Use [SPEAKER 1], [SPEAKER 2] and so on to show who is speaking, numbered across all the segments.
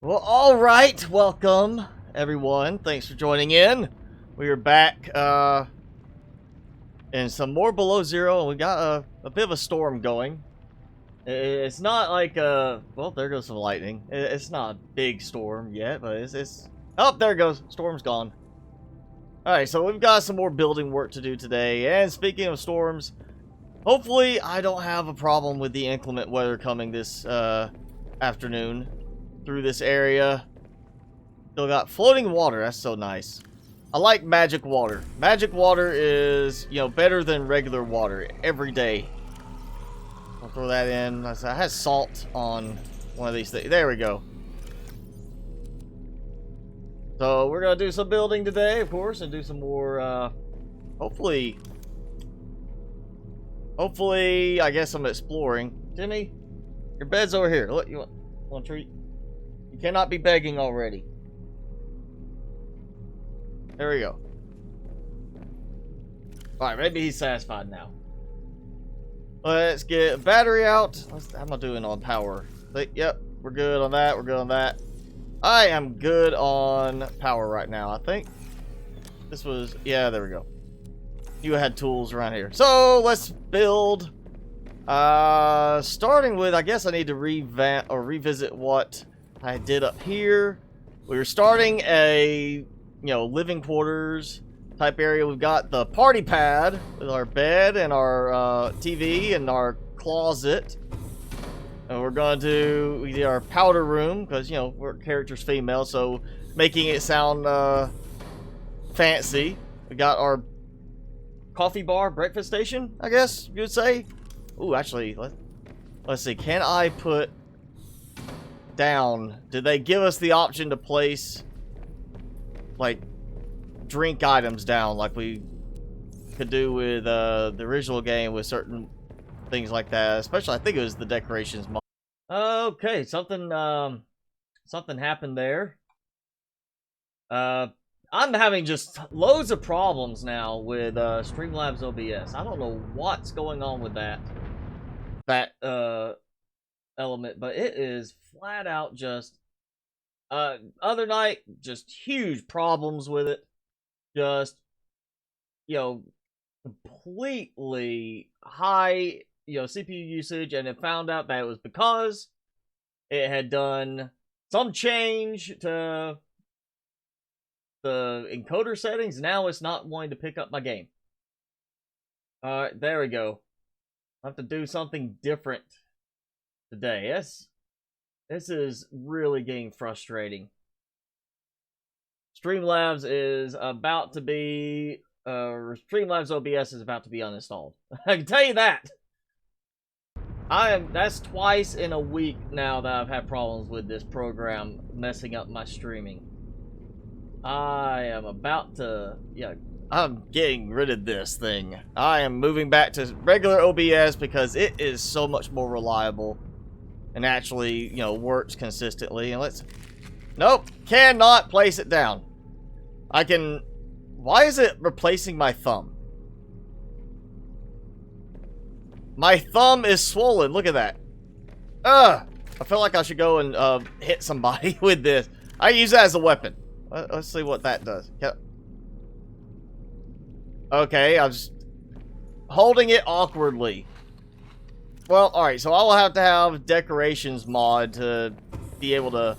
[SPEAKER 1] Well, alright, welcome everyone. Thanks for joining in. We are back in some more below zero, and we got a bit of a storm going. It's not like well, there goes some lightning. It's not a big storm yet, but it's oh, there it goes. Storm's gone. Alright, so we've got some more building work to do today. And speaking of storms, hopefully I don't have a problem with the inclement weather coming this afternoon through this area. Still got floating water. That's so nice. I like magic water. Magic water is, you know, better than regular water every day. I'll throw that in. I had salt on one of these things. There we go. So we're gonna do some building today, of course, and do some more. Hopefully, I guess some exploring. Jimmy, your bed's over here. Look, you want a treat? You cannot be begging already. There we go. Alright, maybe he's satisfied now. Let's get battery out. How am I doing on power? Yep, we're good on that. We're good on that. I am good on power right now, I think. This was... yeah, there we go. You had tools around here. So, let's build. Starting with, I guess I need to revamp or revisit what I did up here. We were starting a, living quarters type area. We've got the party pad with our bed and our TV and our closet. And we're going to we did our powder room because, we're characters female, so making it sound fancy. We got our coffee bar, breakfast station, I guess you would say. Ooh, actually, let's see. Can I put down? Did they give us the option to place like drink items down like we could do with the original game with certain things like that? Especially, I think it was the decorations mod. Okay, something happened there. I'm having just loads of problems now with Streamlabs OBS. I don't know what's going on with that element, but it is flat out just other night, just huge problems with it. Just, completely high, CPU usage, and it found out that it was because it had done some change to the encoder settings. Now it's not wanting to pick up my game. Alright, there we go. I have to do something different today. This is really getting frustrating. Streamlabs is about to be Streamlabs OBS is about to be uninstalled. I can tell you that. That's twice in a week now that I've had problems with this program messing up my streaming. I am about to, I'm getting rid of this thing. I am moving back to regular OBS because it is so much more reliable and actually, works consistently. And nope, cannot place it down. Why is it replacing my thumb? My thumb is swollen, look at that. I feel like I should go and hit somebody with this. I use that as a weapon. Let's see what that does. Yep. Okay, I'm just holding it awkwardly. Well, alright, so I will have to have decorations mod to be able to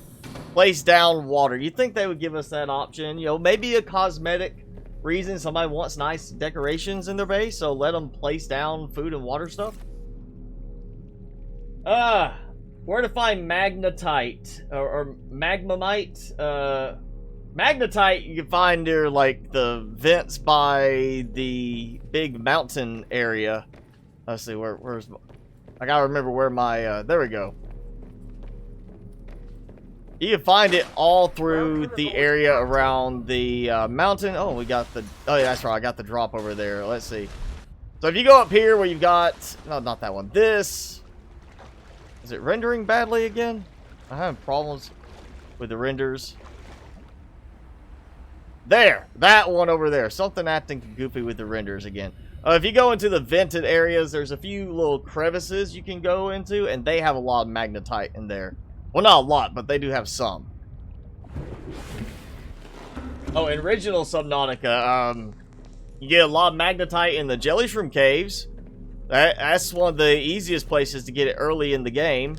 [SPEAKER 1] place down water. You'd think they would give us that option. Maybe a cosmetic reason. Somebody wants nice decorations in their base, so let them place down food and water stuff. Where to find magnetite or magmamite? Magnetite you can find near like the vents by the big mountain area. Let's see, where's I gotta remember where my there we go. You can find it all through the area around the mountain. Oh, we got the yeah, that's right, I got the drop over there. Let's see. So if you go up here where you've got not that one. This is it rendering badly again? I'm having problems with the renders. There! That one over there. Something acting goofy with the renders again. If you go into the vented areas, there's a few little crevices you can go into, and they have a lot of magnetite in there. Well, not a lot, but they do have some. Oh, in original Subnautica, you get a lot of magnetite in the jelly shroom caves. That's one of the easiest places to get it early in the game.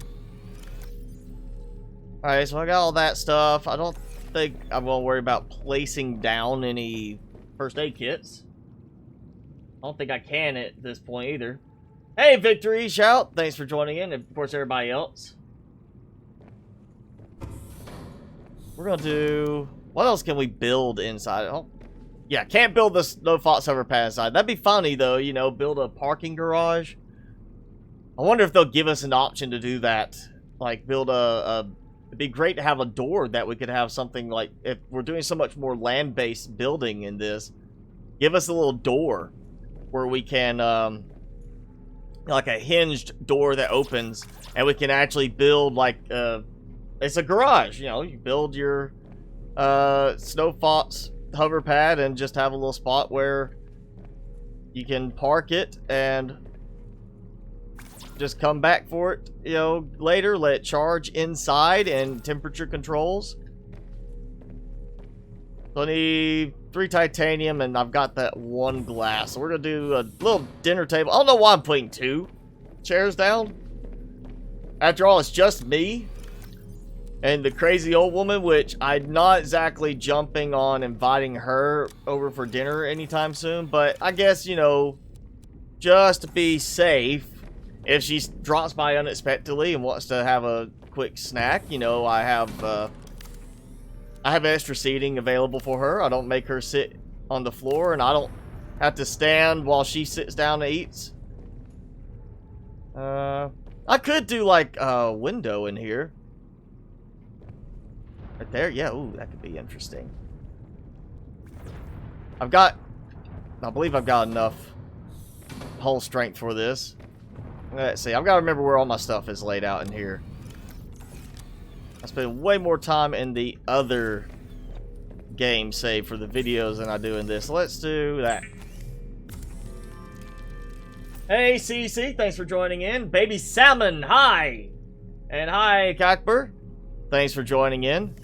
[SPEAKER 1] Alright, so I got all that stuff. I don't think I'm going to worry about placing down any first aid kits. I don't think I can at this point either. Hey, Victory Shout! Thanks for joining in, and of course everybody else. We're going to do... What else can we build inside? Oh, yeah, can't build the no fault server pad inside. That'd be funny, though, you know, build a parking garage. I wonder if they'll give us an option to do that. Like, build it'd be great to have a door that we could have something like... If we're doing so much more land-based building in this, give us a little door where we can, like a hinged door that opens, and we can actually build, like, it's a garage, you know, you build your... Snow Fox hover pad and just have a little spot where you can park it and just come back for it, you know, later, let it charge inside and temperature controls. So I need 3 titanium and I've got that 1 glass. So we're gonna do a little dinner table. I don't know why I'm putting 2 chairs down. After all, it's just me and the crazy old woman, which I'm not exactly jumping on inviting her over for dinner anytime soon. But I guess, you know, just to be safe, if she drops by unexpectedly and wants to have a quick snack, you know, I have extra seating available for her. I don't make her sit on the floor, and I don't have to stand while she sits down and eats. I could do like a window in here. Right there, yeah, ooh, that could be interesting. I believe I've got enough hull strength for this. Let's see, I've got to remember where all my stuff is laid out in here. I spend way more time in the other game save for the videos than I do in this. Let's do that. Hey, CC, thanks for joining in. Baby Salmon, hi! And hi, Cockburr. Thanks for joining in.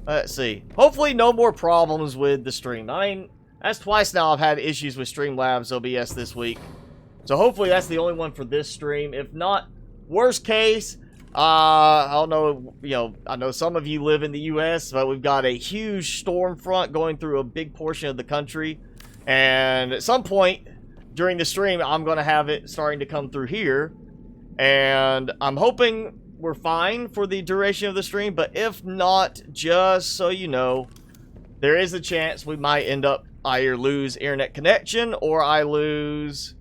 [SPEAKER 1] Let's see. Hopefully no more problems with the stream. I mean, that's twice now I've had issues with Streamlabs OBS this week. So hopefully that's the only one for this stream. If not, worst case, I don't know, you know, I know some of you live in the US, but we've got a huge storm front going through a big portion of the country. And at some point during the stream, I'm going to have it starting to come through here. And I'm hoping we're fine for the duration of the stream, but if not, just so you know, there is a chance we might end up either lose internet connection or I lose,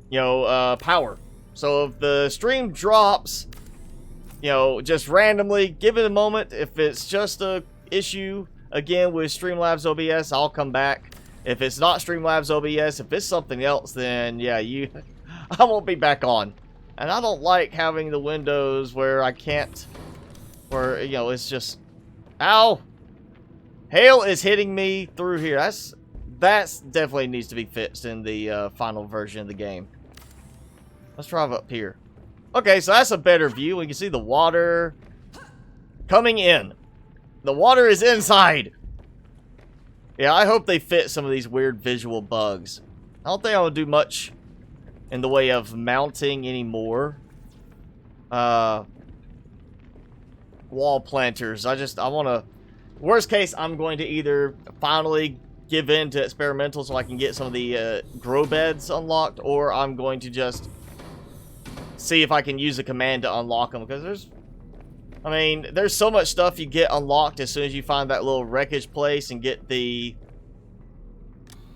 [SPEAKER 1] you know, power. So if the stream drops, you know, just randomly, give it a moment. If it's just a issue, again, with Streamlabs OBS, I'll come back. If it's not Streamlabs OBS, if it's something else, then yeah, I won't be back on. And I don't like having the windows where I can't, where, you know, it's just, ow! Hail is hitting me through here. That's definitely needs to be fixed in the final version of the game. Let's drive up here. Okay, so that's a better view. We can see the water coming in. The water is inside. Yeah, I hope they fit some of these weird visual bugs. I don't think I would do much in the way of mounting anymore. Wall planters. I want to... Worst case, I'm going to either finally give in to experimental so I can get some of the grow beds unlocked, or I'm going to just see if I can use a command to unlock them, because there's so much stuff you get unlocked as soon as you find that little wreckage place and get the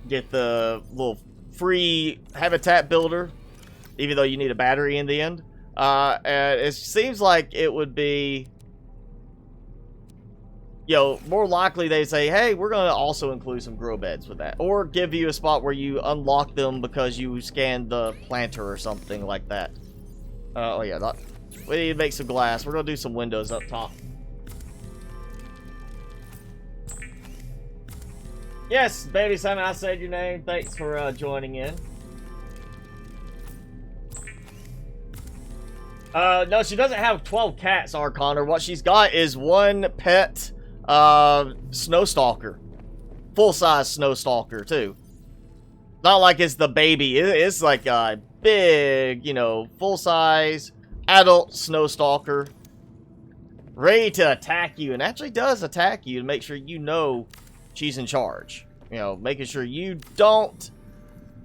[SPEAKER 1] little free habitat builder, even though you need a battery in the end. And it seems like it would be, you know, more likely they say, hey, we're going to also include some grow beds with that, or give you a spot where you unlock them because you scanned the planter or something like that. Oh yeah, we need to make some glass. We're going to do some windows up top. Yes, Baby Simon, I said your name. Thanks for joining in. No, she doesn't have 12 cats, Arconnor. What she's got is one pet, snow stalker. Full-size snow stalker, too. Not like it's the baby. It's like a big, you know, full-size adult snow stalker. Ready to attack you, and actually does attack you to make sure you know she's in charge. You know, making sure you don't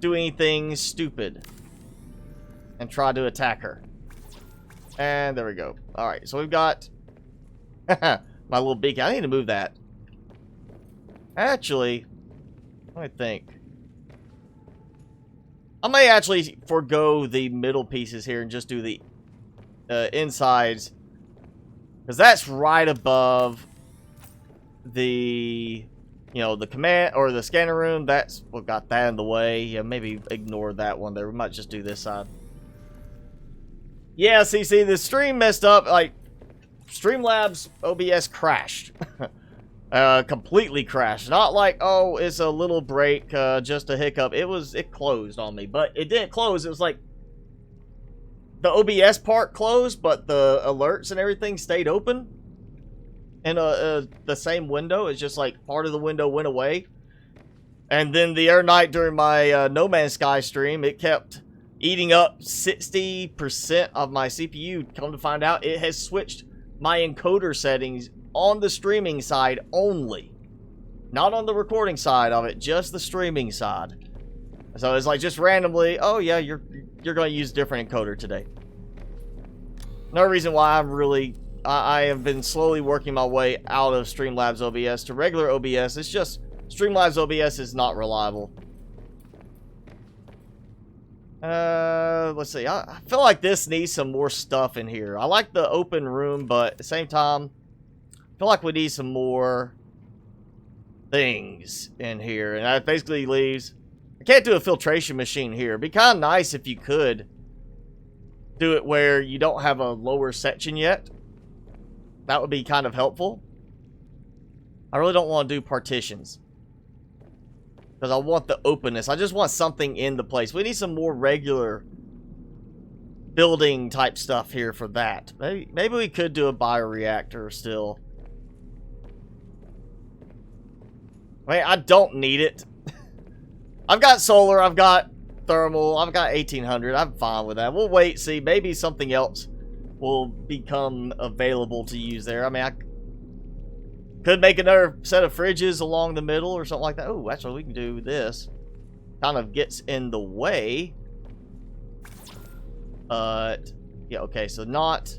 [SPEAKER 1] do anything stupid and try to attack her. And there we go. Alright, so we've got my little beacon. I need to move that. Actually, let me think. I may actually forego the middle pieces here and just do the insides. Because that's right above the, you know, the command or the scanner room. That's what got that in the way. Yeah, maybe ignore that one there. We might just do this side. Yeah, see, the stream messed up. Like, Streamlabs OBS crashed. Completely crashed. Not like, oh, it's a little break, just a hiccup. It closed on me, but it didn't close. It was like the OBS part closed, but the alerts and everything stayed open in the same window. It's just like part of the window went away. And then the other night during my No Man's Sky stream, it kept eating up 60% of my CPU. Come to find out, it has switched my encoder settings on the streaming side only. Not on the recording side of it, just the streaming side. So it's like just randomly, oh yeah, you're going to use a different encoder today. No reason why I have been slowly working my way out of Streamlabs OBS to regular OBS. It's just Streamlabs OBS is not reliable. Let's see. I feel like this needs some more stuff in here. I like the open room, but at the same time, I feel like we need some more things in here. And that basically leaves... I can't do a filtration machine here. It'd be kind of nice if you could do it where you don't have a lower section yet. That would be kind of helpful. I really don't want to do partitions, because I want the openness. I just want something in the place. We need some more regular building type stuff here for that. Maybe we could do a bioreactor still. I mean, I don't need it. I've got solar, I've got thermal, I've got 1800. I'm fine with that. We'll wait, see. Maybe something else will become available to use there. I mean, I could make another set of fridges along the middle or something like that. Oh, actually, we can do this. Kind of gets in the way. Yeah, okay, so not...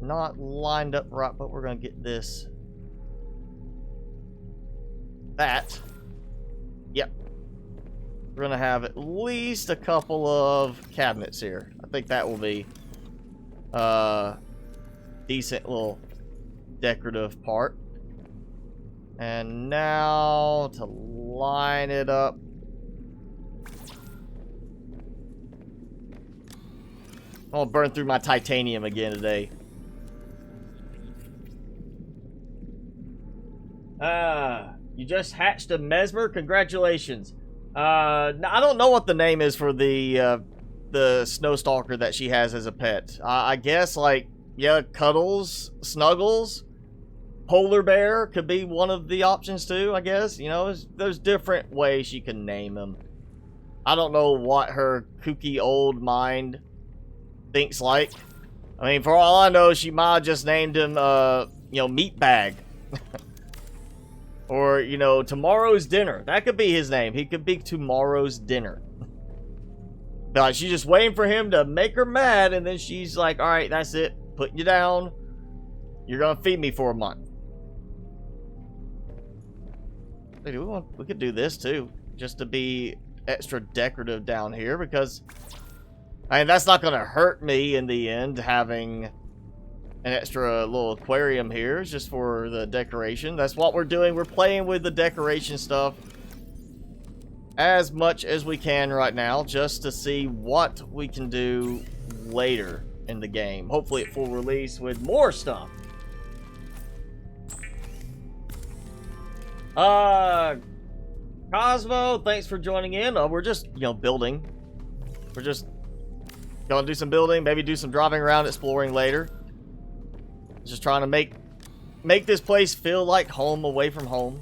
[SPEAKER 1] not lined up right, but we're going to get this. That. Yep. We're going to have at least a couple of cabinets here. I think that will be decent little decorative part. And now to line it up. I'm going to burn through my titanium again today. You just hatched a Mesmer? Congratulations. I don't know what the name is for the snow stalker that she has as a pet. I guess, like, yeah, Cuddles, Snuggles, Polar Bear could be one of the options too, I guess. You know, there's different ways you can name them. I don't know what her kooky old mind thinks like. I mean, for all I know, she might have just named him, you know, Meatbag. Or, you know, Tomorrow's Dinner. That could be his name. He could be Tomorrow's Dinner. But she's just waiting for him to make her mad, and then she's like, alright, that's it. Putting you down. You're gonna feed me for a month. Hey, we could do this too. Just to be extra decorative down here, because I mean, that's not gonna hurt me in the end, having an extra little aquarium here. It's just for the decoration. That's what we're doing. We're playing with the decoration stuff as much as we can right now, just to see what we can do later in the game. Hopefully at full release with more stuff. Cosmo, thanks for joining in. We're just, you know, building. We're just gonna do some building, maybe do some driving around, exploring later. Just trying to make this place feel like home away from home.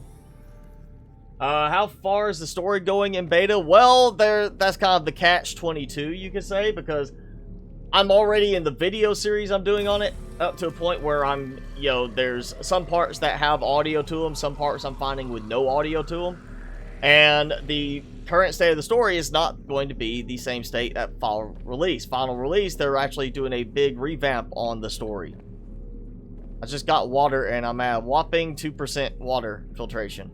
[SPEAKER 1] How far is the story going in beta? Well, that's kind of the catch-22, you could say, because I'm already in the video series I'm doing on it, up to a point where I'm, you know, there's some parts that have audio to them, some parts I'm finding with no audio to them. And the current state of the story is not going to be the same state at final release. Final release, they're actually doing a big revamp on the story. I just got water and I'm at a whopping 2% water filtration.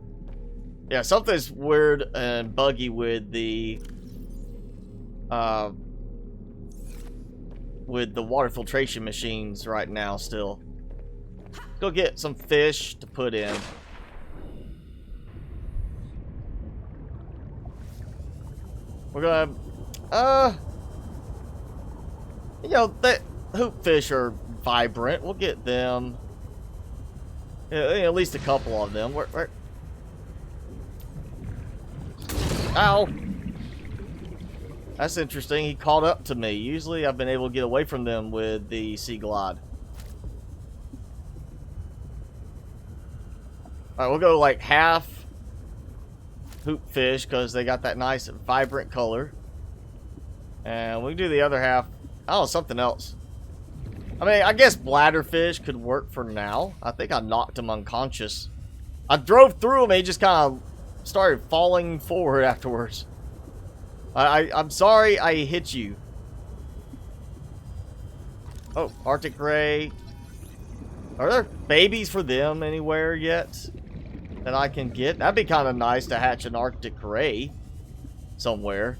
[SPEAKER 1] Yeah, something's weird and buggy with the water filtration machines right now still. Go get some fish to put in. We're gonna, you know, the hoop fish are vibrant. We'll get them. At least a couple of them. Where? Ow! That's interesting. He caught up to me. Usually I've been able to get away from them with the Sea Glide. Alright, we'll go like half hoop fish because they got that nice vibrant color. And we can do the other half. Oh, something else. I mean, I guess bladderfish could work for now. I think I knocked him unconscious. I drove through him and he just kind of started falling forward afterwards. I'm sorry I hit you. Oh, Arctic Ray. Are there babies for them anywhere yet that I can get? That'd be kind of nice to hatch an Arctic Ray somewhere.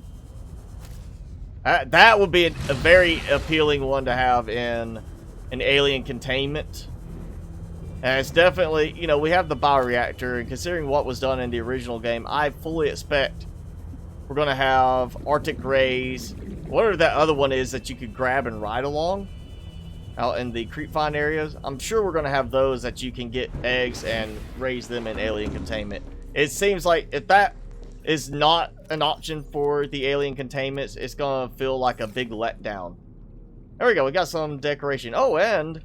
[SPEAKER 1] That would be a very appealing one to have in an alien containment. And it's definitely, you know, we have the bioreactor, and considering what was done in the original game, I fully expect we're going to have Arctic Rays. Whatever that other one is that you could grab and ride along out in the creepvine areas. I'm sure we're going to have those that you can get eggs and raise them in alien containment. It seems like if that is not an option for the alien containments, it's going to feel like a big letdown. There we go. We got some decoration. Oh, and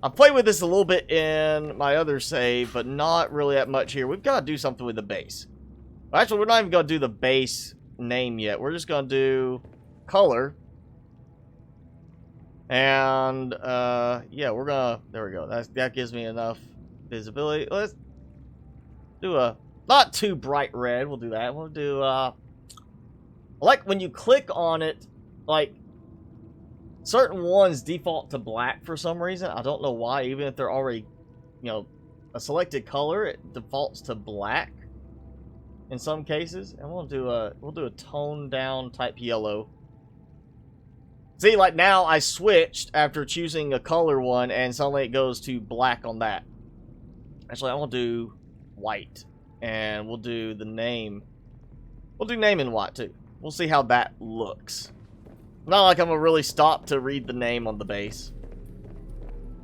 [SPEAKER 1] I played with this a little bit in my other save, but not really that much here. We've got to do something with the base. Actually, we're not even going to do the base name yet. We're just going to do color. And, yeah, we're going to... There we go. That gives me enough visibility. Let's do a... Not too bright red. We'll do that. We'll do, like, when you click on it, like, certain ones default to black for some reason. I don't know why. Even if they're already, you know, a selected color, it defaults to black in some cases. And we'll do a toned down type yellow. See, like now I switched after choosing a color one, and suddenly it goes to black on that. Actually, I will do white, and we'll do the name. We'll do name in white too. We'll see how that looks. Not like I'm gonna really stop to read the name on the base.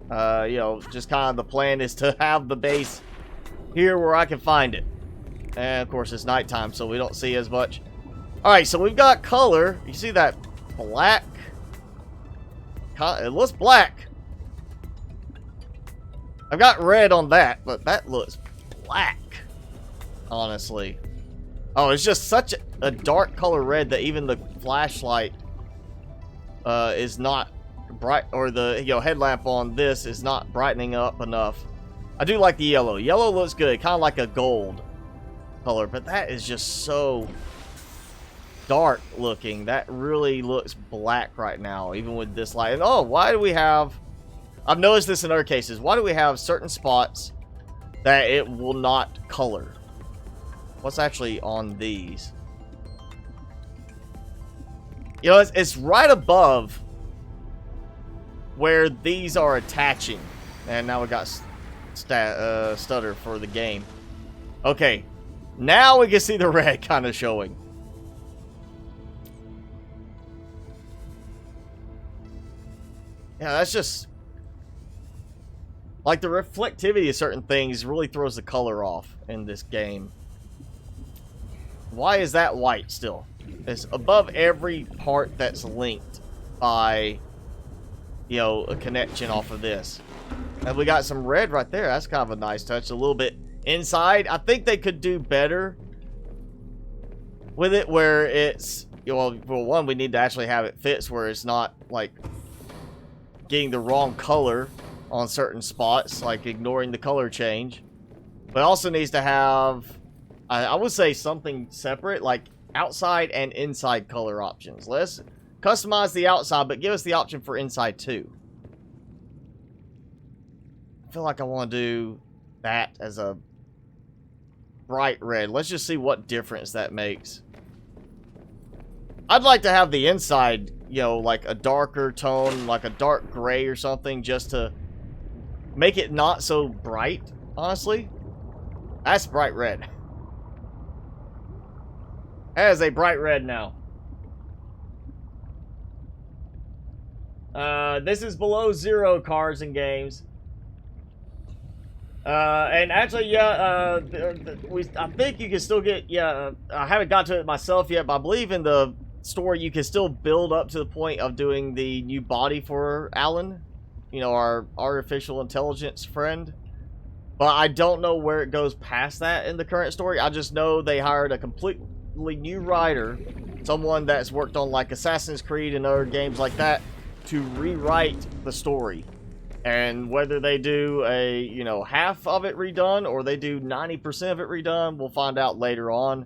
[SPEAKER 1] You know, just kind of the plan is to have the base here where I can find it. And of course it's nighttime, so we don't see as much. Alright, so we've got color. You see that black? It looks black. I've got red on that, but that looks black. Honestly. Oh, it's just such a dark color red that even the flashlight is not bright, or the, you know, headlamp on this is not brightening up enough. I do like the yellow. Yellow looks good, kind of like a gold color, but that is just so dark looking. That really looks black right now, even with this light. And oh, why do we have... I've noticed this in other cases. Why do we have certain spots that it will not color? What's actually on these? You know, it's right above where these are attaching. And now we got stutter for the game. Okay. Now we can see the red kind of showing. Yeah, that's just... Like, the reflectivity of certain things really throws the color off in this game. Why is that white still? It's above every part that's linked by, you know, a connection off of this. And we got some red right there. That's kind of a nice touch. A little bit inside. I think they could do better with it where it's, you know, for one, we need to actually have it fits where it's not like getting the wrong color on certain spots, like ignoring the color change. But also needs to have, I would say, something separate, like outside and inside color options. Let's customize the outside, but give us the option for inside too. I feel like I want to do that as a bright red. Let's just see what difference that makes. I'd like to have the inside, you know, like a darker tone, like a dark gray or something, just to make it not so bright, honestly. That's bright red. That is a bright red now. This is below 0 cars and games. And actually, yeah, I think you can still get, yeah, I haven't got to it myself yet, but I believe in the story you can still build up to the point of doing the new body for Alan, you know, our artificial intelligence friend. But I don't know where it goes past that in the current story. I just know they hired a completely new writer, someone that's worked on like Assassin's Creed and other games like that, to rewrite the story. And whether they do a, you know, half of it redone or they do 90% of it redone, we'll find out later on.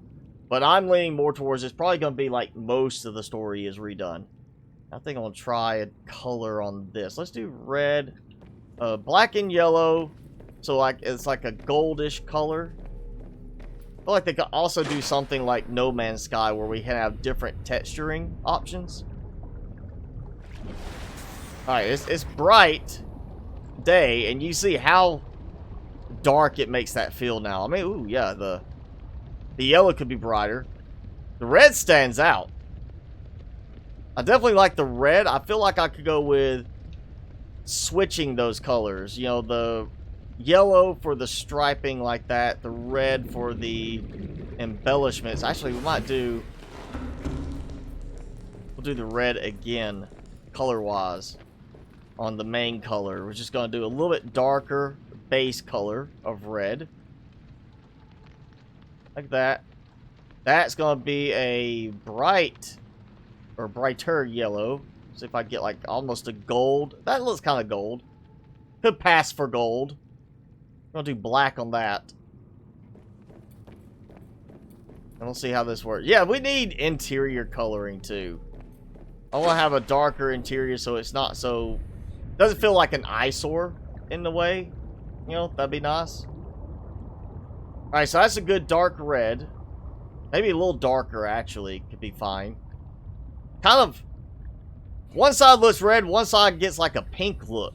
[SPEAKER 1] But I'm leaning more towards it's probably going to be like most of the story is redone. I think I'm going to try a color on this. Let's do red, black and yellow. So like it's like a goldish color. I feel like they could also do something like No Man's Sky where we can have different texturing options. Alright, it's bright day, and you see how dark it makes that feel now. I mean, ooh, yeah, the yellow could be brighter. The red stands out. I definitely like the red. I feel like I could go with switching those colors. You know, the yellow for the striping like that, the red for the embellishments. Actually, we'll do the red again, color-wise, on the main color. We're just going to do a little bit darker base color of red. Like that. That's going to be a bright, or brighter yellow. See if I get like almost a gold. That looks kind of gold. Could pass for gold. I'm going to do black on that. And we'll see how this works. Yeah, we need interior coloring too. I want to have a darker interior so it's not so... doesn't feel like an eyesore in the way. You know, that'd be nice. Alright, so that's a good dark red. Maybe a little darker, actually, could be fine. Kind of... one side looks red, one side gets like a pink look.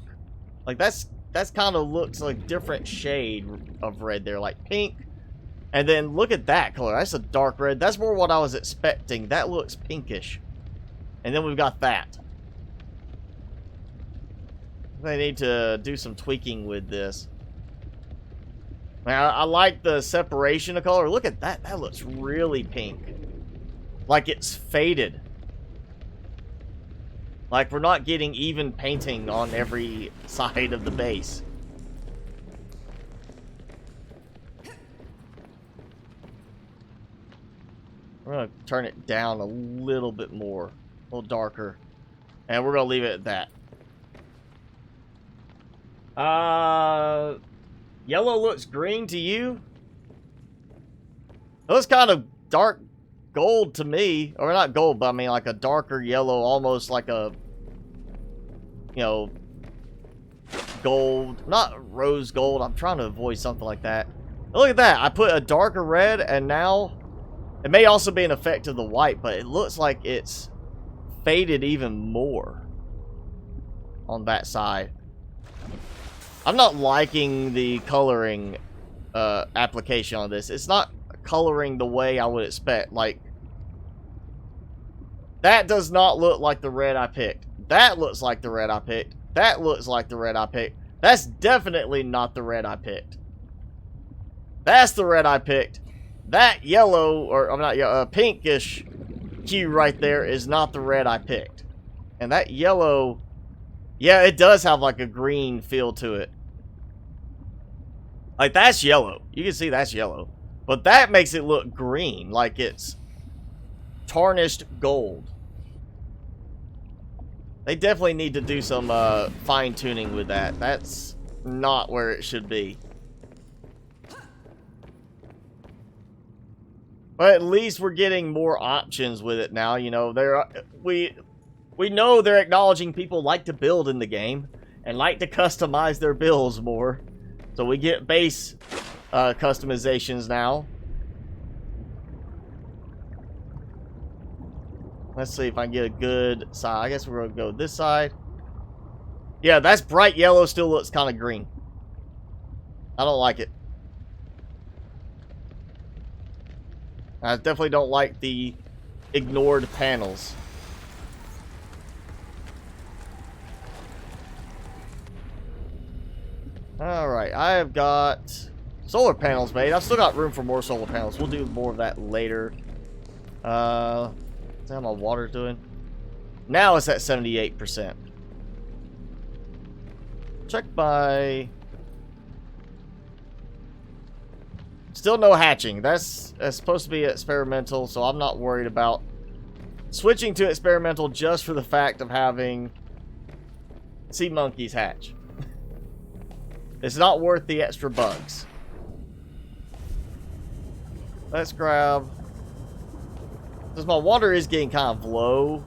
[SPEAKER 1] Like, that's kind of looks like different shade of red there, like pink. And then look at that color. That's a dark red. That's more what I was expecting. That looks pinkish. And then we've got that. They need to do some tweaking with this. Man, I like the separation of color. Look at that. That looks really pink. Like it's faded. Like we're not getting even painting on every side of the base. We're going to turn it down a little bit more. A little darker. And we're going to leave it at that. Yellow looks green to you? It looks kind of dark gold to me. Or not gold, but I mean like a darker yellow. Almost like a, you know, gold. Not rose gold. I'm trying to avoid something like that. But look at that. I put a darker red and now... it may also be an effect of the white, but it looks like it's faded even more on that side. I'm not liking the coloring application on this. It's not coloring the way I would expect. Like, that does not look like the red I picked. That looks like the red I picked. That looks like the red I picked. That's definitely not the red I picked. That's the red I picked. that yellow, or I'm not yellow, pinkish hue right there is not the red I picked. And that yellow, yeah, it does have like a green feel to it. Like, that's yellow. You can see that's yellow. But that makes it look green, like it's tarnished gold. They definitely need to do some fine-tuning with that. That's not where it should be. But at least we're getting more options with it now. You know, we know they're acknowledging people like to build in the game and like to customize their builds more. So we get base customizations now. Let's see if I can get a good side. I guess we're going to go this side. Yeah, that's bright yellow. Still looks kind of green. I don't like it. I definitely don't like the ignored panels. Alright, I have got solar panels made. I've still got room for more solar panels. We'll do more of that later. Is that how my water's doing? Now it's at 78%. Check my... Still no hatching. That's supposed to be experimental, so I'm not worried about switching to experimental just for the fact of having sea monkeys hatch. It's not worth the extra bugs. Let's grab... Because my water is getting kind of low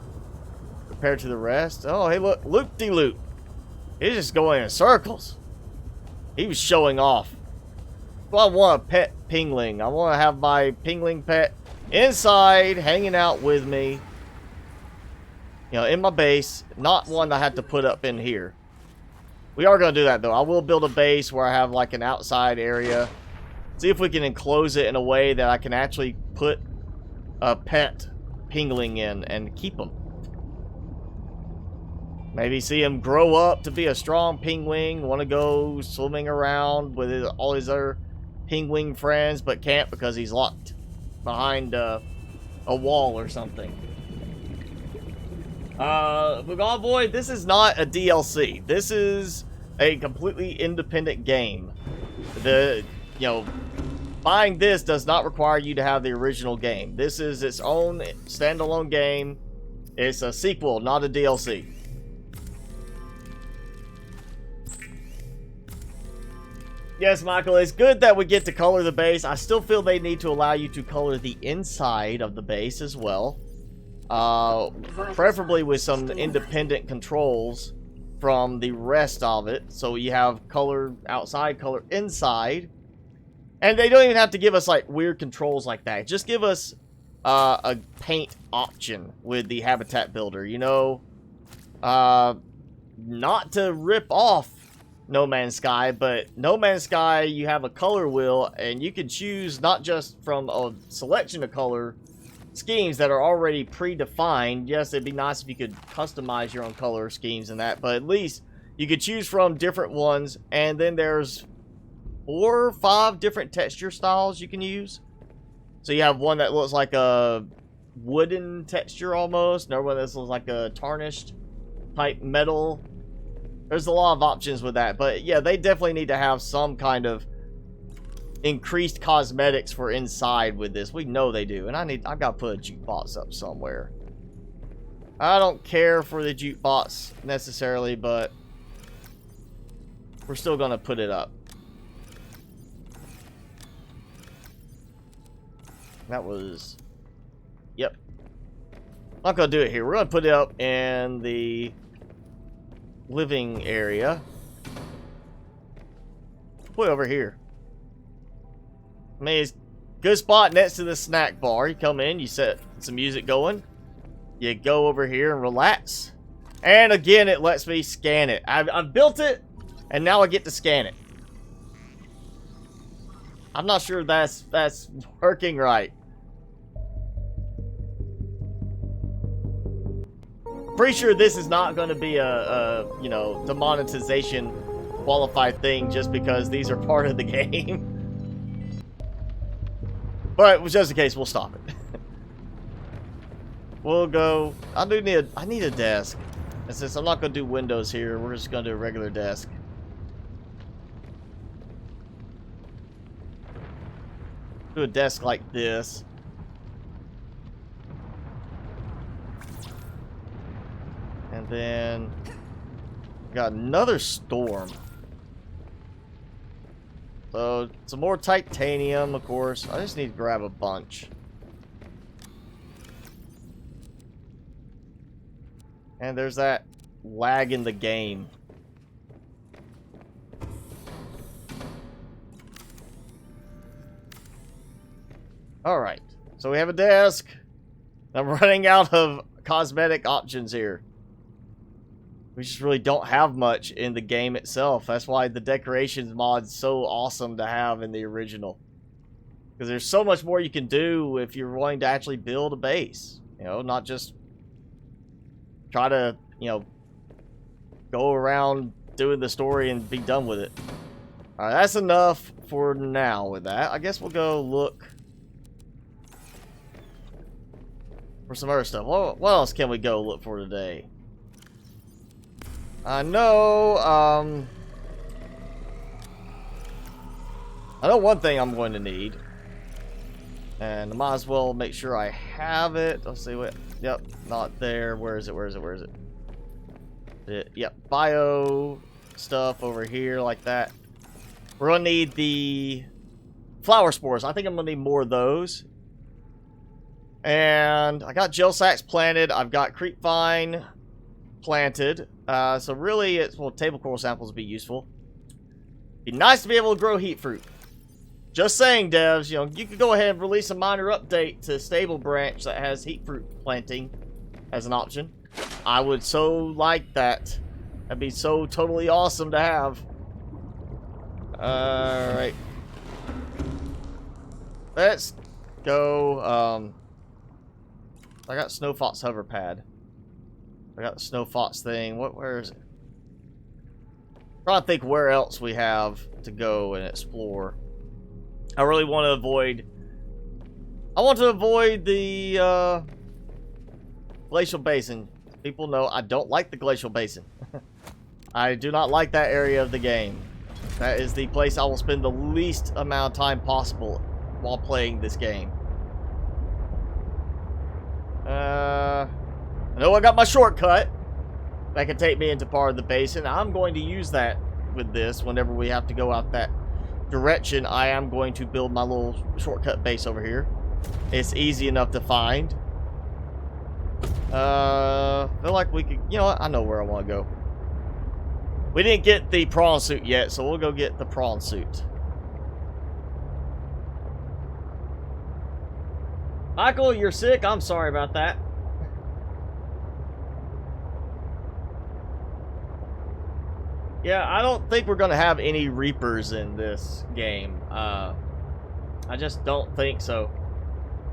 [SPEAKER 1] compared to the rest. Oh, hey, look. Loop-de-loop. He's just going in circles. He was showing off. Well, I want a pet pingling. I want to have my pingling pet inside, hanging out with me. You know, in my base. Not one I have to put up in here. We are going to do that, though. I will build a base where I have, like, an outside area. See if we can enclose it in a way that I can actually put a pet pingling in and keep them. Maybe see him grow up to be a strong penguin. Want to go swimming around with all his other penguin friends, but can't because he's locked behind a wall or something. Bugon Boy, this is not a DLC. This is a completely independent game. You know, buying this does not require you to have the original game. This is its own standalone game. It's a sequel, not a DLC. Yes, Michael, it's good that we get to color the base. I still feel they need to allow you to color the inside of the base as well. Preferably with some independent controls from the rest of it. So you have color outside, color inside. And they don't even have to give us like weird controls like that. Just give us a paint option with the habitat builder. You know, not to rip off No Man's Sky, but No Man's Sky, you have a color wheel, and you can choose not just from a selection of color schemes that are already predefined. Yes, it'd be nice if you could customize your own color schemes and that, but at least you could choose from different ones, and then there's 4 or 5 different texture styles you can use. So you have one that looks like a wooden texture almost, another one that looks like a tarnished type metal. There's a lot of options with that, but yeah, they definitely need to have some kind of increased cosmetics for inside with this. We know they do, and I've got to put a jukebox up somewhere. I don't care for the jukebox necessarily, but we're still gonna put it up. That was, yep. Not gonna do it here. We're gonna put it up in the living area. Put it over here. I mean, it's a good spot next to the snack bar. You come in, you set some music going. You go over here and relax. And again, it lets me scan it. I've built it, and now I get to scan it. I'm not sure that's working right. Pretty sure this is not going to be a you know, demonetization qualified thing just because these are part of the game. But just in case, we'll stop it. We'll go. I need a desk. And since I'm not gonna do windows here, we're just gonna do a regular desk. Do a desk like this. And then got another storm. So some more titanium, of course. I just need to grab a bunch. And there's that lag in the game. Alright, so we have a desk. I'm running out of cosmetic options here. We just really don't have much in the game itself. That's why the decorations mod's so awesome to have in the original. Because there's so much more you can do if you're wanting to actually build a base. You know, not just try to, you know, go around doing the story and be done with it. Alright, that's enough for now with that. I guess we'll go look for some other stuff. What else can we go look for today? I know one thing I'm going to need. And I might as well make sure I have it. Let's see what... Yep, not there. Where is it? Yep, bio stuff over here like that. We're going to need the flower spores. I think I'm going to need more of those. And I got gel sacks planted. I've got creep vine planted. So really, table coral samples would be useful. Be nice to be able to grow heat fruit. Just saying, devs, you know, you could go ahead and release a minor update to stable branch that has heat fruit planting as an option. I would so like that. That'd be so totally awesome to have. Alright. Let's go, I got Snow Fox hover pad. I got the Snow Fox thing. Where is it? I'm trying to think where else we have to go and explore. I really want to avoid... I want to avoid the Glacial Basin. People know I don't like the Glacial Basin. I do not like that area of the game. That is the place I will spend the least amount of time possible while playing this game. I know I got my shortcut that can take me into part of the basin. I'm going to use that with this whenever we have to go out that direction. I am going to build my little shortcut base over here. It's easy enough to find. Feel like we could, you know what? I know where I want to go. We didn't get the prawn suit yet, so we'll go get the prawn suit. Michael, you're sick? I'm sorry about that. Yeah, I don't think we're going to have any Reapers in this game. I just don't think so.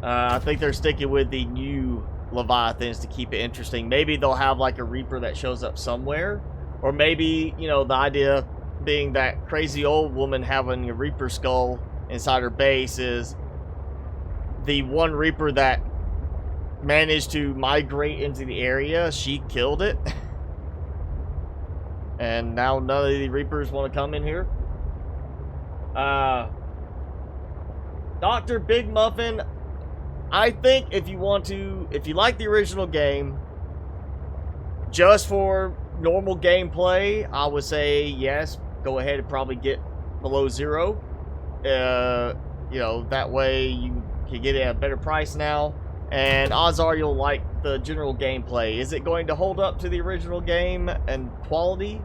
[SPEAKER 1] I think they're sticking with the new Leviathans to keep it interesting. Maybe they'll have like a Reaper that shows up somewhere. Or maybe, you know, the idea being that crazy old woman having a Reaper skull inside her base is the one Reaper that managed to migrate into the area. She killed it. And now none of the Reapers want to come in here. Dr. Big Muffin, I think if you like the original game, just for normal gameplay, I would say yes, go ahead and probably get below 0. You know, that way you can get it at a better price now. And odds are you'll like the general gameplay. Is it going to hold up to the original game and quality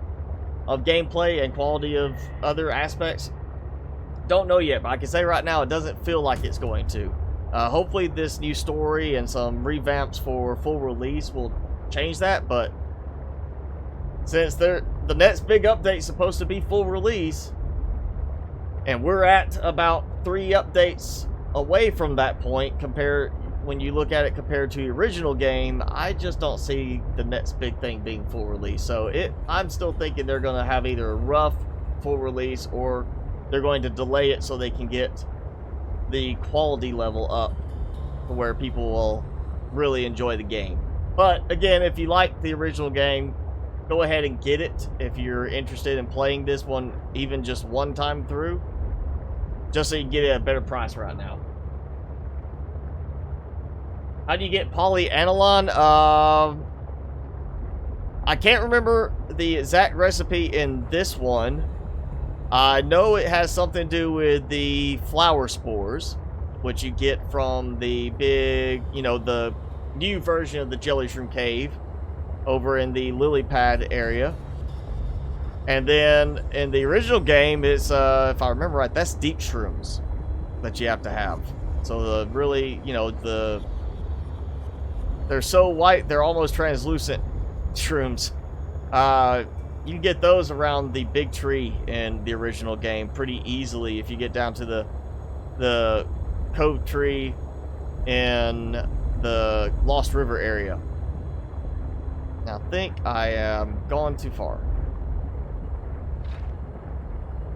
[SPEAKER 1] of gameplay and quality of other aspects? Don't know yet, but I can say right now it doesn't feel like it's going to. Hopefully this new story and some revamps for full release will change that, but since the next big update is supposed to be full release, and we're at about 3 updates away from that point, when you look at it compared to the original game, I just don't see the next big thing being full release. So I'm still thinking they're going to have either a rough full release or they're going to delay it so they can get the quality level up to where people will really enjoy the game. But again, if you like the original game, go ahead and get it if you're interested in playing this one even just one time through, just so you can get it at a better price right now. How do you get polyaniline? I can't remember the exact recipe in this one. I know it has something to do with the flower spores, which you get from the big, you know, the new version of the Jelly Shroom Cave over in the lily pad area. And then in the original game, it's, if I remember right, that's deep shrooms that you have to have. So the really, you know, they're so white, they're almost translucent shrooms. You can get those around the big tree in the original game pretty easily if you get down to the cove tree in the Lost River area. Now I think I am going too far.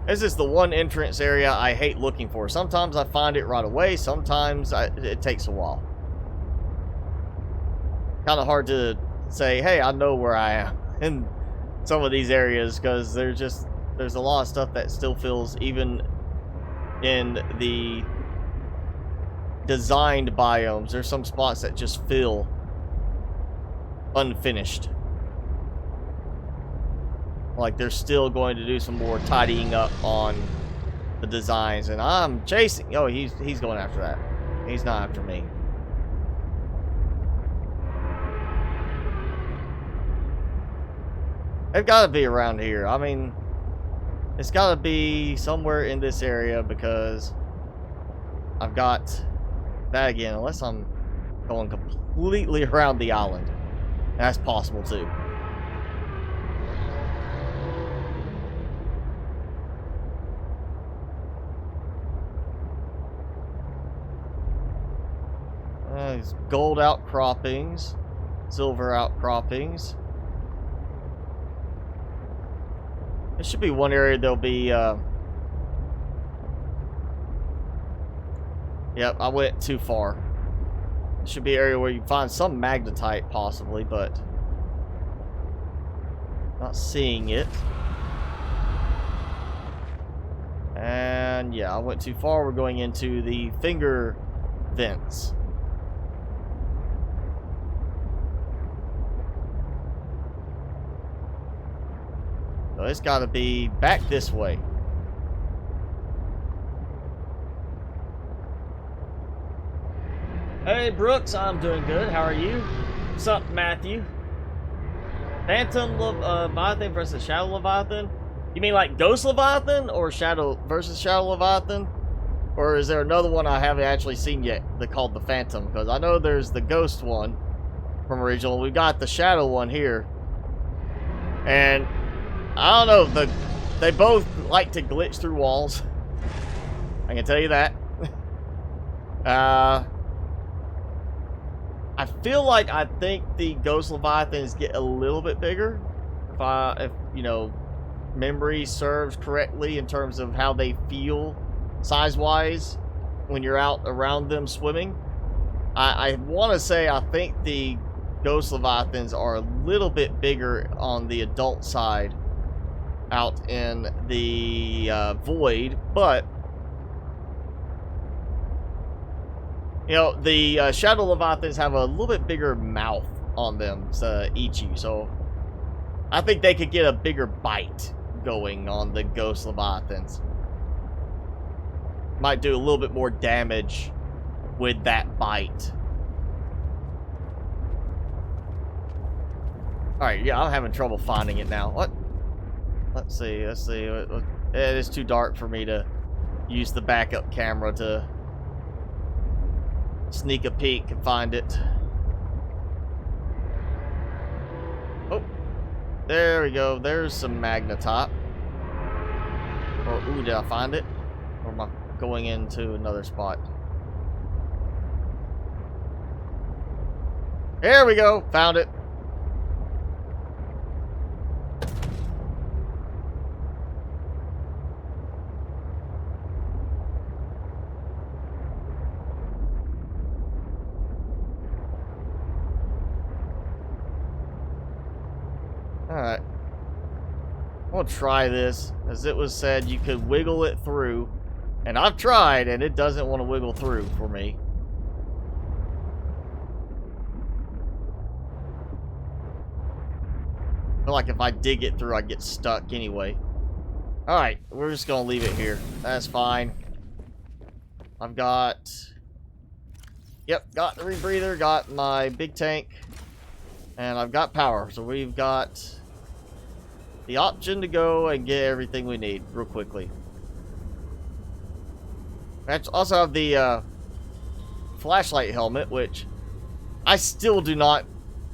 [SPEAKER 1] This is the one entrance area I hate looking for. Sometimes I find it right away, sometimes it takes a while. Kind of hard to say, hey, I know where I am in some of these areas, because there's a lot of stuff that still feels, even in the designed biomes, there's some spots that just feel unfinished. Like they're still going to do some more tidying up on the designs, and I'm chasing. Oh, he's going after that. He's not after me. They've got to be around here. I mean, it's got to be somewhere in this area, because I've got that again, unless I'm going completely around the island. That's possible too. These gold outcroppings, silver outcroppings. There should be one area there'll be, yep, I went too far. There should be an area where you find some magnetite, possibly, but not seeing it. And yeah, I went too far. We're going into the finger vents. So it's got to be back this way. Hey Brooks, I'm doing good. How are you? What's up, Matthew? Phantom Leviathan versus Shadow Leviathan? You mean like Ghost Leviathan or Shadow versus Shadow Leviathan? Or is there another one I haven't actually seen yet that called the Phantom? Because I know there's the Ghost one from original. We got the Shadow one here. And I don't know, they both like to glitch through walls. I can tell you that. I feel like I think the Ghost Leviathans get a little bit bigger, if you know, memory serves correctly in terms of how they feel size-wise when you're out around them swimming. I want to say I think the Ghost Leviathans are a little bit bigger on the adult side out in the void, but you know, the Shadow Leviathans have a little bit bigger mouth on them to eat you, so I think they could get a bigger bite going on the Ghost Leviathans. Might do a little bit more damage with that bite. Alright, yeah, I'm having trouble finding it now. What? Let's see. It is too dark for me to use the backup camera to sneak a peek and find it. Oh, there we go. There's some magnetite. Or, ooh, did I find it? Or am I going into another spot? There we go. Found it. Alright. I'll try this. As it was said, you could wiggle it through. And I've tried, and it doesn't want to wiggle through for me. I feel like if I dig it through, I get stuck anyway. Alright, we're just going to leave it here. That's fine. I've got... Yep, got the rebreather, got my big tank, and I've got power. So we've got the option to go and get everything we need real quickly. I also have the flashlight helmet, which I still do not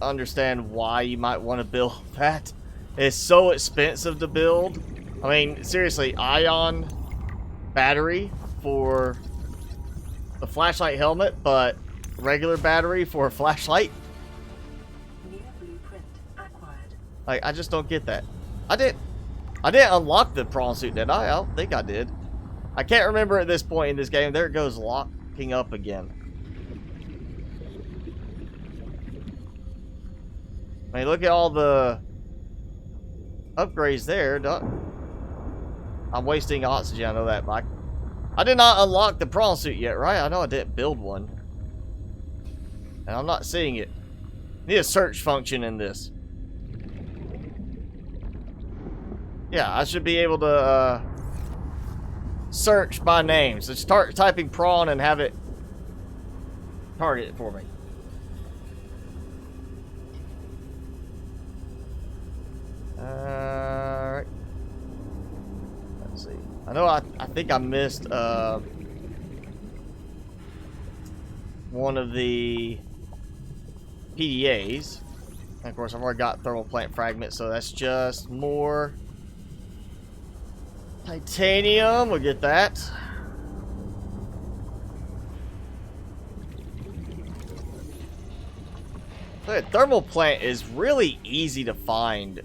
[SPEAKER 1] understand why you might want to build that. It's so expensive to build. I mean, seriously, ion battery for the flashlight helmet, but regular battery for a flashlight?
[SPEAKER 2] New blueprint acquired.
[SPEAKER 1] Like, I just don't get that. I didn't unlock the prawn suit, did I? I don't think I did. I can't remember at this point in this game. There it goes, locking up again. I mean, look at all the upgrades there. I'm wasting oxygen, I know that, Mike. I did not unlock the prawn suit yet, right? I know I didn't build one. And I'm not seeing it. Need a search function in this. Yeah, I should be able to search by name. So start typing prawn and have it target it for me. Alright. Let's see. I know I think I missed one of the PDAs. And of course, I've already got thermal plant fragments, so that's just more titanium. We'll get that. The thermal plant is really easy to find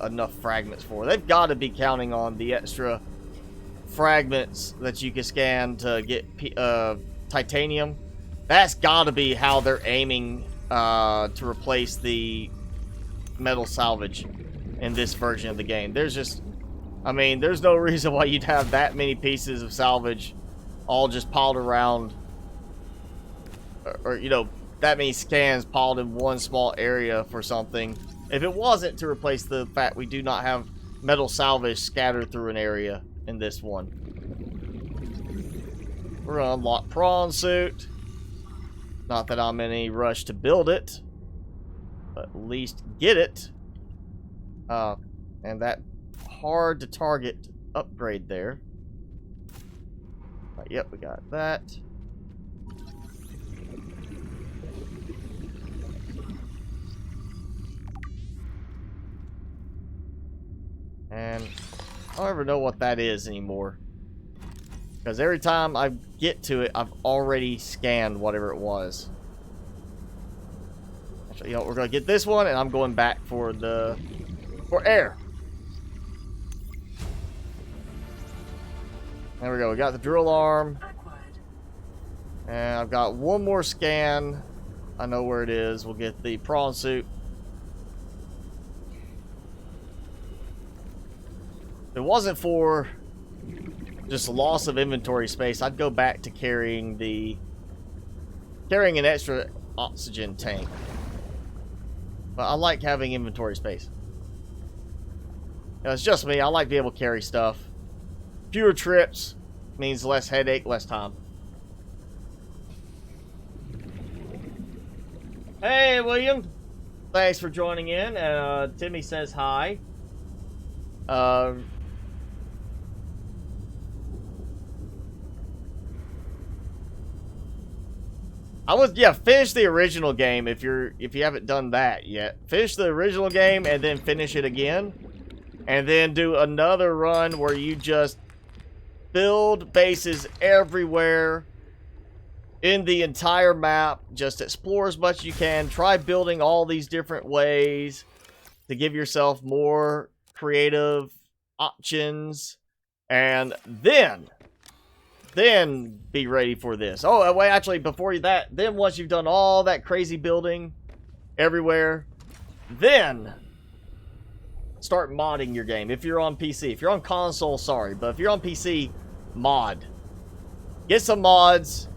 [SPEAKER 1] enough fragments for. They've got to be counting on the extra fragments that you can scan to get titanium. That's got to be how they're aiming to replace the metal salvage in this version of the game. There's just, I mean, there's no reason why you'd have that many pieces of salvage all just piled around, or you know, that many scans piled in one small area for something, if it wasn't to replace the fact we do not have metal salvage scattered through an area in this one. We're gonna unlock prawn suit. Not that I'm in any rush to build it, but at least get it. And that hard to target upgrade there. Yep, we got that. And I don't ever know what that is anymore. Because every time I get to it, I've already scanned whatever it was. Actually, you know, we're going to get this one, and I'm going back for air. There we go. We got the drill arm. And I've got one more scan. I know where it is. We'll get the prawn suit. If it wasn't for just loss of inventory space, I'd go back to carrying an extra oxygen tank. But I like having inventory space. You know, it's just me. I like being able to carry stuff. Fewer trips means less headache, less time. Hey, William. Thanks for joining in. Timmy says hi. Finish the original game if you haven't done that yet. Finish the original game and then finish it again. And then do another run where you just build bases everywhere in the entire map. Just explore as much as you can. Try building all these different ways to give yourself more creative options. And then be ready for this. Oh, wait, actually, before that, then once you've done all that crazy building everywhere, then start modding your game. If you're on PC. If you're on console, sorry. But if you're on PC, mod. Get some mods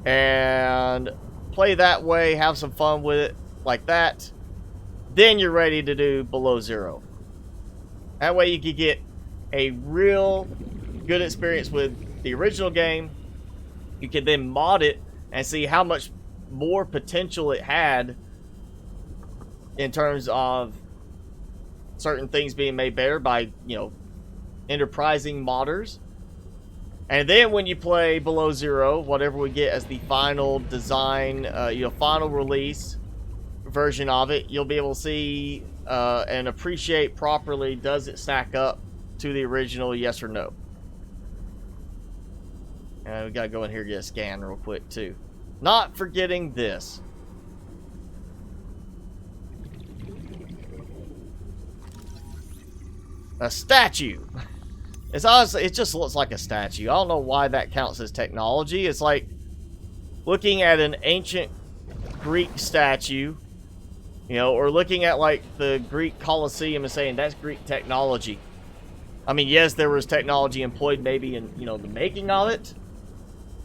[SPEAKER 1] and play that way. Have some fun with it like that. Then you're ready to do Below Zero. That way you can get a real good experience with the original game. You can then mod it and see how much more potential it had in terms of certain things being made better by, you know, enterprising modders. And then when you play Below Zero, whatever we get as the final design, you know, final release version of it, you'll be able to see and appreciate properly, does it stack up to the original, yes or no. And we gotta go in here and get a scan real quick too. Not forgetting this. A statue. It's honestly, it just looks like a statue. I don't know why that counts as technology. It's like looking at an ancient Greek statue, you know, or looking at like the Greek Colosseum and saying that's Greek technology. I mean, yes, there was technology employed maybe in, you know, the making of it,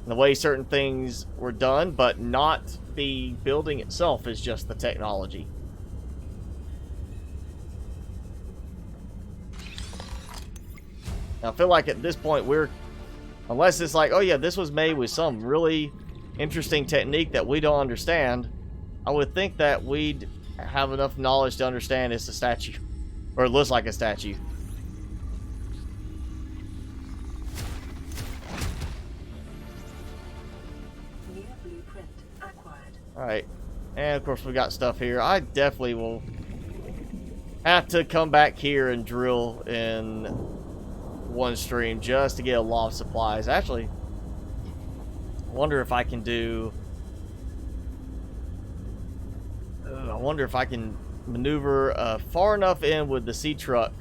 [SPEAKER 1] the way certain things were done, but not the building itself is just the technology. Now, I feel like at this point we're, unless it's like, oh yeah, this was made with some really interesting technique that we don't understand, I would think that we'd have enough knowledge to understand it's a statue, or it looks like a statue.
[SPEAKER 2] New blueprint acquired.
[SPEAKER 1] Alright, and of course we got stuff here. I definitely will have to come back here and drill in one stream just to get a lot of supplies. Actually, I wonder if I can do... I wonder if I can maneuver far enough in with the sea truck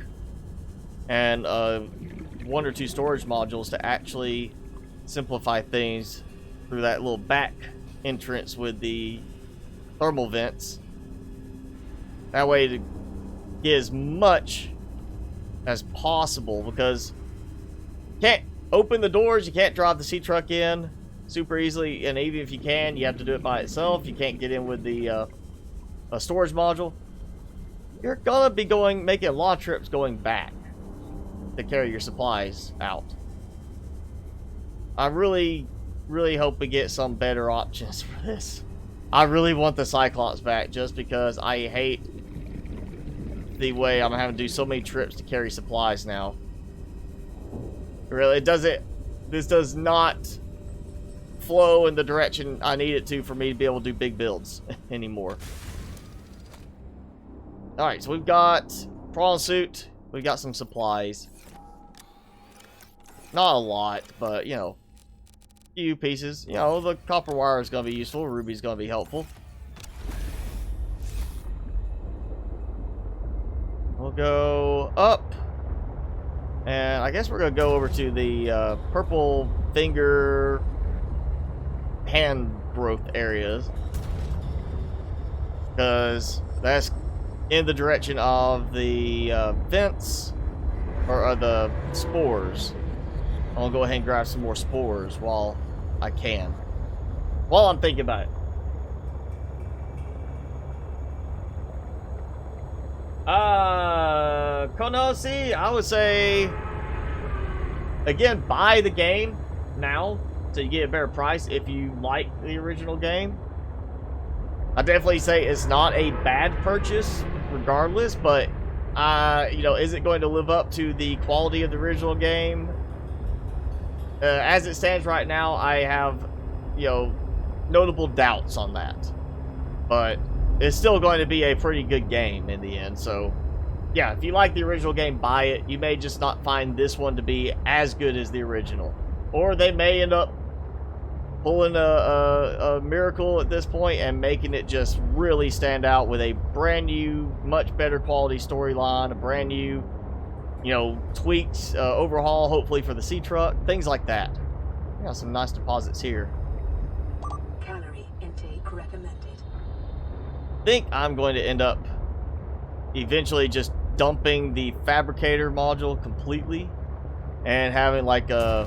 [SPEAKER 1] and 1 or 2 storage modules to actually simplify things through that little back entrance with the thermal vents. That way to get as much as possible, because you can't open the doors, you can't drive the sea truck in super easily, and even if you can, you have to do it by itself. You can't get in with the a storage module. You're gonna be making a lot of trips going back to carry your supplies out. I really hope we get some better options for this. I really want the Cyclops back, just because I hate the way I'm having to do so many trips to carry supplies now. Really, it doesn't. This does not flow in the direction I need it to for me to be able to do big builds anymore. Alright, so we've got prawn suit. We've got some supplies. Not a lot, but, you know, a few pieces. You know, the copper wire is going to be useful. Ruby's going to be helpful. We'll go up. And I guess we're going to go over to the purple finger hand growth areas. Because that's in the direction of the vents, or the spores. I'll go ahead and grab some more spores while I can. While I'm thinking about it. Konosi, I would say, again, buy the game now so you get a better price if you like the original game. I definitely say it's not a bad purchase regardless, but you know, is it going to live up to the quality of the original game? As it stands right now, I have, you know, notable doubts on that. But it's still going to be a pretty good game in the end. So, yeah, if you like the original game, buy it. You may just not find this one to be as good as the original. Or they may end up pulling a miracle at this point and making it just really stand out with a brand new, much better quality storyline, a brand new, you know, tweaks, overhaul, hopefully for the sea truck, things like that. We got some nice deposits here.
[SPEAKER 2] Calorie intake recommended.
[SPEAKER 1] I think I'm going to end up eventually just dumping the fabricator module completely and having like a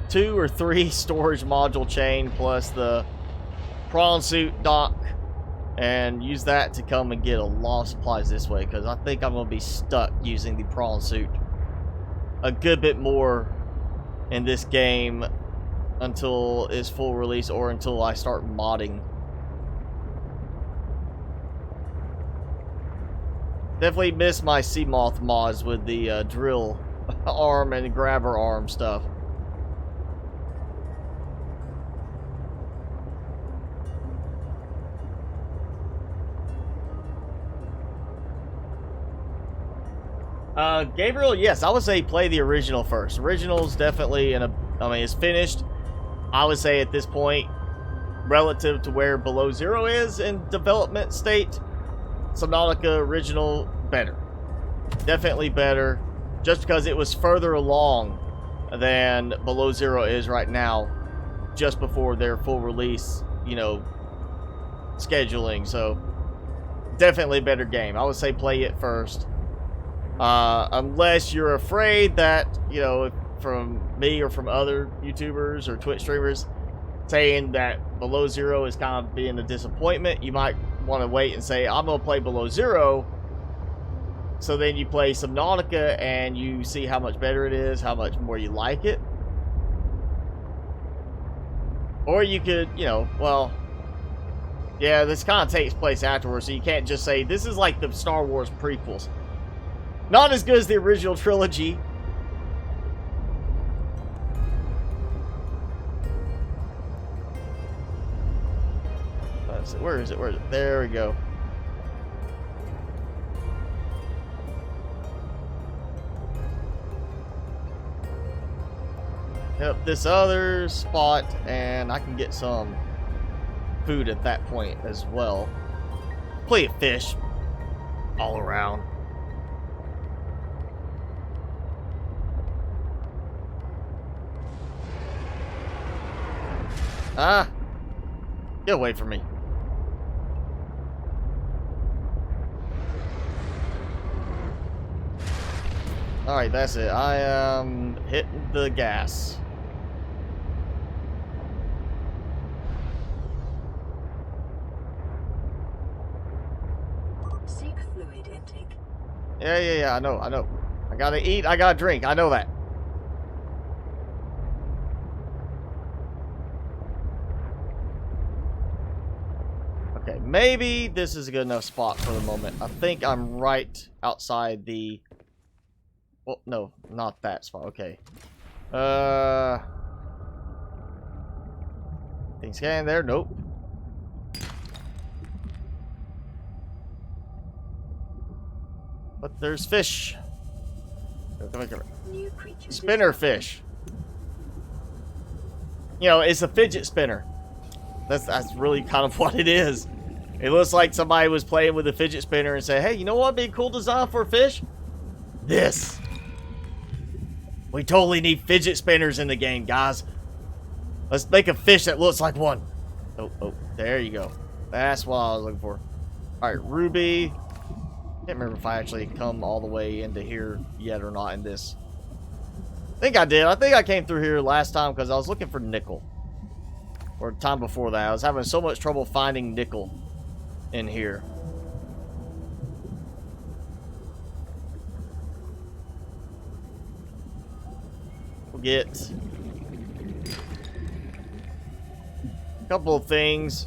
[SPEAKER 1] 2 or 3 storage module chain plus the prawn suit dock, and use that to come and get a lot of supplies this way, because I think I'm going to be stuck using the prawn suit a good bit more in this game until its full release or until I start modding. Definitely miss my Seamoth mods with the drill arm and grabber arm stuff. Gabriel, yes, I would say play the original first. Original's definitely it's finished. I would say at this point, relative to where Below Zero is in development state, Subnautica original better. Definitely better, just because it was further along than Below Zero is right now, just before their full release, you know, scheduling. So definitely a better game. I would say play it first. Unless you're afraid that, you know, from me or from other YouTubers or Twitch streamers saying that Below Zero is kind of being a disappointment, you might want to wait and say, I'm going to play Below Zero. So then you play Subnautica and you see how much better it is, how much more you like it. Or you could, you know, well, yeah, this kind of takes place afterwards, so you can't just say, this is like the Star Wars prequels. Not as good as the original trilogy. Let's see, where is it? Where is it? There we go. Hit up this other spot, and I can get some food at that point as well. Plenty of fish all around. Ah! Get away from me. Alright, that's it. I am hitting the gas.
[SPEAKER 2] Seek fluid intake.
[SPEAKER 1] Yeah, I know. I gotta eat, I gotta drink, I know that. Okay, maybe this is a good enough spot for the moment. I think I'm right outside the... Well, no, not that spot. Okay. Things getting there? Nope. But there's fish.
[SPEAKER 2] New creatures.
[SPEAKER 1] Spinner fish. You know, it's a fidget spinner. That's really kind of what it is. It looks like somebody was playing with a fidget spinner and said, hey, you know what would be a cool design for a fish? This. We totally need fidget spinners in the game, guys. Let's make a fish that looks like one. Oh, there you go. That's what I was looking for. Alright, Ruby. Can't remember if I actually come all the way into here yet or not in this. I think I did. I think I came through here last time because I was looking for nickel. Or time before that. I was having so much trouble finding nickel in here. We'll get a couple of things.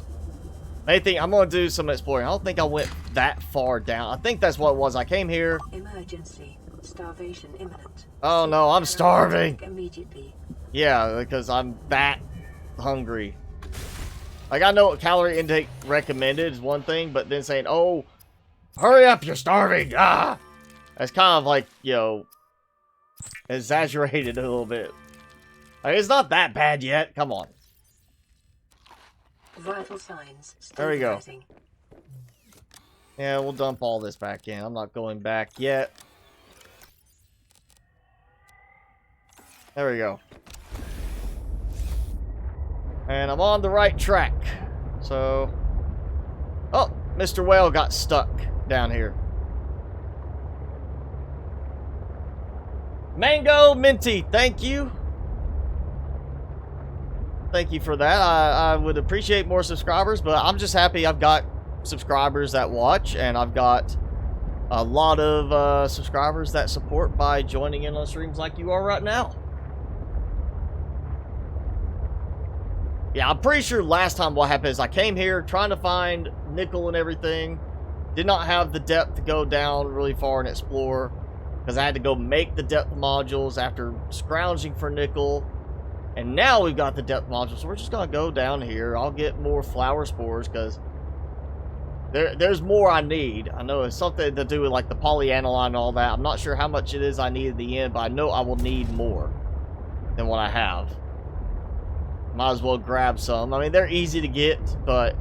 [SPEAKER 1] Main thing, I'm going to do some exploring. I don't think I went that far down. I think that's what it was. I came here.
[SPEAKER 2] Emergency. Starvation imminent.
[SPEAKER 1] Oh no, I'm starving.
[SPEAKER 2] Immediately.
[SPEAKER 1] Yeah, because I'm that hungry. Like, I know what calorie intake recommended is one thing, but then saying, oh, hurry up, you're starving. Ah! That's kind of like, you know, exaggerated a little bit. Like, it's not that bad yet. Come on.
[SPEAKER 2] Vital signs.
[SPEAKER 1] There we go.
[SPEAKER 2] Stabilizing.
[SPEAKER 1] Yeah, we'll dump all this back in. I'm not going back yet. There we go. And I'm on the right track. So... Oh, Mr. Whale got stuck down here. Mango Minty, thank you. Thank you for that. I would appreciate more subscribers, but I'm just happy I've got subscribers that watch, and I've got a lot of subscribers that support by joining in on streams like you are right now. Yeah, I'm pretty sure last time what happened is I came here trying to find nickel and everything. Did not have the depth to go down really far and explore, because I had to go make the depth modules after scrounging for nickel. And now we've got the depth modules, so we're just going to go down here. I'll get more flower spores, because there's more I need. I know it's something to do with like the polyaniline and all that. I'm not sure how much it is I need at the end, but I know I will need more than what I have. Might as well grab some. I mean, they're easy to get, but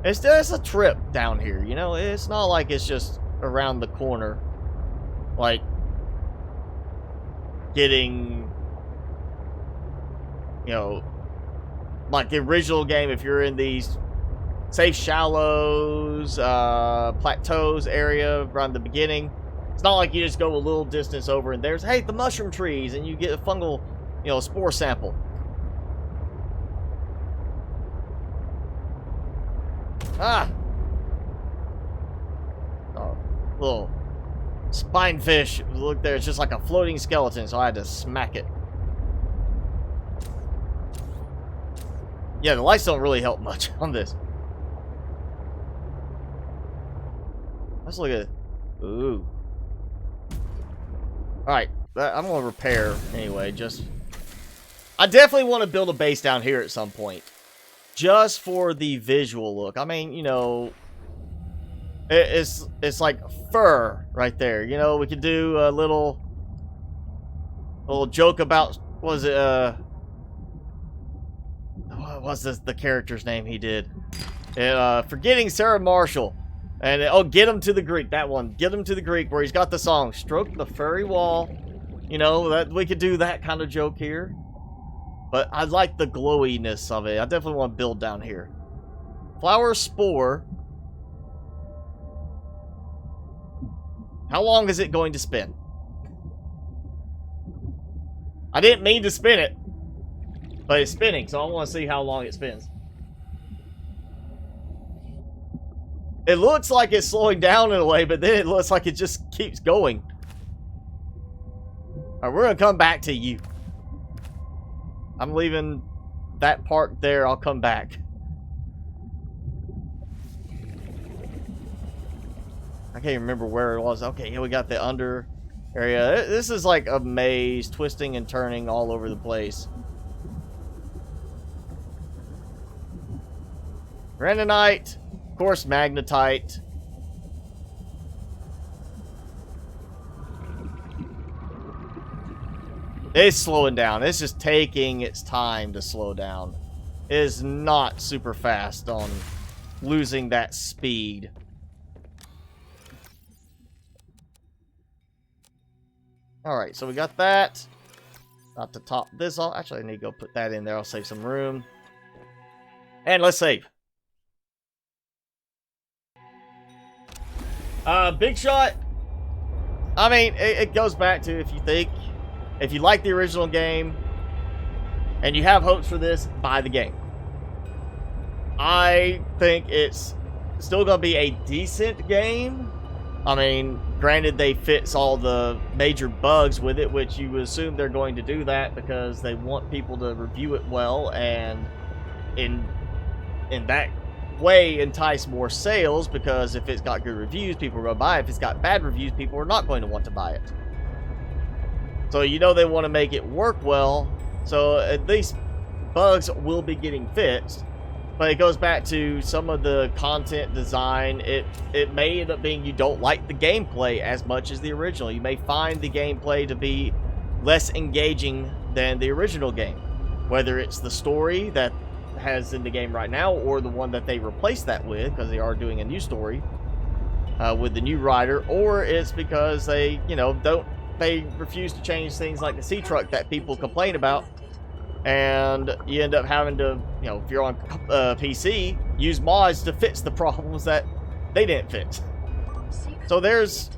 [SPEAKER 1] it's a trip down here, you know? It's not like it's just around the corner. Like getting, you know, like the original game, if you're in these safe shallows, plateaus area around the beginning, it's not like you just go a little distance over and there's, hey, the mushroom trees, and you get a fungal, you know, spore sample. Ah! Oh, little spinefish. Look there, it's just like a floating skeleton, so I had to smack it. Yeah, the lights don't really help much on this. Let's look at it. Ooh. Alright, I'm gonna repair anyway, just... I definitely want to build a base down here at some point. Just for the visual look. I mean, you know... It's like fur right there. You know, we could do a little joke about... What was it, what was the character's name he did? Forgetting Sarah Marshall. And, oh, Get Him to the Greek. That one. Get Him to the Greek, where he's got the song, Stroke the Furry Wall. You know, that we could do that kind of joke here. But I like the glowiness of it. I definitely want to build down here. Flower spore. How long is it going to spin? I didn't mean to spin it. But it's spinning, so I want to see how long it spins. It looks like it's slowing down in a way, but then it looks like it just keeps going. Alright, we're going to come back to you. I'm leaving that part there. I'll come back. I can't remember where it was. Okay, here we got the under area. This is like a maze, twisting and turning all over the place. Granite, of course, magnetite. It's slowing down. It's just taking its time to slow down. It is not super fast on losing that speed. Alright, so we got that. Not to top this off. Actually, I need to go put that in there. I'll save some room. And let's save. Big Shot. I mean, it goes back to if you like the original game and you have hopes for this, buy the game. I think it's still going to be a decent game. I mean, granted, they fix all the major bugs with it, which you would assume they're going to do that because they want people to review it well, and in that way entice more sales, because if it's got good reviews, people are going to buy it. If it's got bad reviews, people are not going to want to buy it. So you know they want to make it work well, so at least bugs will be getting fixed. But it goes back to some of the content design. It may end up being you don't like the gameplay as much as the original. You may find the gameplay to be less engaging than the original game. Whether it's the story that has in the game right now, or the one that they replaced that with, because they are doing a new story with the new writer, or it's because they, you know, they refuse to change things like the sea truck that people complain about, and you end up having to, you know, if you're on PC, use mods to fix the problems that they didn't fix. So there's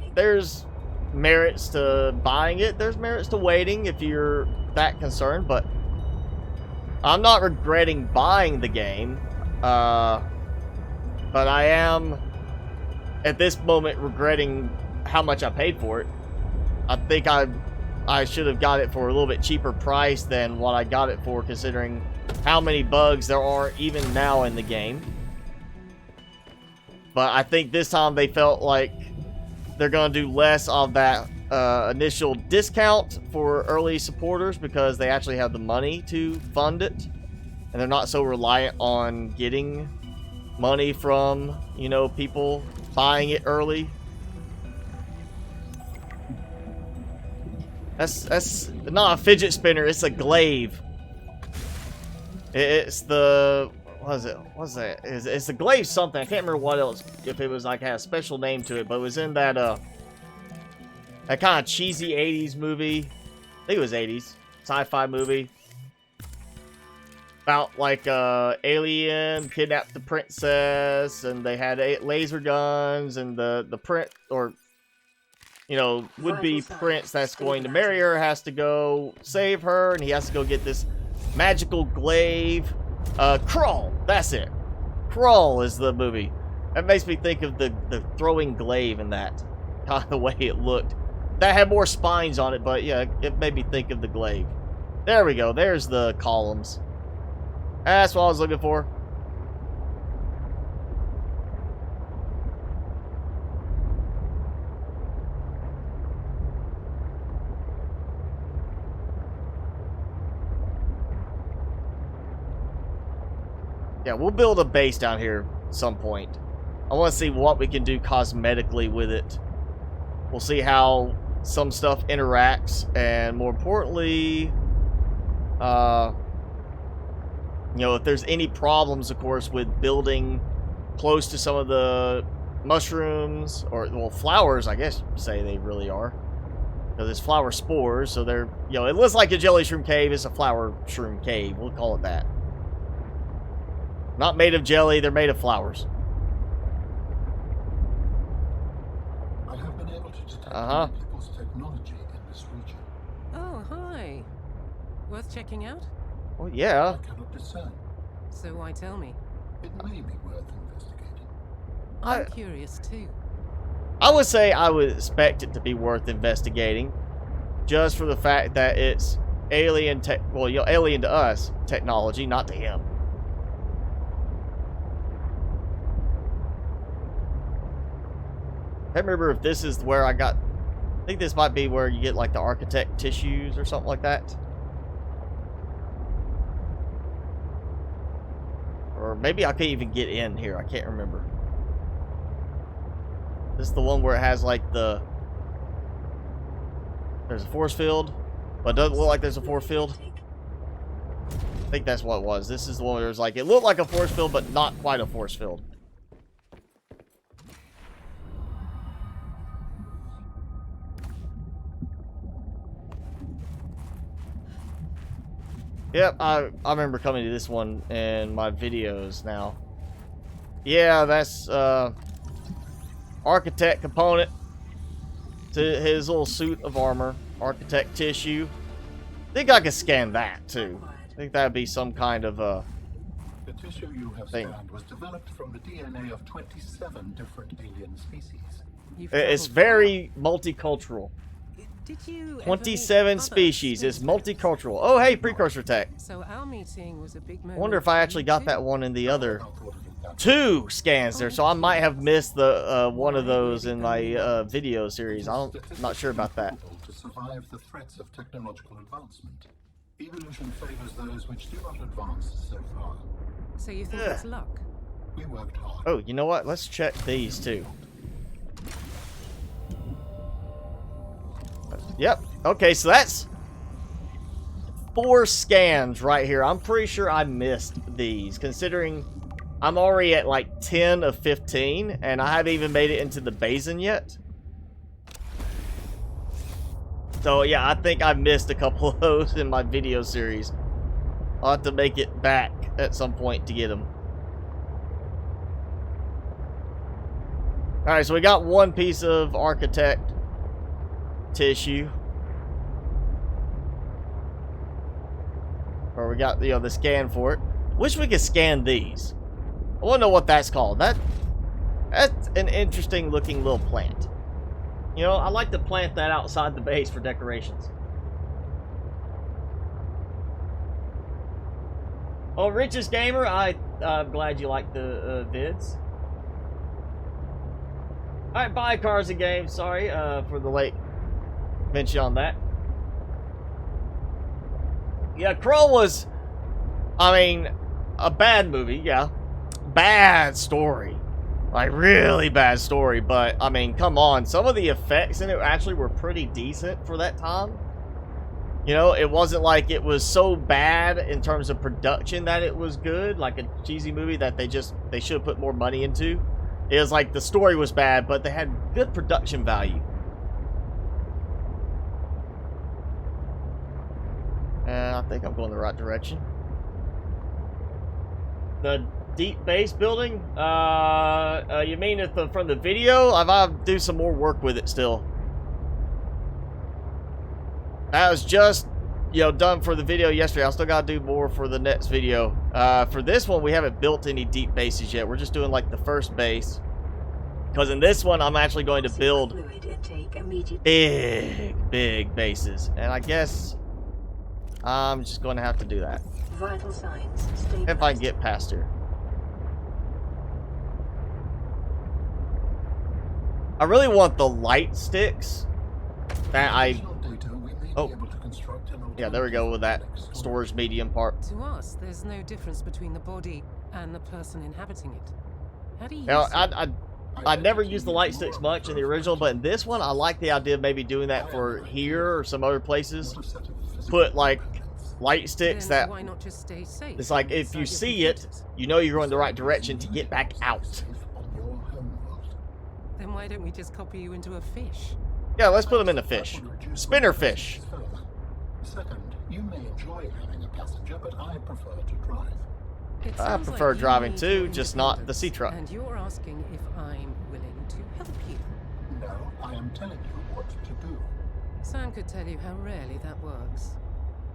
[SPEAKER 1] merits to buying it. There's merits to waiting if you're that concerned, but I'm not regretting buying the game. But I am, at this moment, regretting how much I paid for it. I think I should have got it for a little bit cheaper price than what I got it for, considering how many bugs there are even now in the game. But I think this time they felt like they're going to do less of that initial discount for early supporters because they actually have the money to fund it. And they're not so reliant on getting money from, you know, people buying it early. That's not a fidget spinner, it's a glaive. It's the, what is it? What's that? It's the glaive something. I can't remember what else, if it was like had a special name to it, but it was in that that kind of cheesy 80s movie. I think it was 80s sci-fi movie about like alien kidnapped the princess, and they had laser guns, and the prince, or you know, would-be prince that's going to marry her has to go save her, and he has to go get this magical glaive. Crawl, that's it. Crawl is the movie. That makes me think of the throwing glaive in that, kind of the way it looked. That had more spines on it, but yeah, it made me think of the glaive. There we go. There's the columns. That's what I was looking for. Yeah, we'll build a base down here at some point. I want to see what we can do cosmetically with it. We'll see how some stuff interacts, and more importantly, you know, if there's any problems, of course, with building close to some of the mushrooms, or, well, flowers, I guess you say they really are. Because it's flower spores, so they're, you know, it looks like a jelly shroom cave. It's a flower shroom cave. We'll call it that. Not made of jelly, they're made of flowers.
[SPEAKER 3] I have been able to detect many people's technology in this region.
[SPEAKER 4] Oh, hi. Worth checking out?
[SPEAKER 1] Oh, yeah.
[SPEAKER 3] I cannot discern.
[SPEAKER 4] So why tell me?
[SPEAKER 3] It may be worth investigating.
[SPEAKER 4] I'm curious too.
[SPEAKER 1] I would say I would expect it to be worth investigating, just for the fact that it's alien tech, well, you know, alien to us technology, not to him. I can't remember if this is where I got, I think this might be where you get like the architect tissues or something like that. Or maybe I could even get in here, I can't remember. This is the one where it has like the, there's a force field, but it doesn't look like there's a force field. I think that's what it was. This is the one where there's like, it looked like a force field, but not quite a force field. Yep, I remember coming to this one in my videos now. Yeah, that's architect component to his little suit of armor. Architect tissue. I think I could scan that too. I think that'd be some kind of
[SPEAKER 3] The tissue you have
[SPEAKER 1] thing.
[SPEAKER 3] scanned was developed from the DNA of 27 different alien species.
[SPEAKER 1] It's very multicultural.
[SPEAKER 4] Did you ever
[SPEAKER 1] 27
[SPEAKER 4] meet other
[SPEAKER 1] species. It's
[SPEAKER 4] space
[SPEAKER 1] multicultural. Oh, hey, precursor tech.
[SPEAKER 4] pirates? So our meeting was a big
[SPEAKER 1] I
[SPEAKER 4] moment.
[SPEAKER 1] wonder if I
[SPEAKER 4] for
[SPEAKER 1] actually
[SPEAKER 4] you
[SPEAKER 1] got
[SPEAKER 4] too?
[SPEAKER 1] that one in the other.
[SPEAKER 3] I thought of it that way.
[SPEAKER 1] 2 scans there, so I might have missed the one of those in my video series. I'm not sure about that.
[SPEAKER 3] To survive the threats of technological advancement. Evolution favors those which do not advance so far.
[SPEAKER 4] So you think
[SPEAKER 1] Ugh.
[SPEAKER 4] it's luck?
[SPEAKER 3] We worked hard.
[SPEAKER 1] Oh, you know what? Let's check these too. Yep. Okay, so that's 4 scans right here. I'm pretty sure I missed these, considering I'm already at like 10 of 15, and I haven't even made it into the basin yet. So yeah, I think I missed a couple of those in my video series. I'll have to make it back at some point to get them. Alright, so we got one piece of architect tissue. Or we got, you know, the scan for it. Wish we could scan these. I want to know what that's called. That's an interesting looking little plant. You know, I like to plant that outside the base for decorations. Oh, Richest Gamer, I'm glad you like the vids. Alright, bye, Cars and Games. Sorry for the late mention on that. Yeah, Crow was, I mean, a bad movie, yeah. Bad story. Like, really bad story, but, I mean, come on. Some of the effects in it actually were pretty decent for that time. You know, it wasn't like it was so bad in terms of production that it was good, like a cheesy movie that they should have put more money into. It was like the story was bad, but they had good production value. And I think I'm going the right direction. The deep base building? You mean from the video? I've do some more work with it still. That was just, you know, done for the video yesterday. I still gotta do more for the next video. For this one, we haven't built any deep bases yet. We're just doing like the first base. Because in this one, I'm actually going to build big bases. And I guess I'm just going to have to do that.
[SPEAKER 2] Vital signs
[SPEAKER 1] If I can get past here. I really want the light sticks that I... Oh, yeah, there we go with that storage medium part.
[SPEAKER 4] To us, there's no difference between the body and the person inhabiting it. How do you
[SPEAKER 1] Now,
[SPEAKER 4] use it?
[SPEAKER 1] I never used the light sticks much in the original, but in this one, I like the idea of maybe doing that for here or some other places. Put, like, light sticks
[SPEAKER 4] Then
[SPEAKER 1] that...
[SPEAKER 4] why not just stay safe
[SPEAKER 1] It's like, if
[SPEAKER 4] inside
[SPEAKER 1] you
[SPEAKER 4] your
[SPEAKER 1] see it,
[SPEAKER 4] computers?
[SPEAKER 1] you know you're going the right direction to get back out.
[SPEAKER 4] Then why don't we just copy you into a fish?
[SPEAKER 1] Yeah, let's put them in the fish. Spinner fish.
[SPEAKER 3] Second, you may enjoy having a passenger, but I prefer to drive.
[SPEAKER 4] It
[SPEAKER 1] I
[SPEAKER 4] sounds
[SPEAKER 1] prefer
[SPEAKER 4] like you
[SPEAKER 1] driving
[SPEAKER 4] need
[SPEAKER 1] too,
[SPEAKER 4] your
[SPEAKER 1] just not the sea
[SPEAKER 4] independence,
[SPEAKER 1] truck.
[SPEAKER 4] And you're asking if I'm willing to help you.
[SPEAKER 3] No, I am telling you what to do.
[SPEAKER 4] Sam could tell you how rarely that works.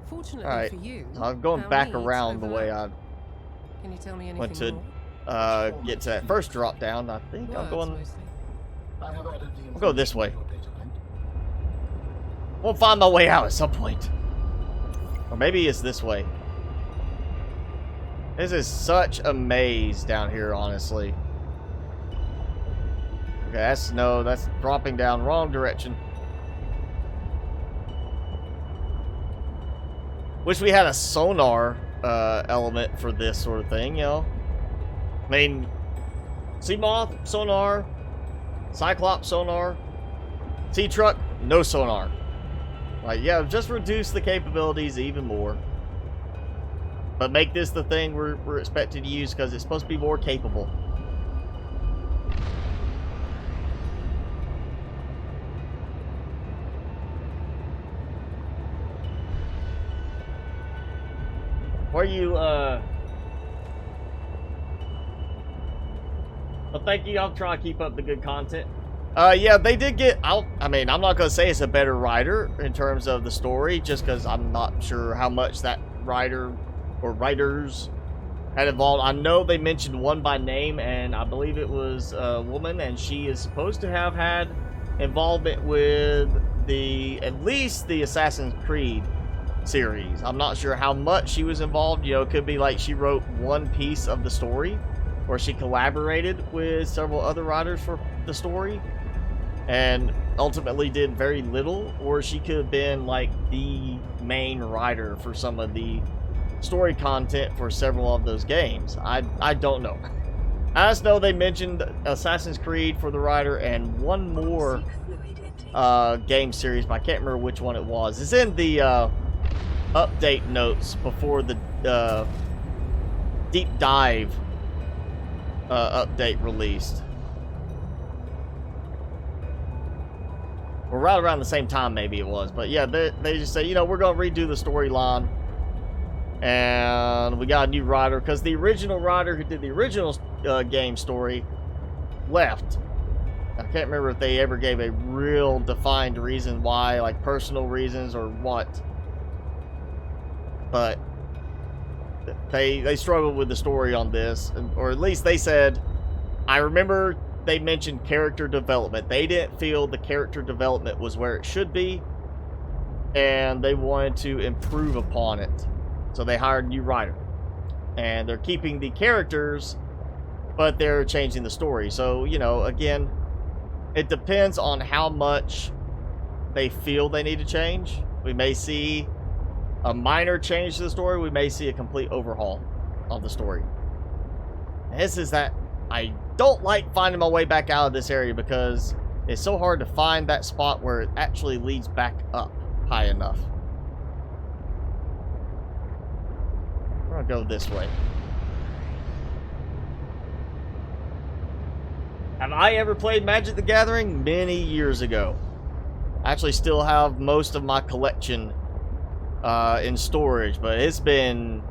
[SPEAKER 4] Fortunately
[SPEAKER 1] Alright,
[SPEAKER 4] for you,
[SPEAKER 1] I'm going
[SPEAKER 4] our
[SPEAKER 1] back
[SPEAKER 4] needs
[SPEAKER 1] around the way
[SPEAKER 4] overlap. Can you tell me anything
[SPEAKER 1] went to
[SPEAKER 4] more?
[SPEAKER 1] get to that first drop down. I think I'm
[SPEAKER 4] Words,
[SPEAKER 1] going...
[SPEAKER 4] mostly.
[SPEAKER 3] I have added the
[SPEAKER 1] We'll go this way.
[SPEAKER 3] information to your data link.
[SPEAKER 1] We'll find my way out at some point. Or maybe it's this way. This is such a maze down here, honestly. Okay, that's dropping down wrong direction. Wish we had a sonar element for this sort of thing, you know. I mean, sea moth sonar, cyclops sonar, sea truck no sonar. Like, yeah, just reduce the capabilities even more. But make this the thing we're expected to use because it's supposed to be more capable. Where you, well, thank you. I'll try to keep up the good content. Yeah, they did get out. I mean, I'm not going to say it's a better writer in terms of the story, just because I'm not sure how much that writer or writers had involved. I know they mentioned one by name, and I believe it was a woman, and she is supposed to have had involvement with at least the Assassin's Creed series. I'm not sure how much she was involved. You know, it could be like she wrote one piece of the story, or she collaborated with several other writers for the story and ultimately did very little, or she could have been like the main writer for some of the story content for several of those games. I don't know. I just know they mentioned Assassin's Creed for the writer and one more game series, but I can't remember which one it was. It's in the update notes before the deep dive update released. Or right around the same time, maybe it was. But yeah, they just say, you know, we're going to redo the storyline. And we got a new writer. Because the original writer who did the original game story left. I can't remember if they ever gave a real defined reason why, like personal reasons or what. But they struggled with the story on this, or at least they said, I remember they mentioned character development. They didn't feel the character development was where it should be, and they wanted to improve upon it. So they hired a new writer. And they're keeping the characters, but they're changing the story. So, you know, again, it depends on how much they feel they need to change. We may see a minor change to the story. We may see a complete overhaul of the story. And this is that I don't like finding my way back out of this area because it's so hard to find that spot where it actually leads back up high enough. We're gonna go this way. Have I ever played Magic the Gathering? Many years ago. I actually still have most of my collection in storage, but it's been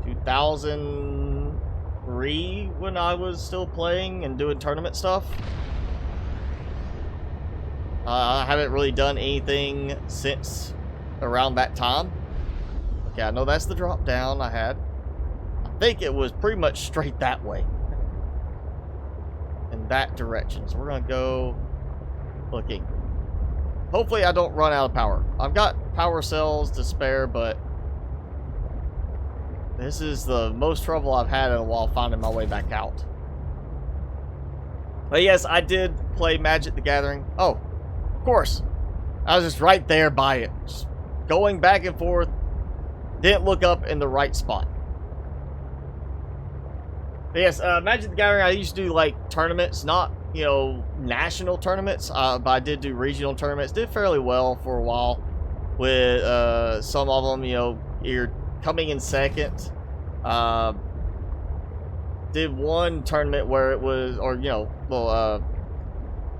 [SPEAKER 1] 2003 when I was still playing and doing tournament stuff. I haven't really done anything since around that time. Okay, I know that's the drop down I had. I think it was pretty much straight that way. In that direction. So we're going to go looking. Hopefully I don't run out of power. I've got power cells to spare, but this is the most trouble I've had in a while finding my way back out. But yes, I did play Magic the Gathering. Oh, of course. I was just right there by it. Just going back and forth. Didn't look up in the right spot. But yes, Magic the Gathering, I used to do like tournaments, not, you know, national tournaments, but I did do regional tournaments. Did fairly well for a while with some of them, you know, you're coming in second. Did one tournament where it was, or, you know, little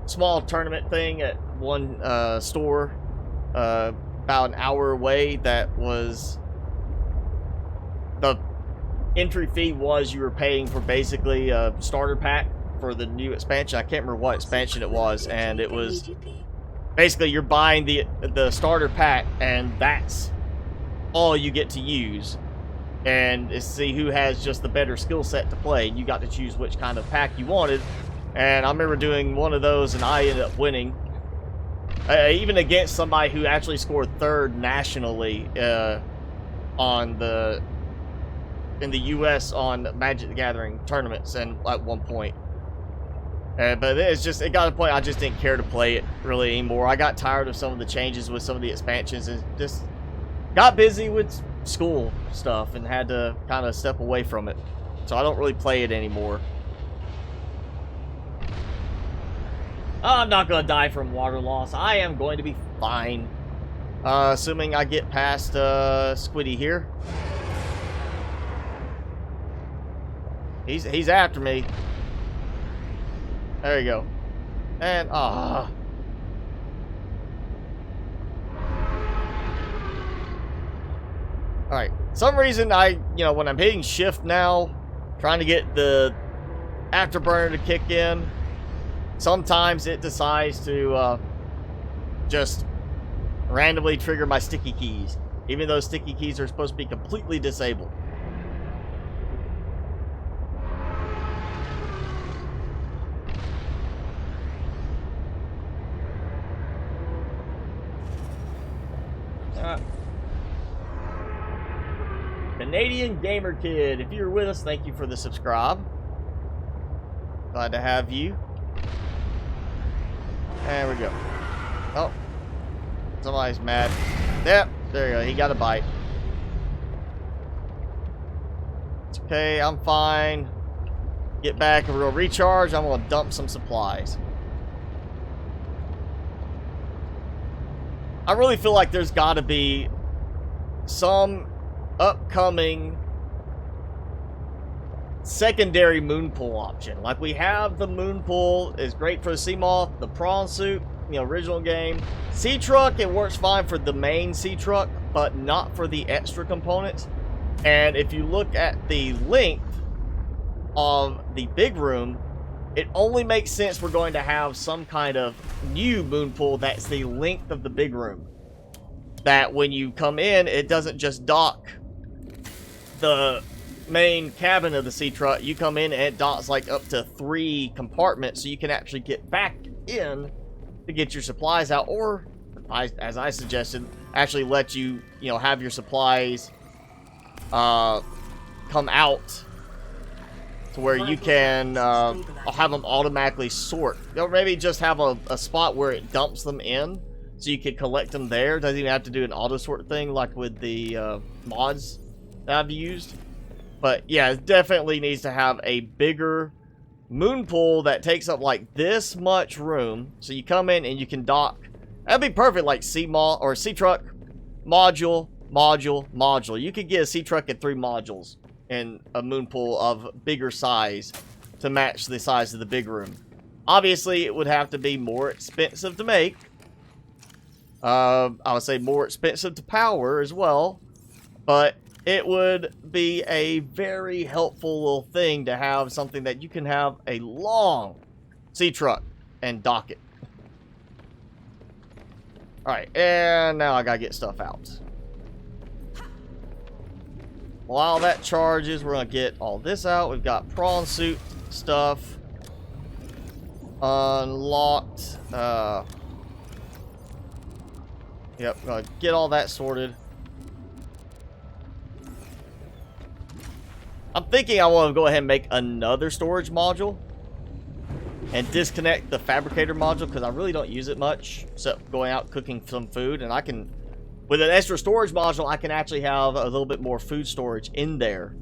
[SPEAKER 1] small tournament thing at one store about an hour away that was... The entry fee was you were paying for basically a starter pack for the new expansion. I can't remember what expansion it was, and it was basically you're buying the starter pack, and that's all you get to use. And it's see who has just the better skill set to play. You got to choose which kind of pack you wanted. And I remember doing one of those, and I ended up winning, even against somebody who actually scored third nationally in the U.S. on Magic the Gathering tournaments, and at one point. But it's just, it got to the point I just didn't care to play it really anymore. I got tired of some of the changes with some of the expansions and just got busy with school stuff and had to kind of step away from it. So I don't really play it anymore. I'm not going to die from water loss. I am going to be fine. Assuming I get past Squiddy here. He's after me. There you go. And Alright. Some reason when I'm hitting shift now, trying to get the afterburner to kick in, sometimes it decides to just randomly trigger my sticky keys, even though sticky keys are supposed to be completely disabled. Canadian Gamer Kid, if you're with us, thank you for the subscribe. Glad to have you. There we go. Oh, somebody's mad. Yep, there you go. He got a bite. It's okay, I'm fine. Get back and we'll recharge. I'm gonna dump some supplies. I really feel like there's got to be some upcoming secondary moon pool option. Like we have the moon pool, is great for the sea moth, the prawn suit, original game. Sea truck, it works fine for the main sea truck, but not for the extra components. And if you look at the length of the big room, it only makes sense we're going to have some kind of new moon pool that's the length of the big room. That when you come in, it doesn't just dock the main cabin of the sea truck. You come in and it docks like up to 3 compartments, so you can actually get back in to get your supplies out, or as I suggested, actually let you, have your supplies come out to where you can have them automatically sort. Or maybe just have a spot where it dumps them in, so you can collect them there. Doesn't even have to do an auto sort thing like with the mods that I've used. But yeah, it definitely needs to have a bigger moon pool that takes up like this much room. So you come in and you can dock. That'd be perfect, like sea truck, module, module, module. You could get a sea truck at 3 modules in a moon pool of bigger size to match the size of the big room. Obviously, it would have to be more expensive to make. I would say more expensive to power as well. But it would be a very helpful little thing to have something that you can have a long sea truck and dock it. Alright, and now I gotta get stuff out. While that charges, we're gonna get all this out. We've got prawn suit stuff unlocked. Yep, gonna get all that sorted. I'm thinking I want to go ahead and make another storage module and disconnect the fabricator module, because I really don't use it much except going out cooking some food. And I can, with an extra storage module, I can actually have a little bit more food storage in there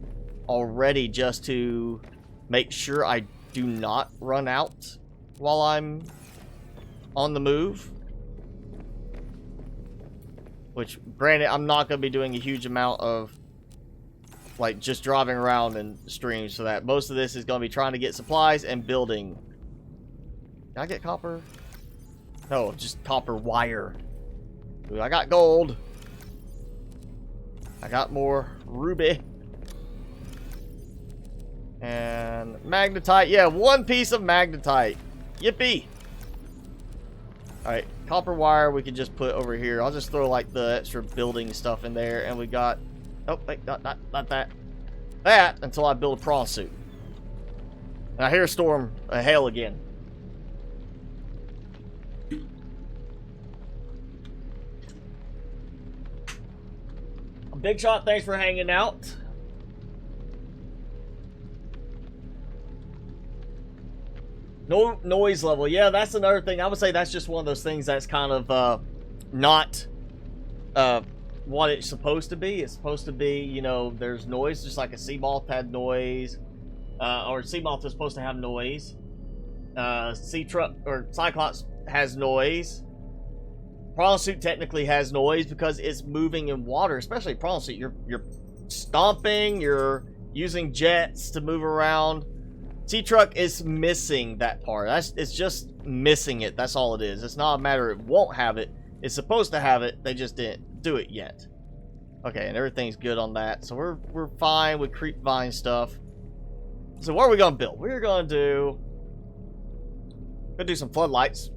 [SPEAKER 1] already, just to make sure I do not run out while I'm on the move. Which, granted, I'm not going to be doing a huge amount of like just driving around and streams, so that most of this is going to be trying to get supplies and building. Can I get copper? No, just copper wire. Ooh, I got gold. I got more ruby. And magnetite. Yeah, 1 piece of magnetite. Yippee. Alright, copper wire we can just put over here. I'll just throw like the extra building stuff in there, and we got... Oh, wait, not that. That until I build a prawn suit. And I hear a storm, a hail again. Big Shot, thanks for hanging out. No noise level. Yeah, that's another thing. I would say that's just one of those things that's kind of not what it's supposed to be. It's supposed to be, there's noise, just like a sea moth had noise, or sea moth is supposed to have noise. Sea truck or Cyclops has noise. Prawn suit technically has noise because it's moving in water, especially prawn suit. You're stomping, you're using jets to move around. Sea truck is missing that part. It's just missing it. That's all it is. It's not a matter it won't have it. It's supposed to have it. They just didn't do it yet. Okay, and everything's good on that. So we're fine with creep vine stuff. So what are we gonna build? We're gonna do some floodlights.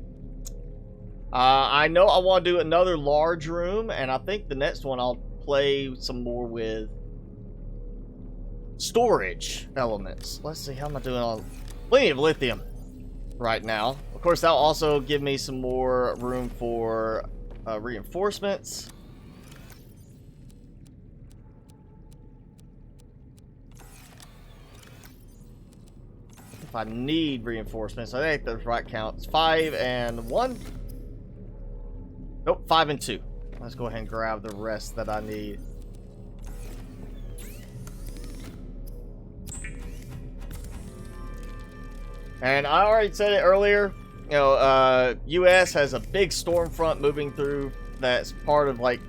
[SPEAKER 1] I know I want to do another large room, and I think the next one I'll play some more with storage elements. Let's see, how am I doing on plenty of lithium right now. Of course, that'll also give me some more room for reinforcements. If I need reinforcements, I think the right count. It's 5 and 1. Nope, 5 and 2. Let's go ahead and grab the rest that I need. And I already said it earlier, US has a big storm front moving through that's part of, like,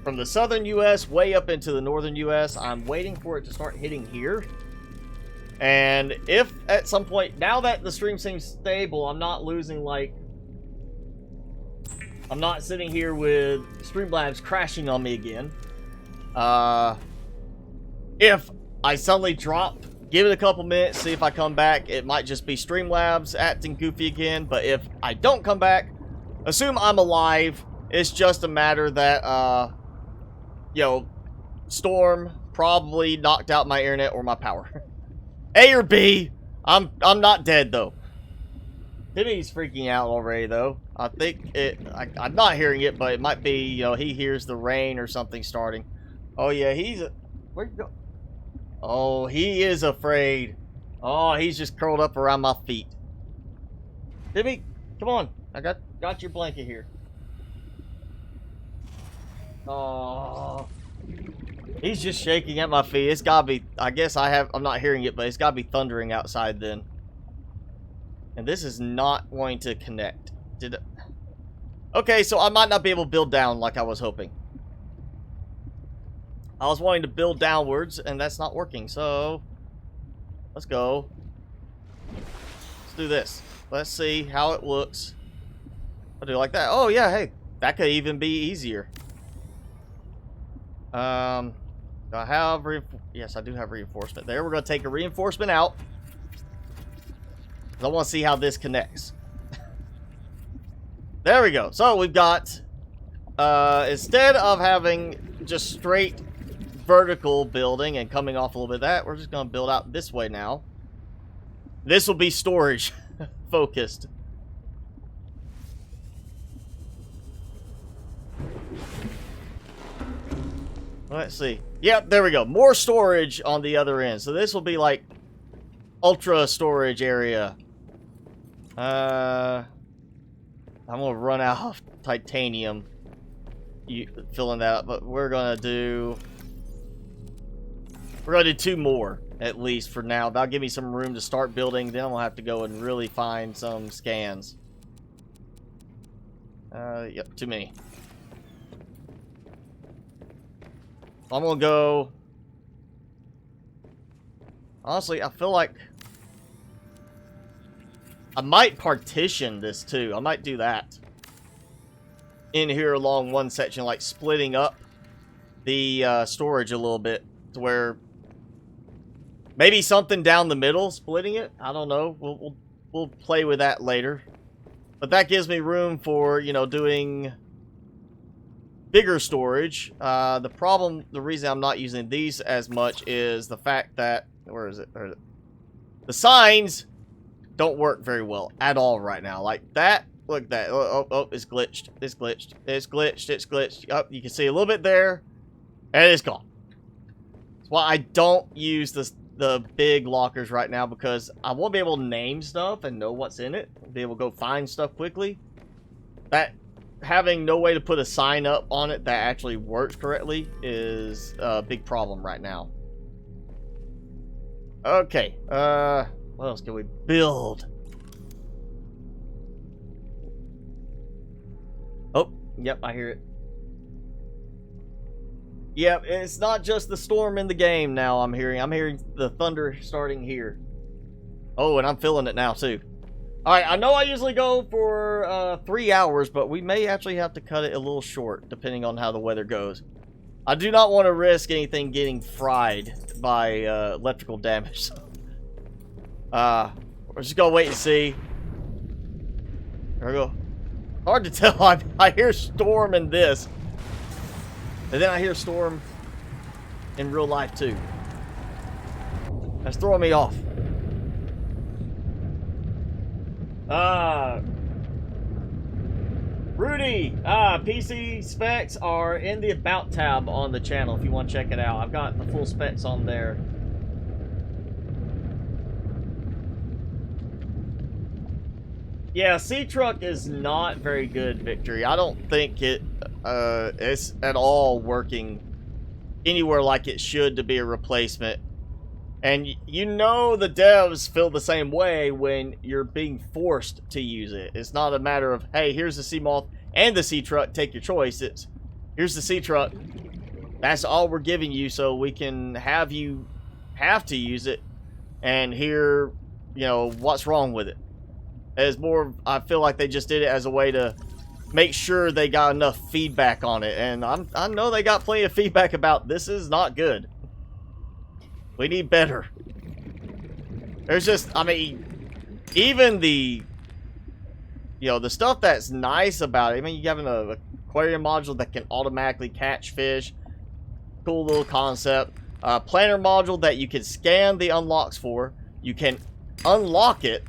[SPEAKER 1] from the southern US way up into the northern US. I'm waiting for it to start hitting here. And if at some point, now that the stream seems stable, I'm not losing, like, I'm not sitting here with Streamlabs crashing on me again. If I suddenly drop Give it a couple minutes, see if I come back. It might just be Streamlabs acting goofy again, but if I don't come back, assume I'm alive. It's just a matter that, you know, Storm probably knocked out my internet or my power. A or B. I'm not dead, though. Timmy's freaking out already, though. I think I'm not hearing it, but it might be, you know, he hears the rain or something starting. Oh, yeah, where'd you go? Oh, he is afraid. Oh, he's just curled up around my feet. Timmy, come on. I got your blanket here. Oh, he's just shaking at my feet. It's gotta be, I guess I'm not hearing it, but it's gotta be thundering outside then. And this is not going to connect. Did it? Okay, so I might not be able to build down like I was hoping. I was wanting to build downwards, and that's not working, so let's go. Let's do this. Let's see how it looks. I'll do it like that. Oh, yeah, hey, that could even be easier. Do I have yes, I do have reinforcement there. We're going to take a reinforcement out. I want to see how this connects. There we go. So we've got, instead of having just straight vertical building and coming off a little bit of that, we're just going to build out this way now. This will be storage focused. Let's see. Yep, there we go. More storage on the other end. So this will be like ultra storage area. I'm gonna run out of titanium filling that up, but we're gonna do 2 more at least for now. That'll give me some room to start building. Then I'm gonna have to go and really find some scans. Yep, too many. I'm gonna go. Honestly, I feel like I might partition this too. I might do that in here along one section, like splitting up the storage a little bit to where maybe something down the middle, splitting it. I don't know. We'll play with that later. But that gives me room for, you know, doing bigger storage. The reason I'm not using these as much is the fact that, where is it? The signs don't work very well at all right now. Like that, look at that. Oh, it's glitched. It's glitched. It's glitched. It's glitched. Oh, you can see a little bit there, and it's gone. That's why I don't use the big lockers right now, because I won't be able to name stuff and know what's in it. I'll be able to go find stuff quickly. That having no way to put a sign up on it that actually works correctly is a big problem right now. Okay, what else can we build? Oh, yep, I hear it. Yep, it's not just the storm in the game now I'm hearing the thunder starting here. Oh, and I'm feeling it now too. Alright, I know I usually go for 3 hours, but we may actually have to cut it a little short, depending on how the weather goes. I do not want to risk anything getting fried by electrical damage. We're just gonna wait and see. There we go. Hard to tell. I hear storm in this. And then I hear storm in real life too. That's throwing me off. Rudy, PC specs are in the About tab on the channel if you want to check it out. I've got the full specs on there. Yeah, C-Truck is not very good, Victory. I don't think it's at all working anywhere like it should to be a replacement. And you know the devs feel the same way when you're being forced to use it. It's not a matter of, hey, here's the Sea-Moth and the Sea-Truck, take your choice. It's, here's the Sea-Truck. That's all we're giving you, so we can have you have to use it and hear, you know, what's wrong with it. It's more, I feel like they just did it as a way to make sure they got enough feedback on it. And I know they got plenty of feedback about this is not good. We need better. There's just, I mean, even the, you know, the stuff that's nice about it. I mean, you have an aquarium module that can automatically catch fish. Cool little concept. Planner module that you can scan the unlocks for. You can unlock it,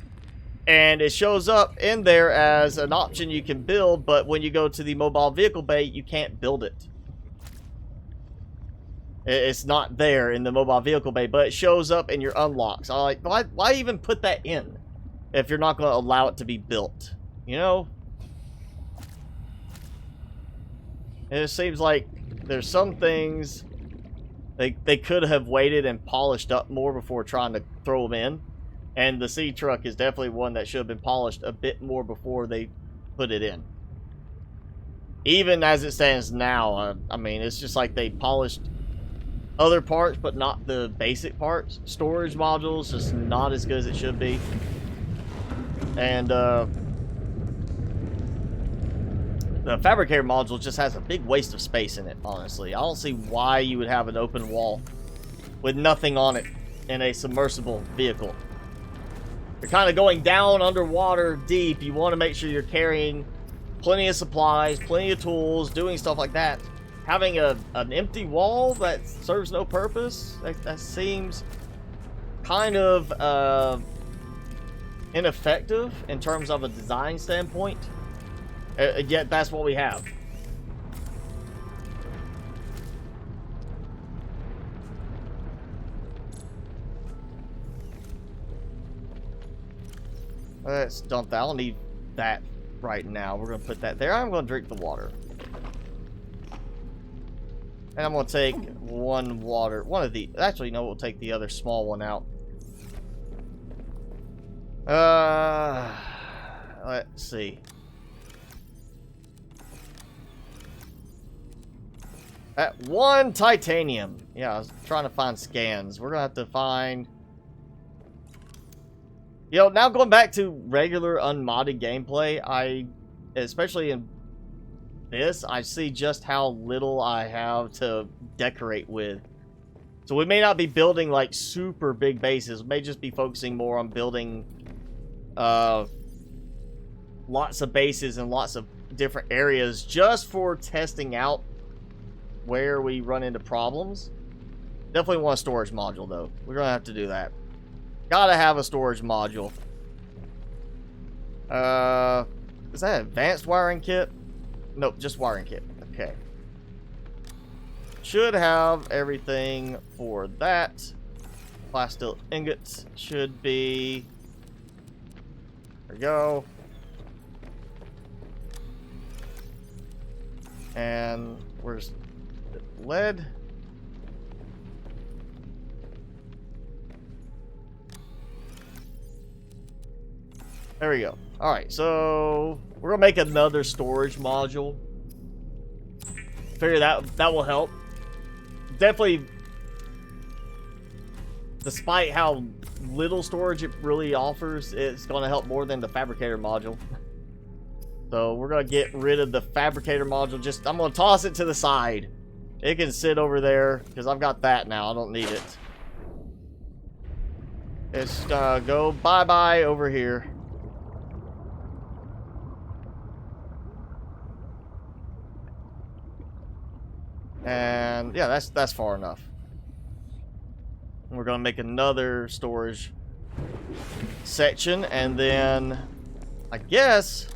[SPEAKER 1] and it shows up in there as an option you can build, but when you go to the mobile vehicle bay, you can't build it. It's not there in the mobile vehicle bay, but it shows up in your unlocks. I'm like, why even put that in if you're not going to allow it to be built? You know? And it seems like there's some things they could have waited and polished up more before trying to throw them in. And the sea truck is definitely one that should have been polished a bit more before they put it in. Even as it stands now, I mean, it's just like they polished other parts, but not the basic parts. Storage modules just not as good as it should be. And the fabricator module just has a big waste of space in it, honestly. I don't see why you would have an open wall with nothing on it in a submersible vehicle. You're kind of going down underwater deep. You want to make sure you're carrying plenty of supplies, plenty of tools, doing stuff like that. Having an empty wall that serves no purpose, that seems kind of ineffective in terms of a design standpoint. Yet that's what we have. Let's dump that. I don't need that right now. We're going to put that there. I'm going to drink the water. And I'm going to take one of the... Actually, no, we'll take the other small one out. Let's see. At 1 titanium. Yeah, I was trying to find scans. We're going to have to find... You know, now going back to regular unmodded gameplay, especially in this, I see just how little I have to decorate with. So we may not be building like super big bases. We may just be focusing more on building lots of bases and lots of different areas just for testing out where we run into problems. Definitely want a storage module though. We're gonna have to do that. Gotta have a storage module. Is that an advanced wiring kit? Nope, just wiring kit. Okay. Should have everything for that. Plastic ingots should be... There we go. And where's the lead? There we go. Alright, so we're gonna make another storage module. Figure that will help. Definitely, despite how little storage it really offers, it's gonna help more than the fabricator module. So we're gonna get rid of the fabricator module. I'm gonna toss it to the side. It can sit over there because I've got that now. I don't need it. It's gonna go bye-bye over here. And yeah, that's far enough. We're gonna make another storage section, and then I guess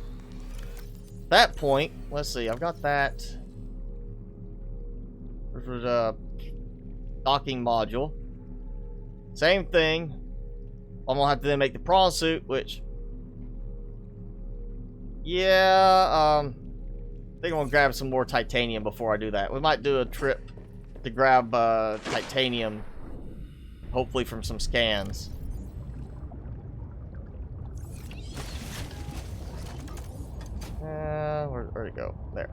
[SPEAKER 1] at that point, let's see, I've got that. There's a docking module. Same thing. I'm gonna have to then make the prawn suit, which, yeah, I think I'm gonna grab some more titanium before I do that. We might do a trip to grab titanium, hopefully from some scans. Where'd it go? There.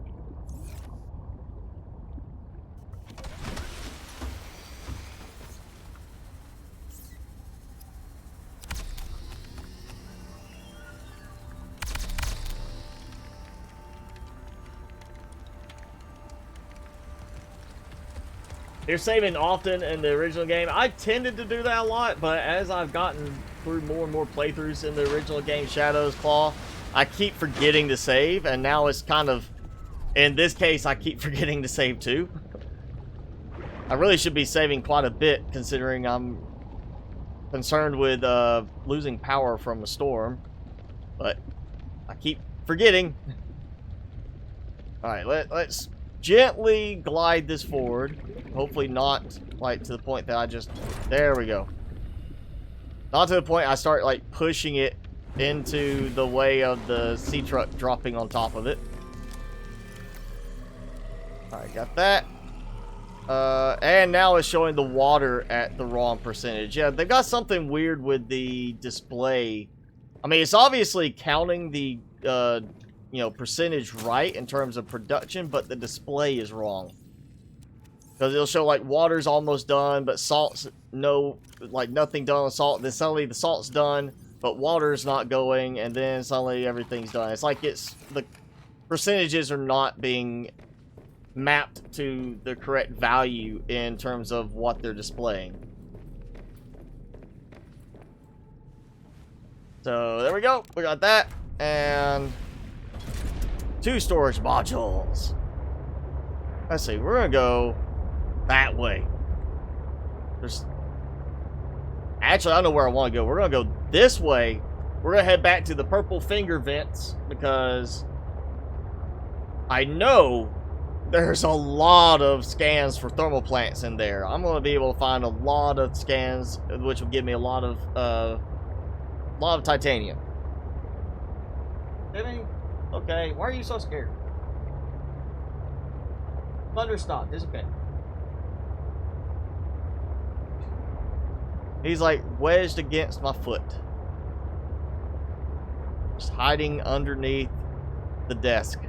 [SPEAKER 1] You're saving often in the original game. I tended to do that a lot, but as I've gotten through more and more playthroughs in the original game, Shadow's Claw, I keep forgetting to save, and now it's kind of, in this case, I keep forgetting to save too. I really should be saving quite a bit, considering I'm concerned with losing power from a storm, but I keep forgetting. Alright, let's gently glide this forward. Hopefully not, like, to the point that I just... There we go. Not to the point I start, like, pushing it into the way of the sea truck dropping on top of it. Alright, got that. And now it's showing the water at the wrong percentage. Yeah, they've got something weird with the display. I mean, it's obviously counting the, you know, percentage right in terms of production, but the display is wrong. Because it'll show, like, water's almost done, but salt's like, nothing done with salt. Then suddenly the salt's done, but water's not going, and then suddenly everything's done. It's like the percentages are not being mapped to the correct value in terms of what they're displaying. So, there we go. We got that. And 2 storage modules. Let's see. We're going to go that way. Actually, I don't know where I want to go. We're going to go this way. We're going to head back to the purple finger vents because I know there's a lot of scans for thermal plants in there. I'm going to be able to find a lot of scans, which will give me a lot of titanium. Jimmy? Okay, why are you so scared? Thunder stop, dissipate. He's like wedged against my foot. Just hiding underneath the desk.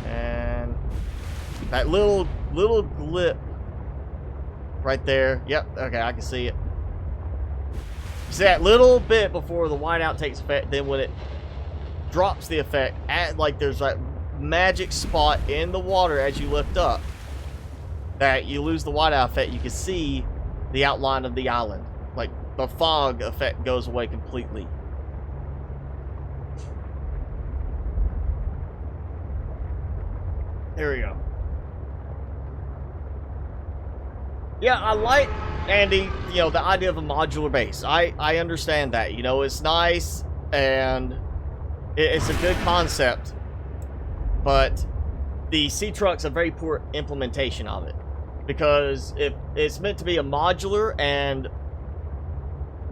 [SPEAKER 1] And that little glip right there. Yep, okay, I can see it. See that little bit before the whiteout takes effect, then when it drops the effect, like there's that magic spot in the water as you lift up that you lose the whiteout effect. You can see the outline of the island. Like the fog effect goes away completely. There we go. Yeah, I like, Andy, you know, the idea of a modular base. I understand that. You know, it's nice and it's a good concept. But the sea truck's a very poor implementation of it. Because if it's meant to be a modular and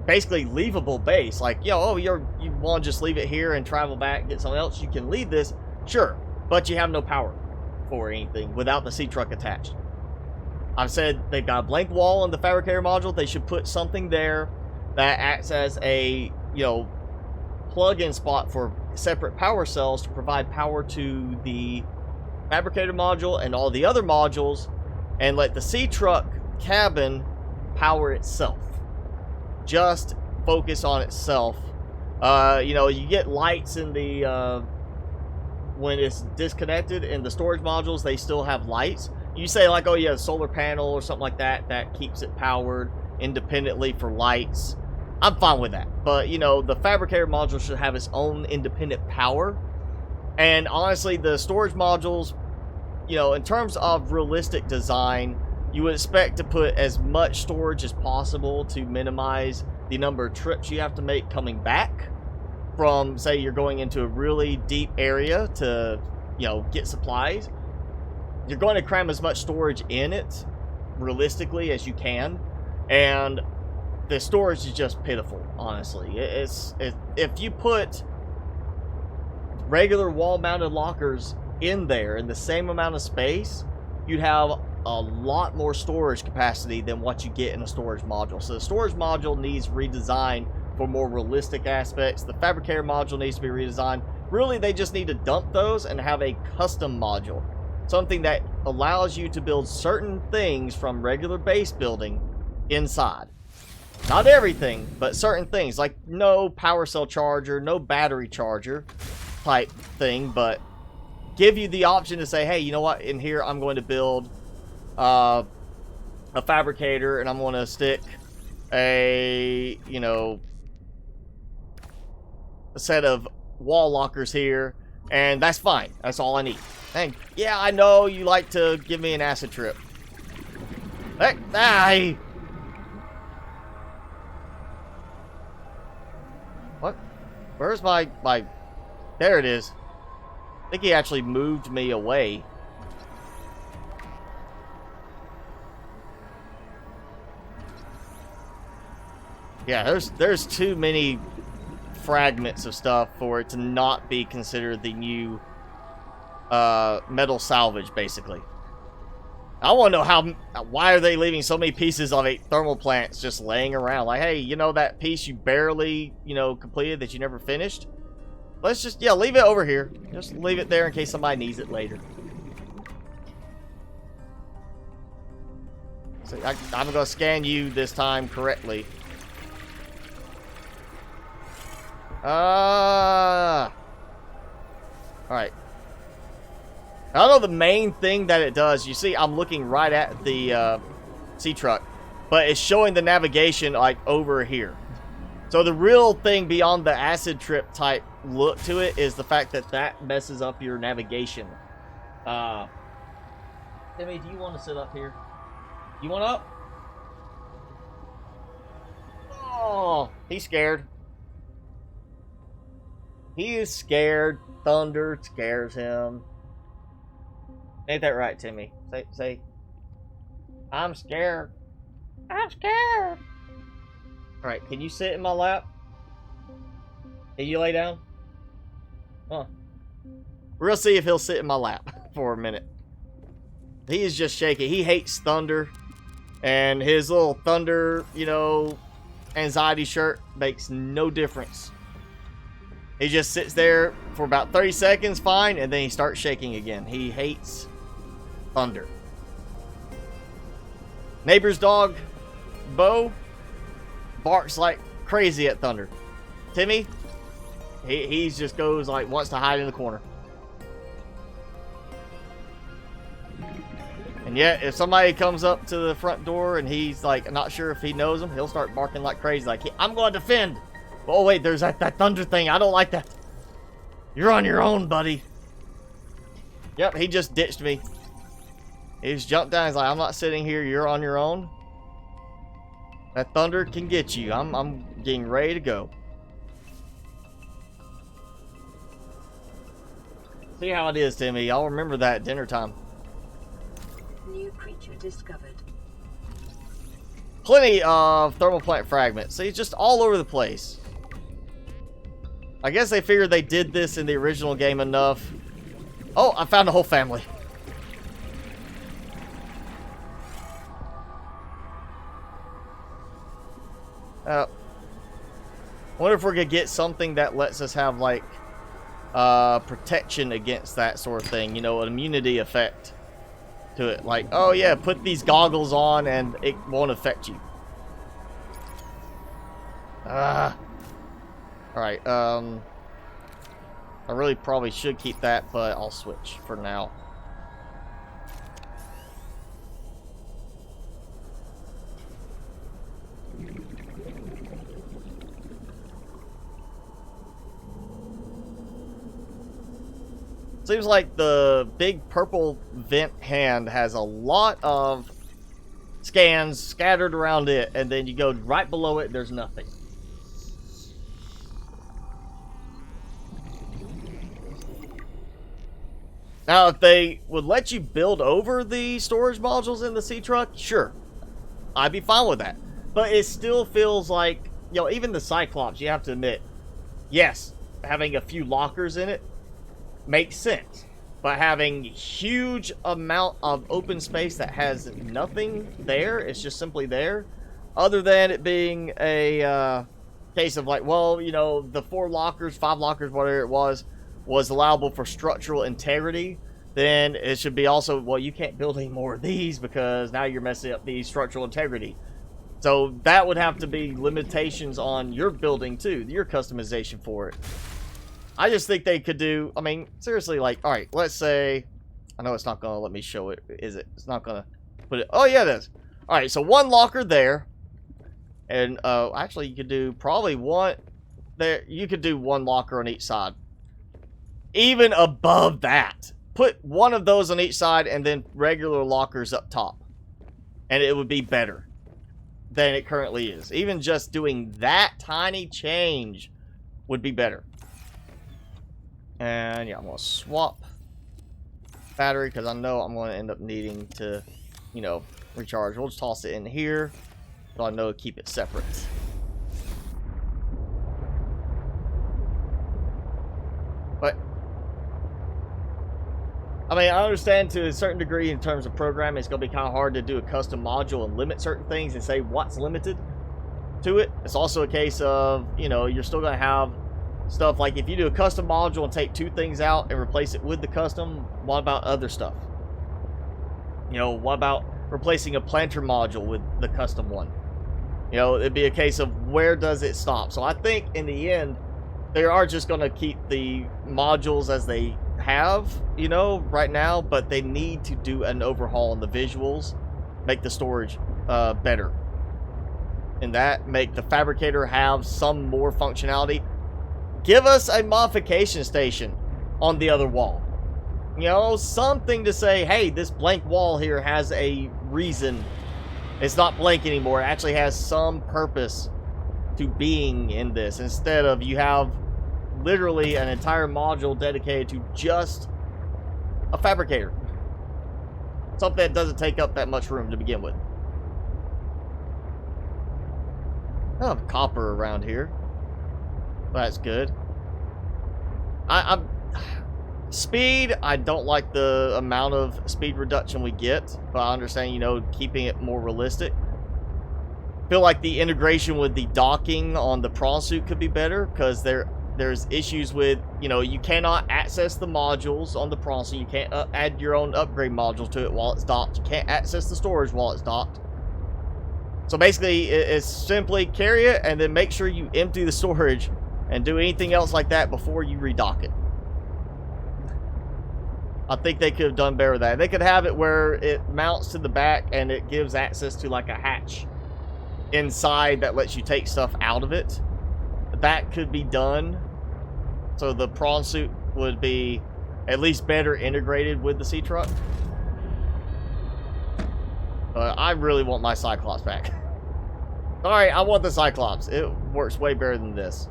[SPEAKER 1] basically leavable base, like, you know, oh, you want to just leave it here and travel back and get something else, you can leave this, sure, but you have no power for anything without the sea truck attached. I've said they've got a blank wall on the fabricator module. They should put something there that acts as a, you know, plug-in spot for separate power cells to provide power to the fabricator module and all the other modules, and let the sea truck cabin power itself. Just focus on itself. You know, you get lights in the when it's disconnected in the storage modules. They still have lights. You say like, oh yeah, a solar panel or something like that that keeps it powered independently for lights. I'm fine with that. But you know, the fabricator module should have its own independent power. And honestly, the storage modules, you know, in terms of realistic design, you would expect to put as much storage as possible to minimize the number of trips you have to make coming back from, say, you're going into a really deep area to, you know, get supplies. You're going to cram as much storage in it, realistically, as you can. And the storage is just pitiful, honestly. If you put regular wall-mounted lockers in there in the same amount of space, you'd have a lot more storage capacity than what you get in a storage module. So the storage module needs redesign for more realistic aspects. The fabricator module needs to be redesigned. Really, they just need to dump those and have a custom module. Something that allows you to build certain things from regular base building inside. Not everything, but certain things. Like no power cell charger, no battery charger type thing, but give you the option to say, hey, you know what? In here, I'm going to build a fabricator, and I'm going to stick a, you know, a set of wall lockers here, and that's fine. That's all I need. And yeah, I know you like to give me an acid trip. Hey, what? Where's my... There it is. I think he actually moved me away. Yeah, there's too many fragments of stuff for it to not be considered the new metal salvage, basically. I want to know why are they leaving so many pieces of thermal plants just laying around? Like, hey, you know that piece you barely, you know, completed that you never finished? Let's just, yeah, leave it over here. Just leave it there in case somebody needs it later. So I'm going to scan you this time correctly. Alright. I don't know the main thing that it does. You see, I'm looking right at the sea truck, but it's showing the navigation like over here. So the real thing beyond the acid trip type look to it is the fact that that messes up your navigation. Timmy, do you want to sit up here? You want up? Oh, he's scared. He is scared. Thunder scares him. Ain't that right, Timmy? Say, I'm scared. I'm scared. Alright, can you sit in my lap? Can you lay down? Huh. We'll see if he'll sit in my lap for a minute. He is just shaking. He hates thunder. And his little thunder, you know, anxiety shirt makes no difference. He just sits there for about 30 seconds, fine, and then he starts shaking again. He hates thunder. Neighbor's dog, Bo, barks like crazy at thunder. Timmy, he just goes like, wants to hide in the corner. And yet, if somebody comes up to the front door and he's like, not sure if he knows them, he'll start barking like crazy, like, I'm going to defend. Oh wait, there's that thunder thing. I don't like that. You're on your own, buddy. Yep, he just ditched me. He just jumped down. He's like, I'm not sitting here. You're on your own. That thunder can get you. I'm getting ready to go. See how it is, Timmy. I'll remember that at dinner time.
[SPEAKER 2] New creature discovered.
[SPEAKER 1] Plenty of thermal plant fragments. See, just all over the place. I guess they figured they did this in the original game enough. Oh, I found a whole family. I wonder if we're going to get something that lets us have, like, protection against that sort of thing. You know, an immunity effect to it. Like, oh yeah, put these goggles on and it won't affect you. Alright, I really probably should keep that, but I'll switch for now. Seems like the big purple vent hand has a lot of scans scattered around it, and then you go right below it, there's nothing. Now, if they would let you build over the storage modules in the sea truck, sure. I'd be fine with that. But it still feels like, you know, even the Cyclops, you have to admit, yes, having a few lockers in it makes sense. But having huge amount of open space that has nothing there, it's just simply there, other than it being a case of like, well, you know, the 4 lockers, 5 lockers, whatever it was allowable for structural integrity, then it should be also, well, you can't build any more of these because now you're messing up the structural integrity. So that would have to be limitations on your building too, your customization for it. I just think they could do, I mean, seriously, like, alright, let's say, I know it's not going to let me show it, is it? It's not going to put it, oh yeah it is. Alright, so one locker there, and actually you could do probably one, there, you could do one locker on each side. Even above that, put one of those on each side and then regular lockers up top. And it would be better than it currently is. Even just doing that tiny change would be better. And yeah, I'm going to swap battery because I know I'm going to end up needing to, you know, recharge. We'll just toss it in here so I know to keep it separate. But I mean, I understand to a certain degree in terms of programming, it's going to be kind of hard to do a custom module and limit certain things and say what's limited to it. It's also a case of, you know, you're still going to have stuff like if you do a custom module and take two things out and replace it with the custom, what about other stuff? You know, what about replacing a planter module with the custom one? You know, it'd be a case of where does it stop? So I think in the end, they are just going to keep the modules as they have, you know, right now, but they need to do an overhaul in the visuals, make the storage better, and that make the fabricator have some more functionality. Give us a modification station on the other wall, you know, something to say, hey, this blank wall here has a reason. It's not blank anymore. It actually has some purpose to being in this, instead of you have literally an entire module dedicated to just a fabricator. Something that doesn't take up that much room to begin with. I have copper around here. That's good. I'm speed, I don't like the amount of speed reduction we get, but I understand, you know, keeping it more realistic. Feel like the integration with the docking on the prawn suit could be better, because there's issues with, you know, you cannot access the modules on the prawn suit. You can't add your own upgrade module to it while it's docked. You can't access the storage while it's docked. So basically, it's simply carry it and then make sure you empty the storage and do anything else like that before you redock it. I think they could have done better with that. They could have it where it mounts to the back and it gives access to like a hatch inside that lets you take stuff out of it. That could be done, so the prawn suit would be at least better integrated with the sea truck. But I really want my Cyclops back. Alright, I want the Cyclops. It works way better than this.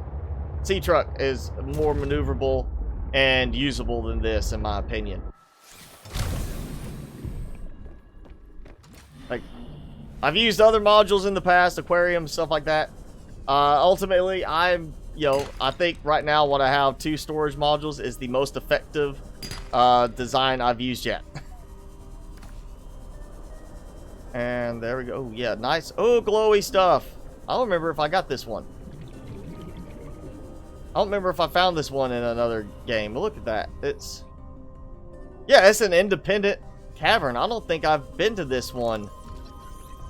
[SPEAKER 1] Sea truck is more maneuverable and usable than this, in my opinion. Like, I've used other modules in the past, aquarium, stuff like that. Ultimately, I think right now what I have, 2 storage modules, is the most effective design I've used yet. And there we go. Yeah, nice. Oh, glowy stuff. I don't remember if I got this one. I don't remember if I found this one in another game. But look at that. Yeah, it's an independent cavern. I don't think I've been to this one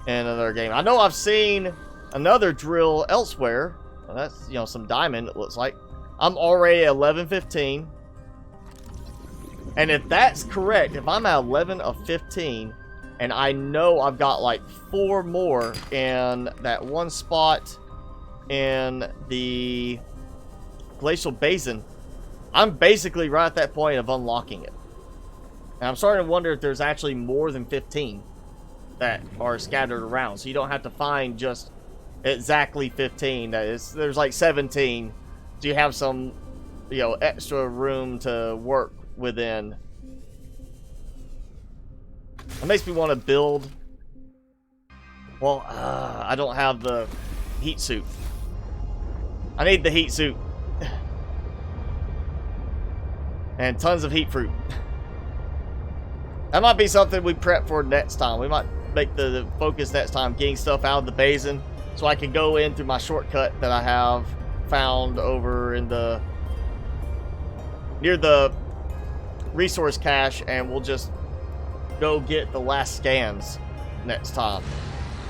[SPEAKER 1] in another game. I know I've seen another drill elsewhere. Well, that's, you know, some diamond, it looks like. I'm already at 11:15. And if that's correct, if I'm at 11 of 15, and I know I've got like 4 more in that one spot in the glacial basin, I'm basically right at that point of unlocking it. And I'm starting to wonder if there's actually more than 15 that are scattered around, so you don't have to find just exactly 15. There's like 17, so you have some, you know, extra room to work within. It makes me want to build. Well, I don't have the heat suit. I need the heat suit and tons of heat fruit. That might be something we prep for next time. We might make the focus next time getting stuff out of the basin, so I can go in through my shortcut that I have found over in the near the resource cache, and we'll just go get the last scans next time.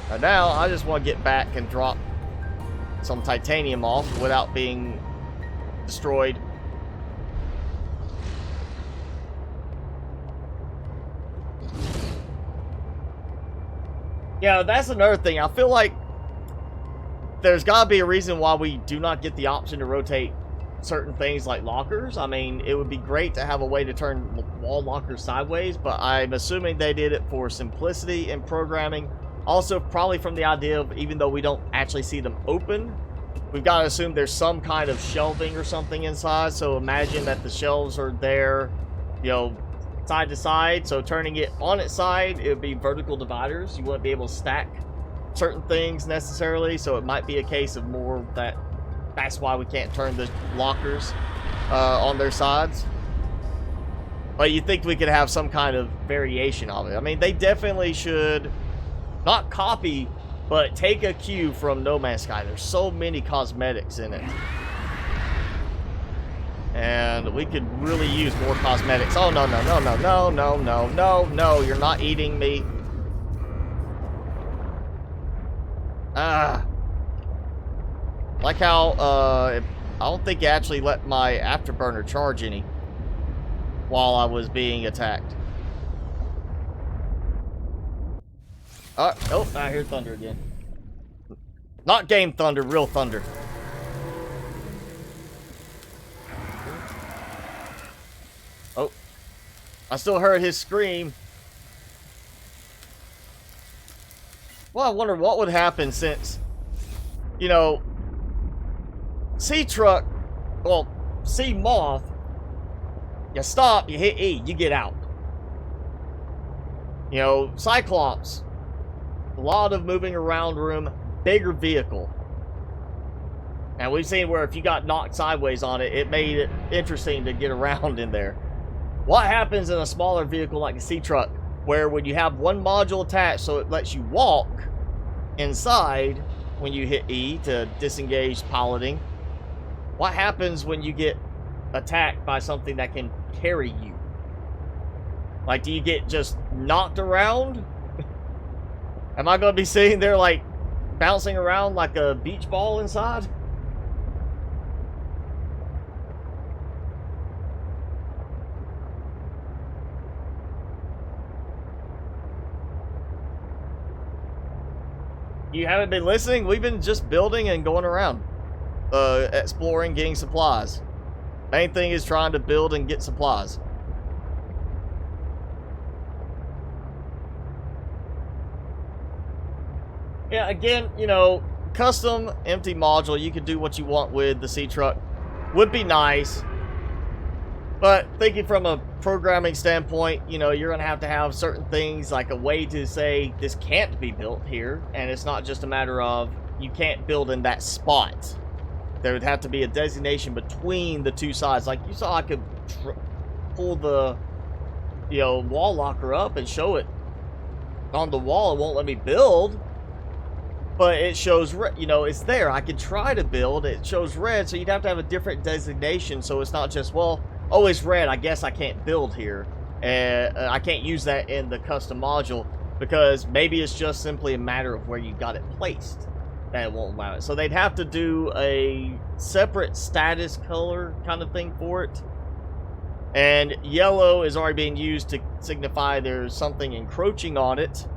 [SPEAKER 1] But now I just want to get back and drop some titanium off without being destroyed Yeah, that's another thing. I feel like there's gotta be a reason why we do not get the option to rotate certain things like lockers. I mean, it would be great to have a way to turn wall lockers sideways, but I'm assuming they did it for simplicity in programming. Also, probably from the idea of, even though we don't actually see them open, we've got to assume there's some kind of shelving or something inside. So imagine that the shelves are there, you know, side to side. So turning it on its side, it would be vertical dividers. You wouldn't be able to stack certain things necessarily. So it might be a case of more that that's why we can't turn the lockers on their sides. But you think we could have some kind of variation of it. I mean, they definitely should not copy, but take a cue from No Man's Sky. There's so many cosmetics in it. And we could really use more cosmetics. Oh, no, no, no, no, no, no, no, no, no. You're not eating me. Ah. Like how, I don't think it actually let my afterburner charge any while I was being attacked. Oh, I hear thunder again. Not game thunder, real thunder. Oh. I still heard his scream. Well, I wonder what would happen since, you know, Sea Truck, well, Sea Moth, you stop, you hit E, you get out. You know, Cyclops, a lot of moving around room, bigger vehicle. And we've seen where if you got knocked sideways on it, it made it interesting to get around in there. What happens in a smaller vehicle like a Sea Truck, where when you have one module attached so it lets you walk inside when you hit E to disengage piloting, what happens when you get attacked by something that can carry you? Like, do you get just knocked around? Am I going to be sitting there, like, bouncing around like a beach ball inside? You haven't been listening? We've been just building and going around. Exploring, getting supplies. Main thing is trying to build and get supplies. Yeah, again, you know, custom empty module, you could do what you want with the Sea Truck. Would be nice. But thinking from a programming standpoint, you know, you're going to have certain things like a way to say this can't be built here. And it's not just a matter of you can't build in that spot. There would have to be a designation between the two sides. Like you saw, I could pull the, you know, wall locker up and show it on the wall. It won't let me build. But it shows, you know, it's there. I could try to build. It shows red, so you'd have to have a different designation. So it's not just, well, oh, it's red, I guess I can't build here. And I can't use that in the custom module because maybe it's just simply a matter of where you got it placed that won't allow it. So they'd have to do a separate status color kind of thing for it. And yellow is already being used to signify there's something encroaching on it.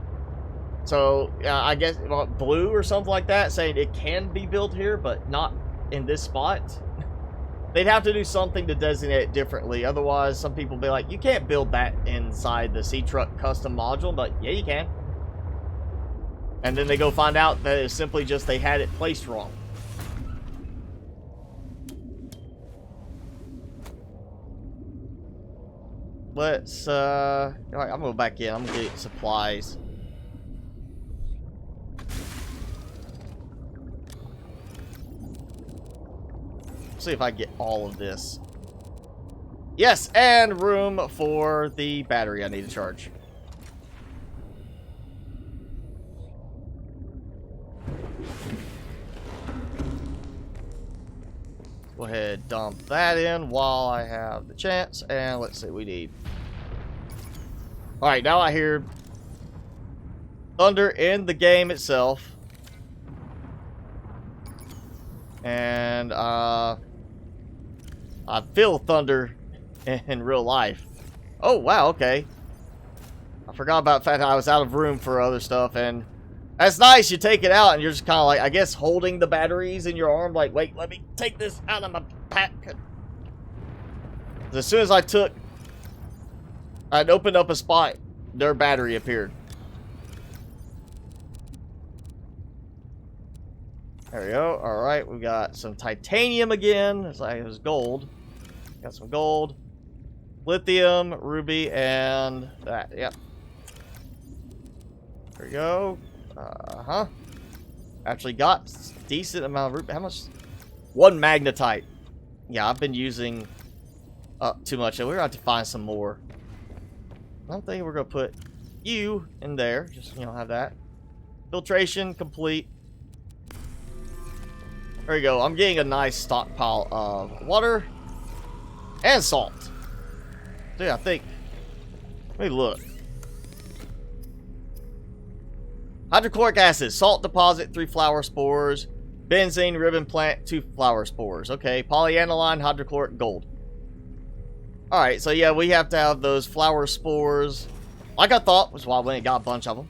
[SPEAKER 1] So I guess blue or something like that, saying it can be built here, but not in this spot. They'd have to do something to designate it differently. Otherwise, some people be like, you can't build that inside the Sea Truck custom module. But yeah, you can. And then they go find out that it's simply just they had it placed wrong. Let's, all right, I'm going to go back in. I'm going to get supplies. See if I get all of this. Yes, and room for the battery I need to charge. Go ahead, dump that in while I have the chance, and let's see, we need. Alright, now I hear thunder in the game itself. And, I feel thunder in real life. Oh, wow, okay. I forgot about the fact that I was out of room for other stuff, and That's nice. You take it out and you're just kind of like, I guess, holding the batteries in your arm. Like, wait, let me take this out of my pack. As soon as I'd opened up a spot, their battery appeared. There we go. All right, we got some titanium again. It's like it was gold. Got some gold, lithium, ruby, and that. Yep. There we go. Actually got a decent amount of ruby. How much? 1 magnetite. Yeah, I've been using too much. We're going to have to find some more. I don't think we're going to put you in there. Just, you know, have that. Filtration complete. There we go. I'm getting a nice stockpile of water and salt. So yeah, I think. Let me look. Hydrochloric acid, salt deposit, 3 flower spores. Benzene, ribbon plant, 2 flower spores. Okay, polyaniline, hydrochloric, gold. Alright, so yeah, we have to have those flower spores. Like I thought, which is why I went and got a bunch of them.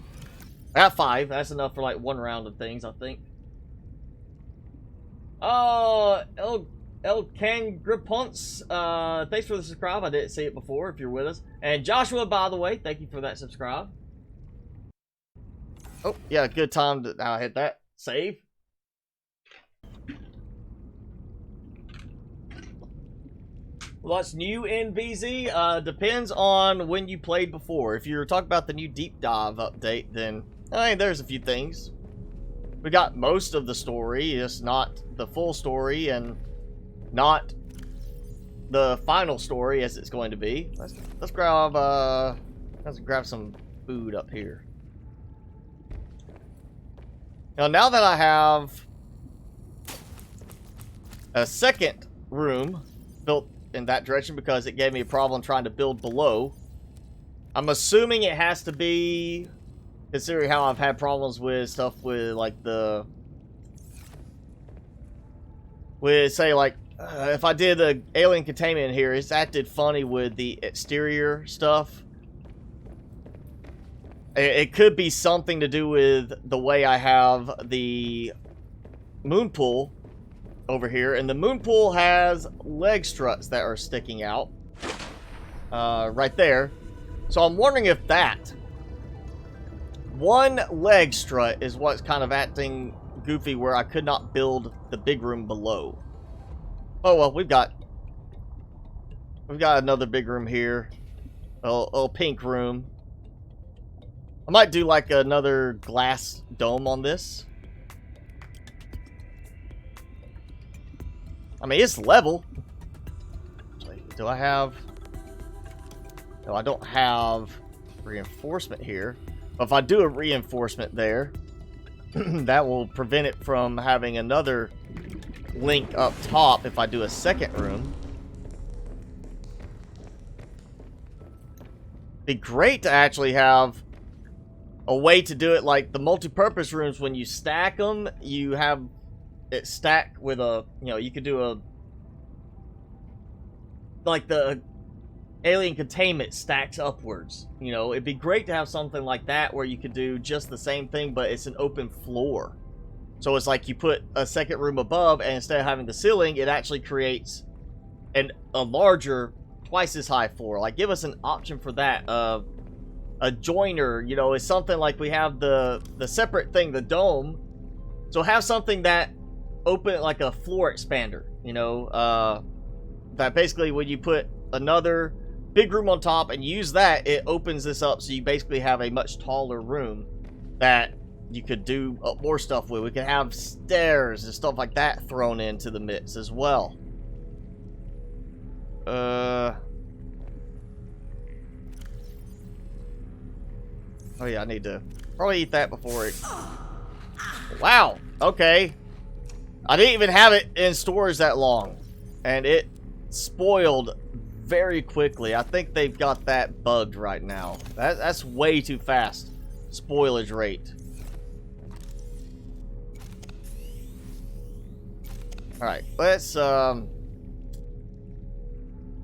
[SPEAKER 1] I got 5. That's enough for like 1 round of things, I think. El Kangripunts, thanks for the subscribe. I didn't see it before if you're with us. And Joshua, by the way, thank you for that subscribe. Oh, yeah, good time to now hit that. Save. What's new in VZ? Depends on when you played before. If you're talking about the new deep dive update, then I mean, there's a few things. We got most of the story, just not the full story and not the final story as it's going to be. Let's grab some food up here. Now that I have a second room built in that direction because it gave me a problem trying to build below, I'm assuming it has to be, considering how I've had problems with stuff with like say like if I did the alien containment in here, it's acted funny with the exterior stuff. It could be something to do with the way I have the moon pool over here. And the moon pool has leg struts that are sticking out. Right there. So I'm wondering if that one leg strut is what's kind of acting goofy where I could not build the big room below. Oh well, we've got another big room here. A little pink room. I might do like another glass dome on this. I mean, it's level. Do I have... No, I don't have reinforcement here. But if I do a reinforcement there, that will prevent it from having another link up top if I do a second room. Be great to actually have a way to do it like the multi-purpose rooms. When you stack them, you have it stack with a, you know, you could do a, like the alien containment stacks upwards. You know, it'd be great to have something like that where you could do just the same thing, but it's an open floor. So it's like you put a second room above, and instead of having the ceiling, it actually creates a larger, twice as high floor. Like, give us an option for that. A joiner, you know, is something like we have the separate thing, the dome. So have something that open like a floor expander, you know, that basically when you put another big room on top and use that, it opens this up so you basically have a much taller room that you could do more stuff with. We could have stairs and stuff like that thrown into the mix as well. Oh yeah, I need to probably eat that before it... Wow, okay. I didn't even have it in storage that long. And it spoiled very quickly. I think they've got that bugged right now. That's way too fast. Spoilage rate. Alright, let's, kind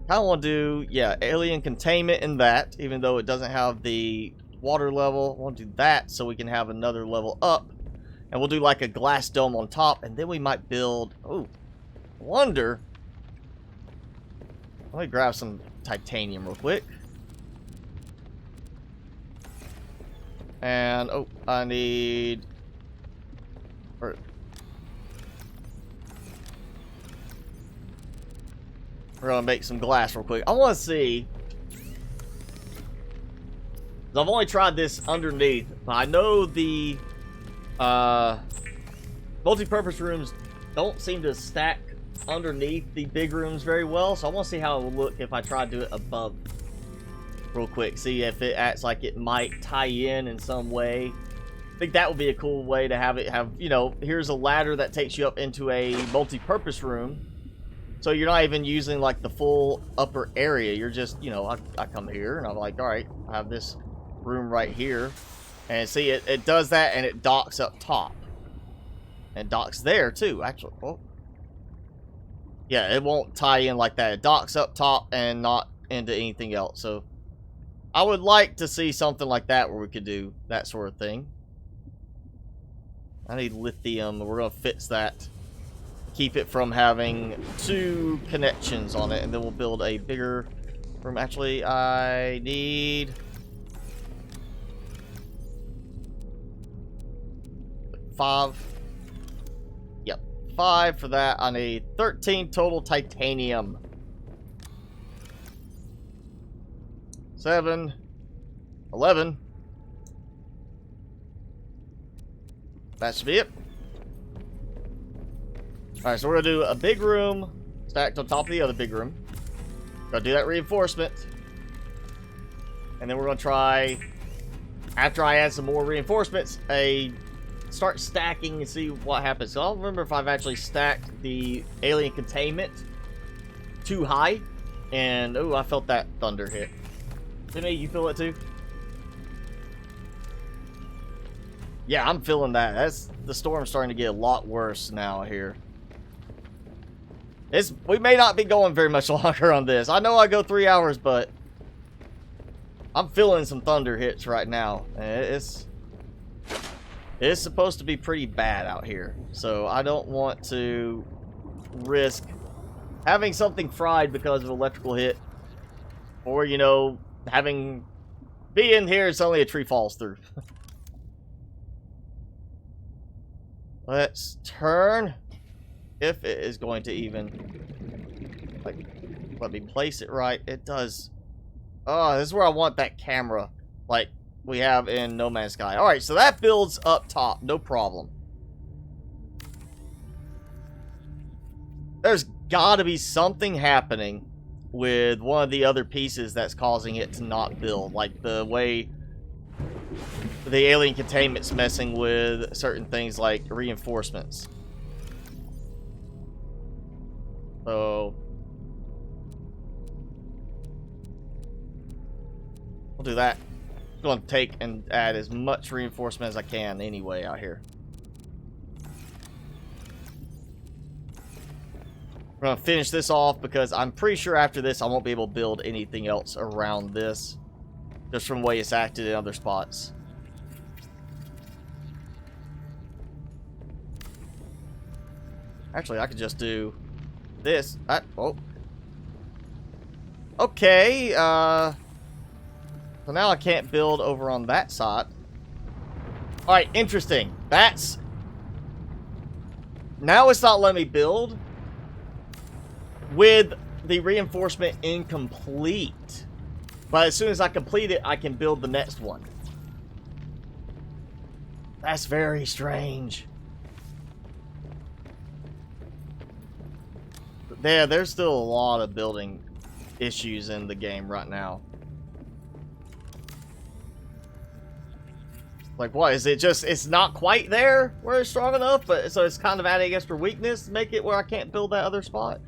[SPEAKER 1] of want to do, yeah, alien containment in that, even though it doesn't have the water level. We'll do that so we can have another level up. And we'll do like a glass dome on top. And then we might build... Oh, I wonder... Let me grab some titanium real quick. And, oh, I need... We're gonna make some glass real quick. I want to see... I've only tried this underneath, but I know the multi-purpose rooms don't seem to stack underneath the big rooms very well, so I want to see how it will look if I try to do it above real quick. See if it acts like it might tie in some way. I think that would be a cool way to have it have, you know, here's a ladder that takes you up into a multi-purpose room. So you're not even using like the full upper area. You're just, you know, I come here and I'm like, all right, I have this room right here. And see, it does that and it docks up top. And docks there too, actually. Oh. Yeah, it won't tie in like that. It docks up top and not into anything else. So I would like to see something like that where we could do that sort of thing. I need lithium. We're going to fix that. Keep it from having 2 connections on it. And then we'll build a bigger room. Actually, I need... 5. Yep, 5 for that. I need 13 total titanium. 7, 11. That should be it. Alright, so we're gonna do a big room stacked on top of the other big room. Gonna do that reinforcement. And then we're gonna try, after I add some more reinforcements, start stacking and see what happens. So I don't remember if I've actually stacked the alien containment too high. And, oh, I felt that thunder hit. Jimmy, you feel it too? Yeah, I'm feeling that. The storm's starting to get a lot worse now here. We may not be going very much longer on this. I know I go 3 hours, but I'm feeling some thunder hits right now. It's supposed to be pretty bad out here, so I don't want to risk having something fried because of electrical hit, or, you know, being here, it's only a tree falls through. Let's turn, if it is going to even, like, let me place it right. It does. Oh, this is where I want that camera, like we have in No Man's Sky. Alright, so that builds up top, no problem. There's gotta be something happening with one of the other pieces that's causing it to not build. Like the way the alien containment's messing with certain things like reinforcements. So we'll do that. I'm going to take and add as much reinforcement as I can anyway out here. We're going to finish this off because I'm pretty sure after this I won't be able to build anything else around this, just from the way it's acted in other spots. Actually, I could just do this. Oh. Okay, so now I can't build over on that side. Alright, interesting. Now it's not letting me build with the reinforcement incomplete. But as soon as I complete it, I can build the next one. That's very strange. Yeah, there's still a lot of building issues in the game right now. Like, what is it? Just, it's not quite there where it's strong enough, but so it's kind of adding extra weakness to make it where I can't build that other spot.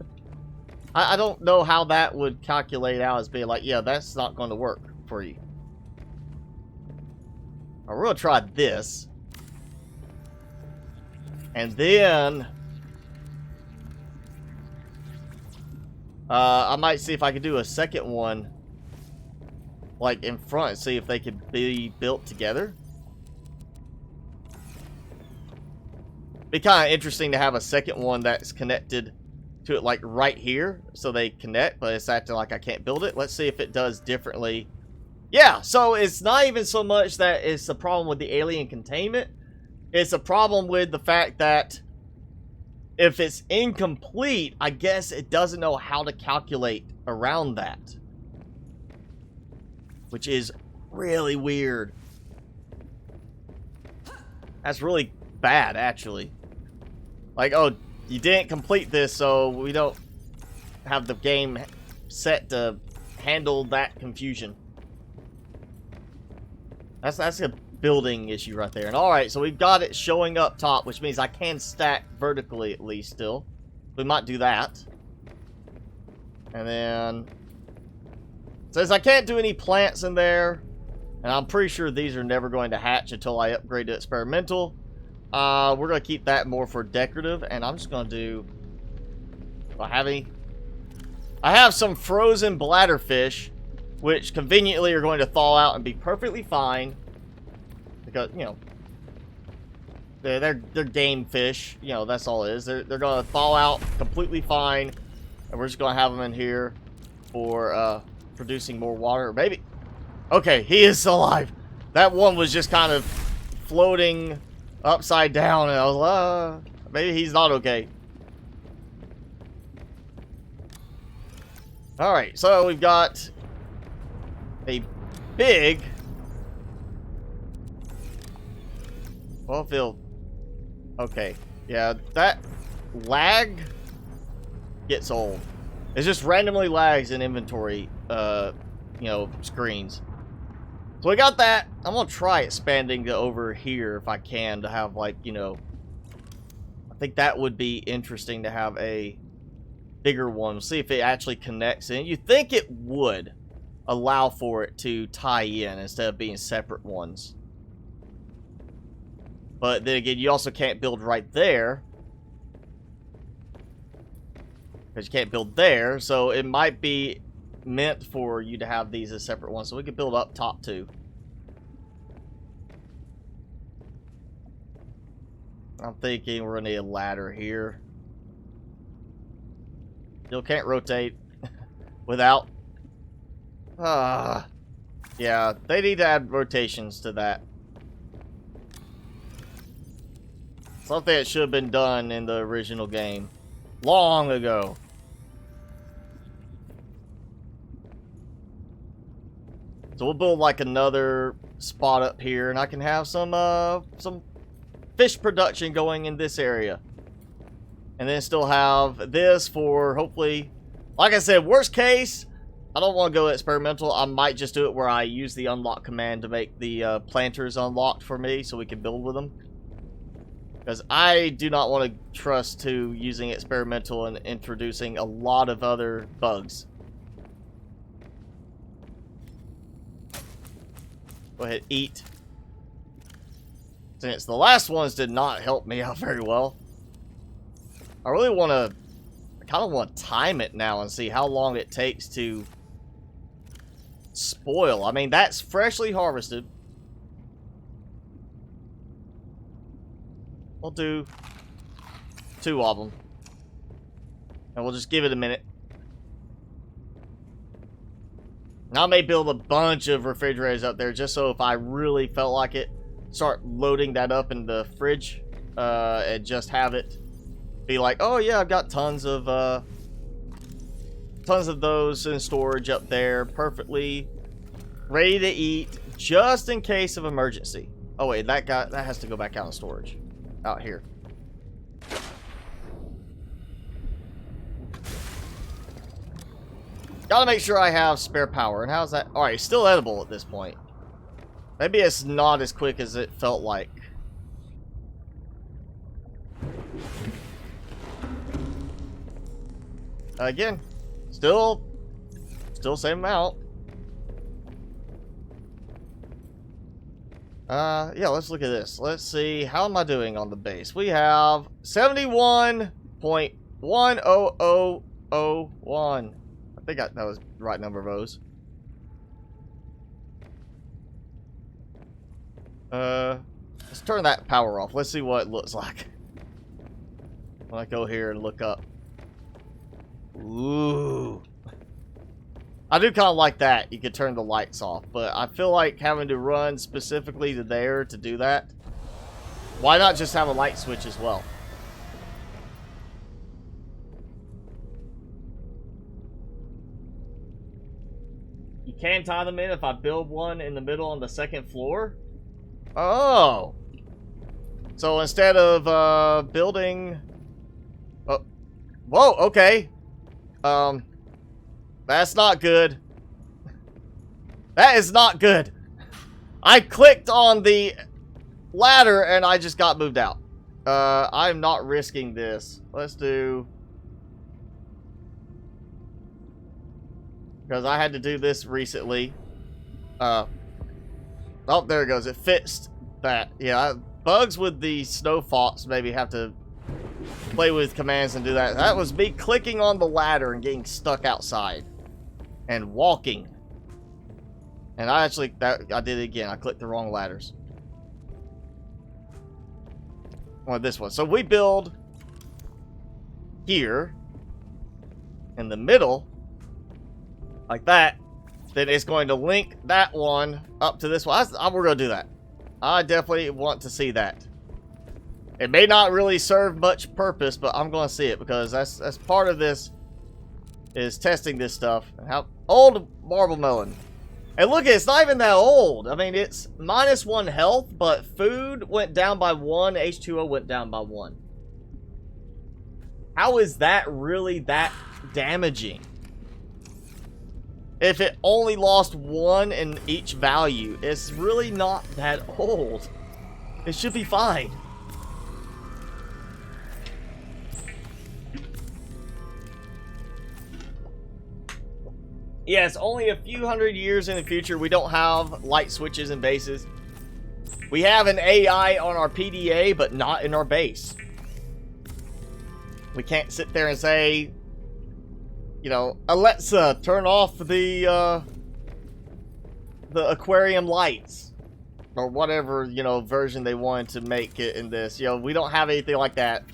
[SPEAKER 1] I don't know how that would calculate out as being like, yeah, that's not going to work for you. We're going to try this. And then I might see if I can do a second one like in front and see if they could be built together. Be kind of interesting to have a second one that's connected to it, like right here, so they connect, but it's acting like I can't build it. Let's see if it does differently. Yeah, so it's not even so much that it's a problem with the alien containment. It's a problem with the fact that if it's incomplete, I guess it doesn't know how to calculate around that. Which is really weird. That's really bad, actually. Like, oh, you didn't complete this, so we don't have the game set to handle that confusion. That's a building issue right there. And alright, so we've got it showing up top, which means I can stack vertically at least still. We might do that. And then says I can't do any plants in there. And I'm pretty sure these are never going to hatch until I upgrade to experimental. We're going to keep that more for decorative. And I'm just going to do... Do I have any? I have some frozen bladderfish, which conveniently are going to thaw out and be perfectly fine. Because, you know, they're game fish. You know, that's all it is. They're going to thaw out completely fine. And we're just going to have them in here for producing more water. Maybe. Okay, he is still alive. That one was just kind of floating upside down. And I was maybe he's not okay. Alright, so we've got a big well filled. Okay. Yeah, that lag gets old. It just randomly lags in inventory, you know, screens. So we got that. I'm gonna try expanding to over here if I can to have, like, you know, I think that would be interesting to have a bigger one. We'll see if it actually connects in. You think it would allow for it to tie in instead of being separate ones. But then again, you also can't build right there. Because you can't build there. So it might be meant for you to have these as separate ones. So we could build up top too. I'm thinking we're going to need a ladder here. Still can't rotate without. Yeah, they need to add rotations to that. Something that should have been done in the original game long ago. So we'll build like another spot up here, and I can have some fish production going in this area. And then still have this for hopefully, like I said, worst case, I don't want to go experimental. I might just do it where I use the unlock command to make the planters unlocked for me so we can build with them. Because I do not want to trust to using experimental and introducing a lot of other bugs. Go ahead, eat. Since the last ones did not help me out very well. I really want to, I kind of want to time it now and see how long it takes to spoil. I mean, that's freshly harvested. We'll do 2 of them. And we'll just give it a minute. And I may build a bunch of refrigerators up there just so if I really felt like it, start loading that up in the fridge and just have it be like, oh yeah, I've got tons of those in storage up there, perfectly ready to eat, just in case of emergency. Oh wait, that has to go back out in storage, out here. Gotta make sure I have spare power. And how's that? Alright, still edible at this point. Maybe it's not as quick as it felt like. Again, still same amount. Yeah, let's look at this. Let's see, how am I doing on the base? We have 71.10001. I think that was the right number of O's. Let's turn that power off. Let's see what it looks like. When I go here and look up. Ooh. I do kind of like that. You could turn the lights off, but I feel like having to run specifically to there to do that. Why not just have a light switch as well? You can tie them in if I build one in the middle on the second floor. Oh. So instead of building... Oh. Whoa, okay. That's not good. That is not good. I clicked on the ladder and I just got moved out. I'm not risking this. Let's do... Because I had to do this recently. Oh, there it goes. It fixed that. Yeah, bugs with the snow fox maybe have to play with commands and do that. That was me clicking on the ladder and getting stuck outside. And walking. And I did it again. I clicked the wrong ladders. Well, this one. So we build here in the middle. Like that, then it's going to link that one up to this one. We're going to do that. I definitely want to see that. It may not really serve much purpose, but I'm going to see it because that's part of this is testing this stuff. How old marble melon. And look, it's not even that old. I mean, it's -1 health, but food went down by 1, H2O went down by 1. How is that really that damaging? If it only lost 1 in each value, it's really not that old. It should be fine. Yes, only a few hundred years in the future, we don't have light switches and bases. We have an AI on our PDA, but not in our base. We can't sit there and say, you know, Alexa, turn off the aquarium lights. Or whatever, you know, version they wanted to make it in this. You know, we don't have anything like that.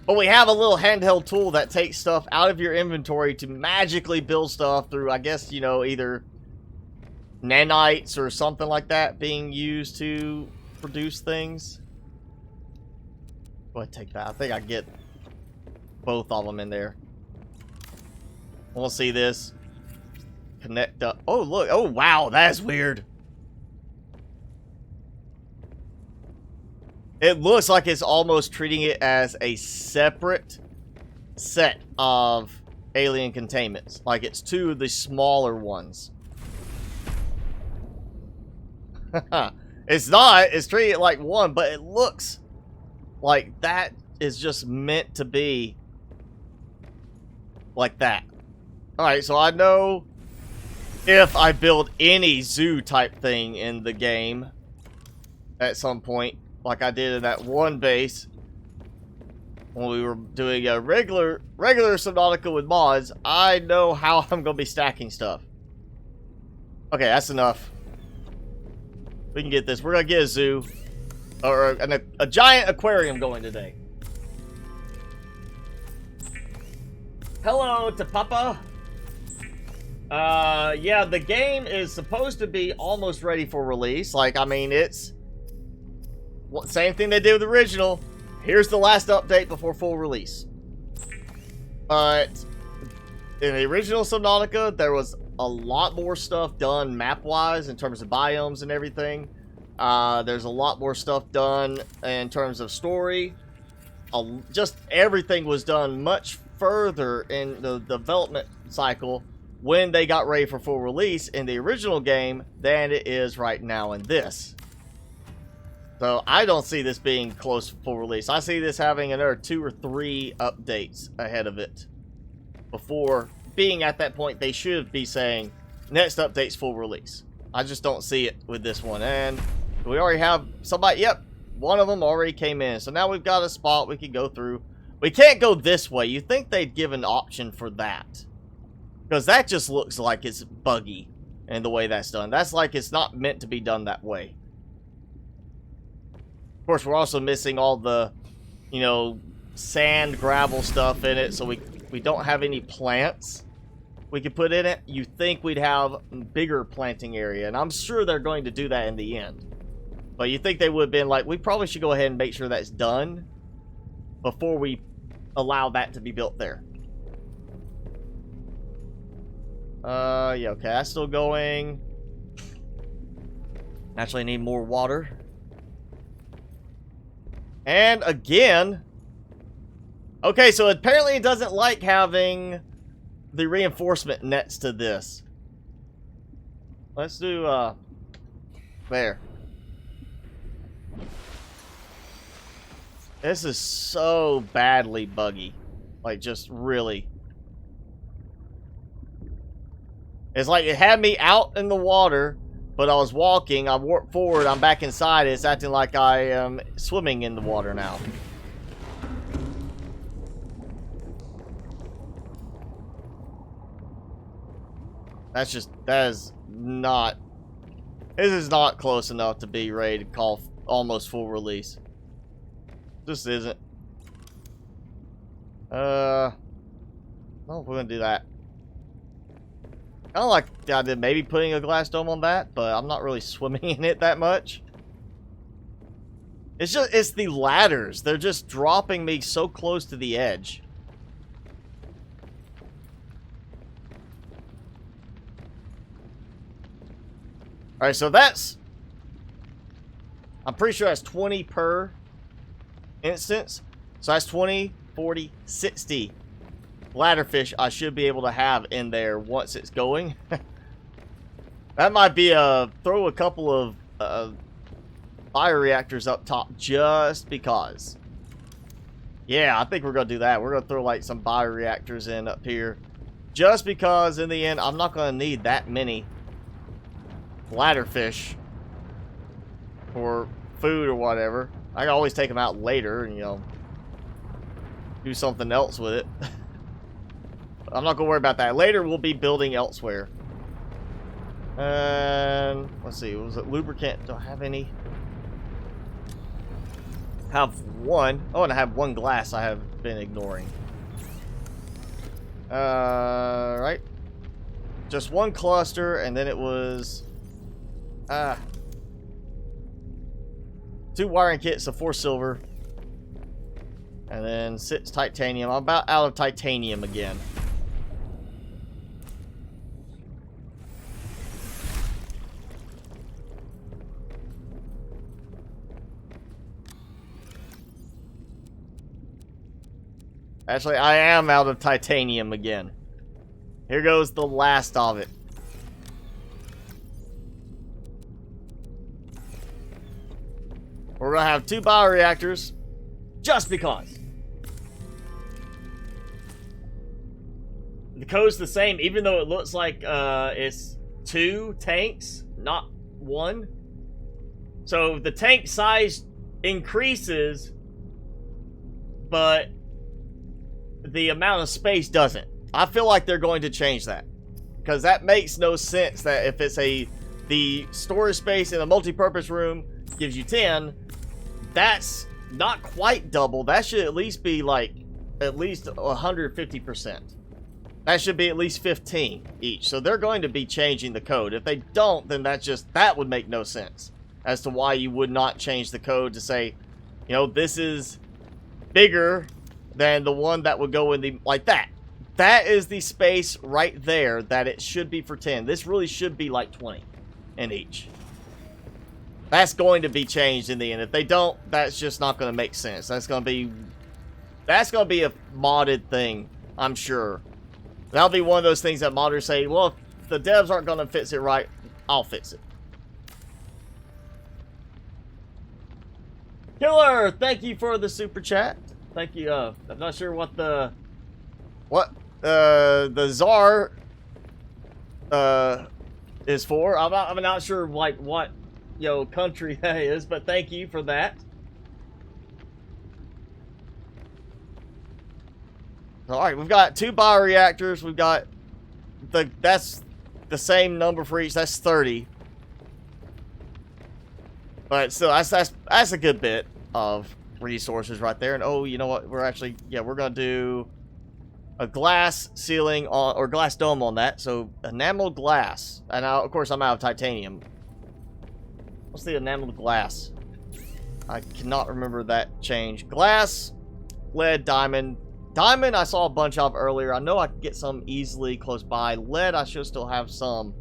[SPEAKER 1] But we have a little handheld tool that takes stuff out of your inventory to magically build stuff through, I guess, you know, either nanites or something like that being used to produce things. Go ahead and take that. I think I get both of them in there. We'll see this. Connect up. Oh, look. Oh, wow. That's weird. It looks like it's almost treating it as a separate set of alien containments. Like it's 2 of the smaller ones. It's not. It's treated like 1, but it looks like that is just meant to be like that. Alright, so I know if I build any zoo type thing in the game at some point, like I did in that one base when we were doing a regular Subnautica with mods, I know how I'm going to be stacking stuff. Okay, that's enough. We can get this. We're going to get a zoo. Or a giant aquarium going today. Hello to Papa. Yeah, the game is supposed to be almost ready for release. Like, I mean, it's... same thing they did with the original. Here's the last update before full release. But in the original Subnautica, there was a lot more stuff done map-wise in terms of biomes and everything. There's a lot more stuff done in terms of story. Just everything was done much further in the development cycle when they got ready for full release in the original game than it is right now in this. So I don't see this being close to full release. I see this having another 2 or 3 updates ahead of it. Before being at that point, they should be saying, next update's full release. I just don't see it with this one. And we already have somebody, yep, one of them already came in. So now we've got a spot we can go through. We can't go this way. You'd think they'd give an option for that. Because that just looks like it's buggy in the way that's done. That's like it's not meant to be done that way. Of course, we're also missing all the, you know, sand, gravel stuff in it, so we don't have any plants we could put in it. You think we'd have bigger planting area, and I'm sure they're going to do that in the end. But you think they would have been like, we probably should go ahead and make sure that's done before we allow that to be built there. Yeah, okay, that's still going. Naturally need more water. And again, okay, so apparently it doesn't like having the reinforcement nets to this. Let's do, there. This is so badly buggy. Like, just really. It's like it had me out in the water, but I was walking, I warped forward, I'm back inside, it's acting like I am swimming in the water now. That is not, this is not close enough to be ready to call almost full release. This isn't. I don't know if we're gonna do that. I don't like I did maybe putting a glass dome on that, but I'm not really swimming in it that much. It's the ladders. They're just dropping me so close to the edge. Alright, so that's, I'm pretty sure that's 20 per instance. So that's 20, 40, 60 ladderfish I should be able to have in there once it's going. That might be throw a couple of bioreactors up top just because. Yeah, I think we're gonna do that. We're gonna throw like some bioreactors in up here just because in the end I'm not gonna need that many ladderfish for food or whatever. I can always take them out later and, you know, do something else with it. I'm not gonna worry about that. Later we'll be building elsewhere. And let's see, was it lubricant? Do I have any? Have one. Oh, and I have one glass I have been ignoring. Right. Just one cluster, and then it was 2 wiring kits of 4 silver. And then 6 titanium. I'm about out of titanium again. Actually, I am out of titanium again. Here goes the last of it. We're gonna have 2 bioreactors, just because. The code's the same, even though it looks like it's 2 tanks, not 1. So the tank size increases, but the amount of space doesn't. I feel like they're going to change that, because that makes no sense. That if it's the storage space in a multi-purpose room gives you 10, that's not quite double. That should at least be like at least 150%. That should be at least 15 each. So they're going to be changing the code. If they don't, then that would make no sense as to why you would not change the code to say, you know, this is bigger than the one that would go in the, like that. That is the space right there that it should be for 10. This really should be like 20 in each. That's going to be changed in the end. If they don't, that's just not going to make sense. That's going to be a modded thing, I'm sure. That'll be one of those things that modders say, well, if the devs aren't going to fix it right, I'll fix it. Killer, thank you for the super chat. Thank you. I'm not sure what the czar is for. I'm not sure like what country that is, but thank you for that. All right, we've got 2 bioreactors. We've got that's the same number for each. That's 30. But still, that's a good bit. of resources right there. And oh, you know what? We're actually, yeah, we're gonna do a glass ceiling on, or glass dome on that. So enameled glass, and now, of course I'm out of titanium. What's the enameled glass? I cannot remember that change. Glass, lead, diamond. Diamond I saw a bunch of earlier. I know I can get some easily close by. Lead I should still have some.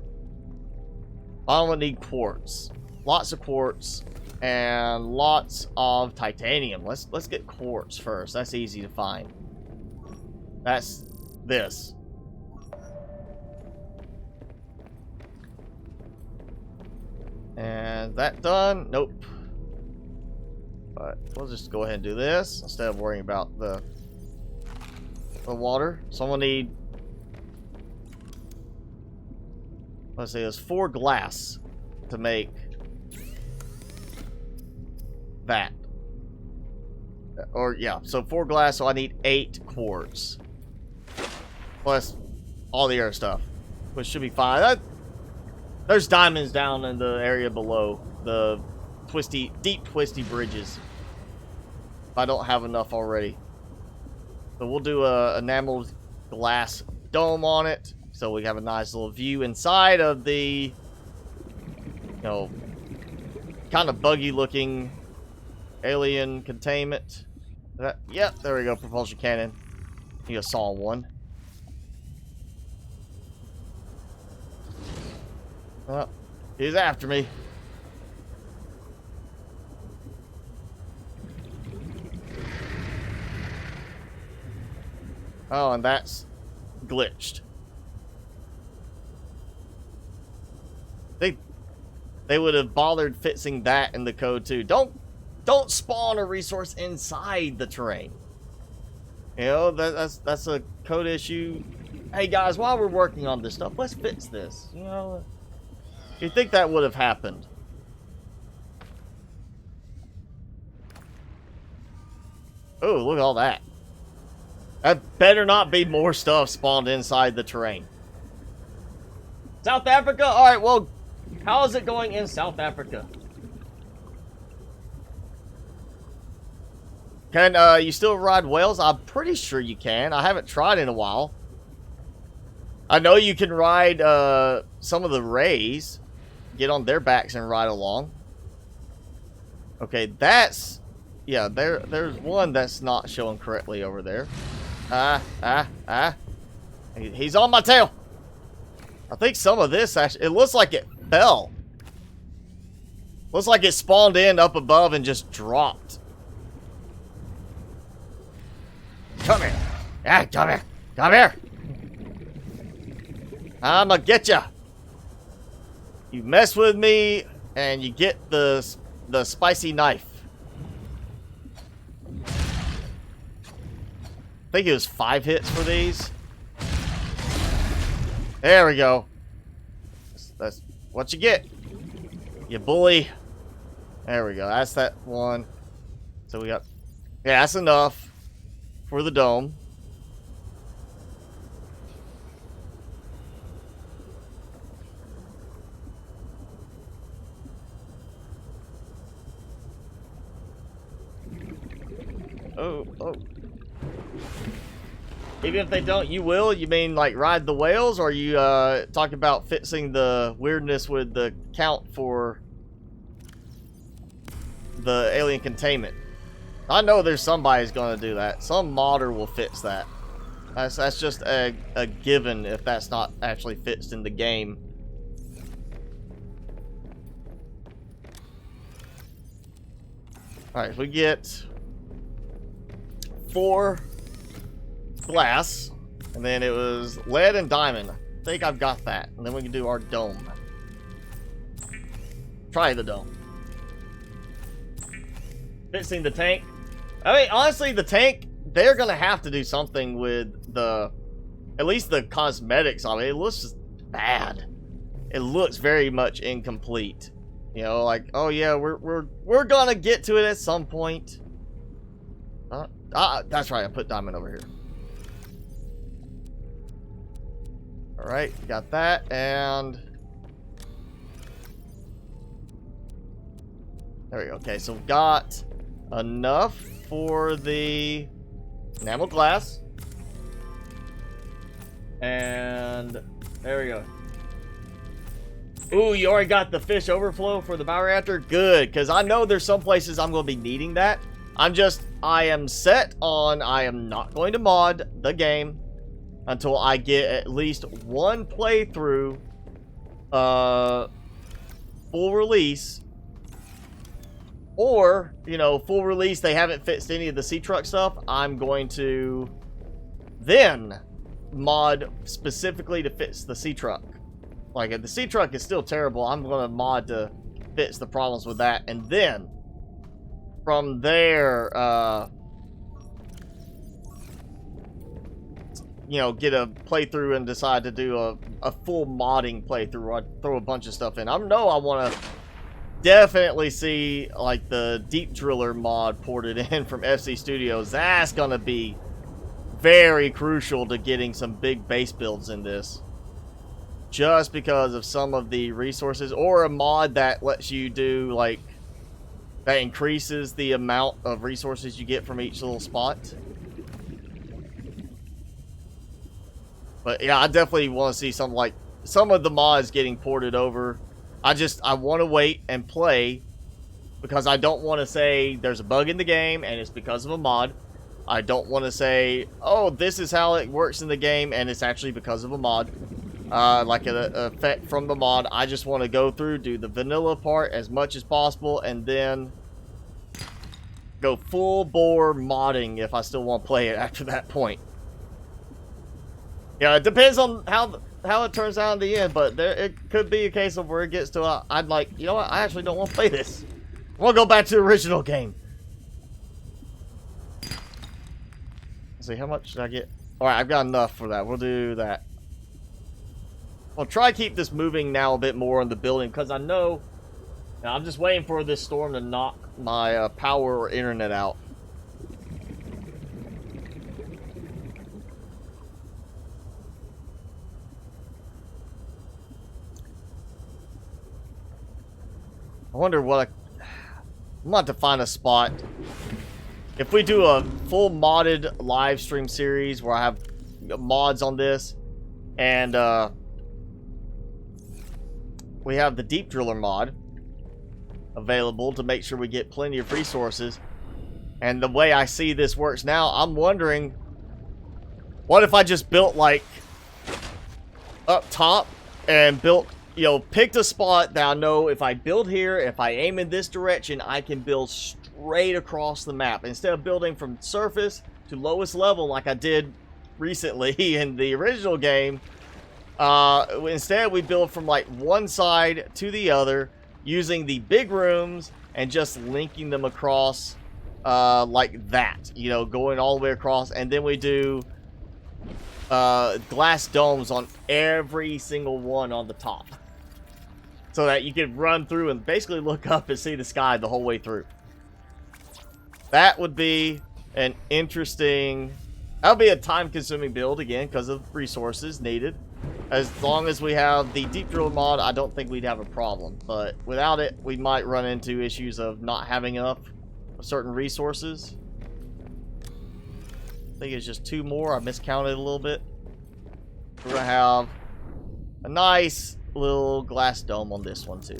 [SPEAKER 1] I don't need quartz. Lots of quartz and lots of titanium. Let's get quartz first. That's easy to find. That's this. And that done? Nope. But we'll just go ahead and do this instead of worrying about the water. So I'm gonna need, let's say there's 4 glass to make that. Or yeah, so 4 glass, so I need 8 quartz. Plus all the other stuff, which should be fine. There's diamonds down in the area below the twisty, deep twisty bridges. If I don't have enough already. So we'll do a enameled glass dome on it, so we have a nice little view inside of the, you know, kind of buggy looking alien containment. Yep, there we go, propulsion cannon. You saw one. Oh, he's after me. Oh, and that's glitched. They would have bothered fixing that in the code too. Don't spawn a resource inside the terrain. You know, that's a code issue. Hey guys, while we're working on this stuff, let's fix this. You know, you'd think that would have happened. Oh, look at all that. That better not be more stuff spawned inside the terrain. South Africa? Alright, well, how is it going in South Africa? Can you still ride whales? I'm pretty sure you can. I haven't tried in a while. I know you can ride some of the rays. Get on their backs and ride along. Okay, that's... Yeah, there's one that's not showing correctly over there. He's on my tail. I think some of this actually, it looks like it fell. Looks like it spawned in up above and just dropped. Come here. Yeah, come here. Come here. I'ma get ya. You mess with me and you get the spicy knife. I think it was 5 hits for these. There we go. That's what you get. You bully. There we go. That's that one. So we got... Yeah, that's enough for the dome. Oh. Even if they don't, you will? You mean like ride the whales? Or are you talking about fixing the weirdness with the count for the alien containment? I know there's somebody's gonna do that. Some modder will fix that. That's just a given if that's not actually fixed in the game. Alright, so we get 4 glass, and then it was lead and diamond. I think I've got that. And then we can do our dome. Try the dome. Fixing the tank. I mean, honestly, the tank, they're gonna have to do something with the, at least the cosmetics of it. It looks just bad. It looks very much incomplete. You know, like, oh yeah, we're gonna get to it at some point. That's right, I put diamond over here. Alright, got that, and... There we go. Okay, so we've got enough for the enamel glass. And there we go. Ooh, you already got the fish overflow for the bioreactor? Good, because I know there's some places I'm going to be needing that. I am set on, I am not going to mod the game until I get at least one playthrough, full release. Or, you know, full release, they haven't fixed any of the sea truck stuff. I'm going to then mod specifically to fix the sea truck. Like, if the sea truck is still terrible, I'm going to mod to fix the problems with that. And then, from there, you know, get a playthrough and decide to do a full modding playthrough. I'd throw a bunch of stuff in. I know I want to definitely see, like, the Deep Driller mod ported in from FC Studios. That's going to be very crucial to getting some big base builds in this. Just because of some of the resources, or a mod that lets you do, like, that increases the amount of resources you get from each little spot. But yeah, I definitely want to see some, like, some of the mods getting ported over. I want to wait and play, because I don't want to say there's a bug in the game and it's because of a mod. I don't want to say, oh, this is how it works in the game and it's actually because of a mod. Like an effect from the mod. I just want to go through, do the vanilla part as much as possible, and then go full bore modding if I still want to play it after that point. Yeah, it depends on how it turns out in the end, but it could be a case of where it gets to, I'm like, you know what, I actually don't want to play this. I want to go back to the original game. Let's see, how much did I get? Alright, I've got enough for that. We'll do that. I'll try to keep this moving now a bit more on the building, because I know, now I'm just waiting for this storm to knock my power or internet out. I wonder what I'm about to find a spot. If we do a full modded live stream series where I have mods on this, and we have the Deep Driller mod available to make sure we get plenty of resources. And the way I see this works now, I'm wondering, what if I just built, like, up top and built, you know, picked a spot that I know if I build here, if I aim in this direction, I can build straight across the map. Instead of building from surface to lowest level like I did recently in the original game, instead we build from, like, one side to the other using the big rooms and just linking them across like that, you know, going all the way across. And then we do glass domes on every single one on the top, so that you can run through and basically look up and see the sky the whole way through. That would be an interesting, that would be a time-consuming build, again, because of resources needed. As long as we have the Deep Drill mod, I don't think we'd have a problem. But without it, we might run into issues of not having enough of certain resources. I think it's just 2 more. I miscounted a little bit. We're going to have a nice little glass dome on this one, too.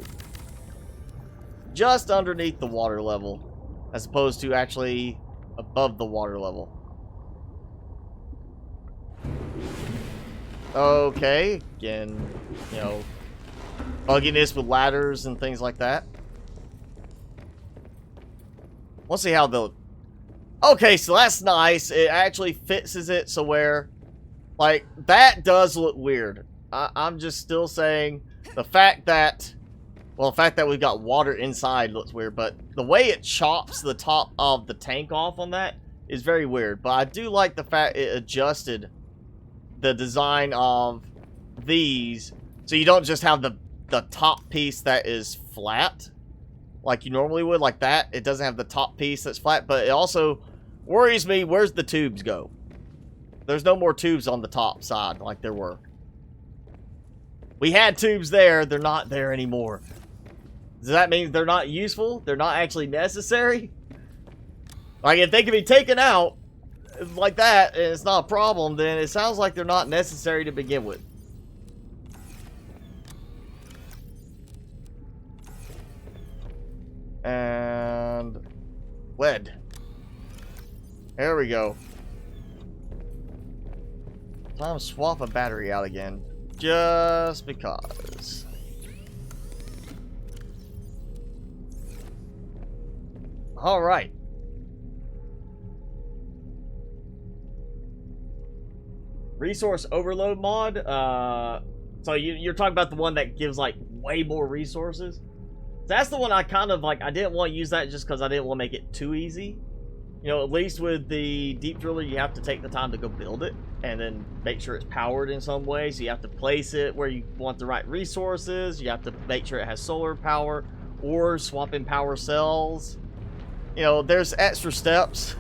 [SPEAKER 1] Just underneath the water level, as opposed to actually above the water level. Okay, again, you know, bugginess with ladders and things like that. We'll see how the... Okay, so that's nice. It actually fixes it so where, like, that does look weird. I'm just still saying the fact that, well, the fact that we've got water inside looks weird, but the way it chops the top of the tank off on that is very weird. But I do like the fact it adjusted the design of these, so you don't just have the top piece that is flat like you normally would, like that. It doesn't have the top piece that's flat, but it also worries me, where's the tubes go? There's no more tubes on the top side like there were. We had tubes there, they're not there anymore. Does that mean they're not useful? They're not actually necessary? Like, if they can be taken out like that, and it's not a problem, then it sounds like they're not necessary to begin with. And lead. There we go. Time to swap a battery out again. Just because. Alright. Resource overload mod. So you're talking about the one that gives like way more resources. That's the one I kind of like. I didn't want to use that just because I didn't want to make it too easy. You know, at least with the deep driller, you have to take the time to go build it and then make sure it's powered in some way. So you have to place it where you want the right resources. You have to make sure it has solar power or swap in power cells. You know, there's extra steps,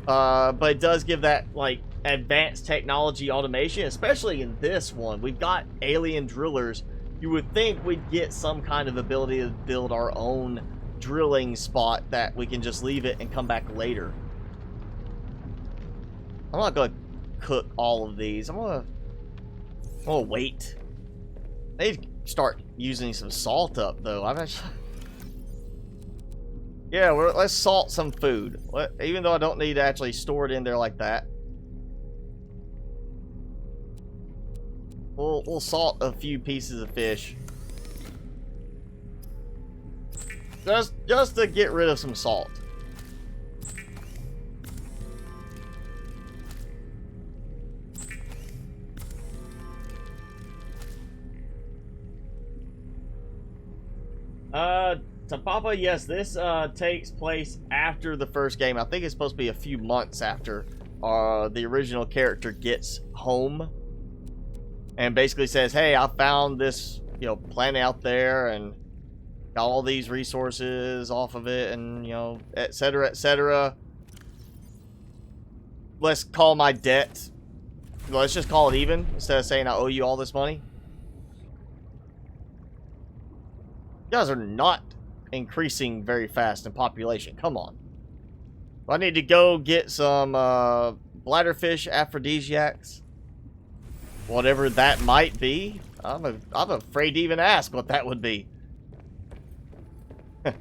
[SPEAKER 1] but it does give that like advanced technology automation, especially in this one. We've got alien drillers. You would think we'd get some kind of ability to build our own drilling spot that we can just leave it and come back later. I'm not gonna cook all of these. I'm gonna wait. They need to start using some salt up though. I've actually, yeah, let's salt some food. Even though I don't need to actually store it in there like that. We'll salt a few pieces of fish. Just to get rid of some salt. Tapapa, yes, this takes place after the first game. I think it's supposed to be a few months after the original character gets home. And basically says, hey, I found this, you know, planet out there and got all these resources off of it and, you know, etc., etc. Let's call my debt. Let's just call it even instead of saying I owe you all this money. You guys are not increasing very fast in population. Come on. I need to go get some bladderfish aphrodisiacs. Whatever that might be. I'm afraid to even ask what that would be. An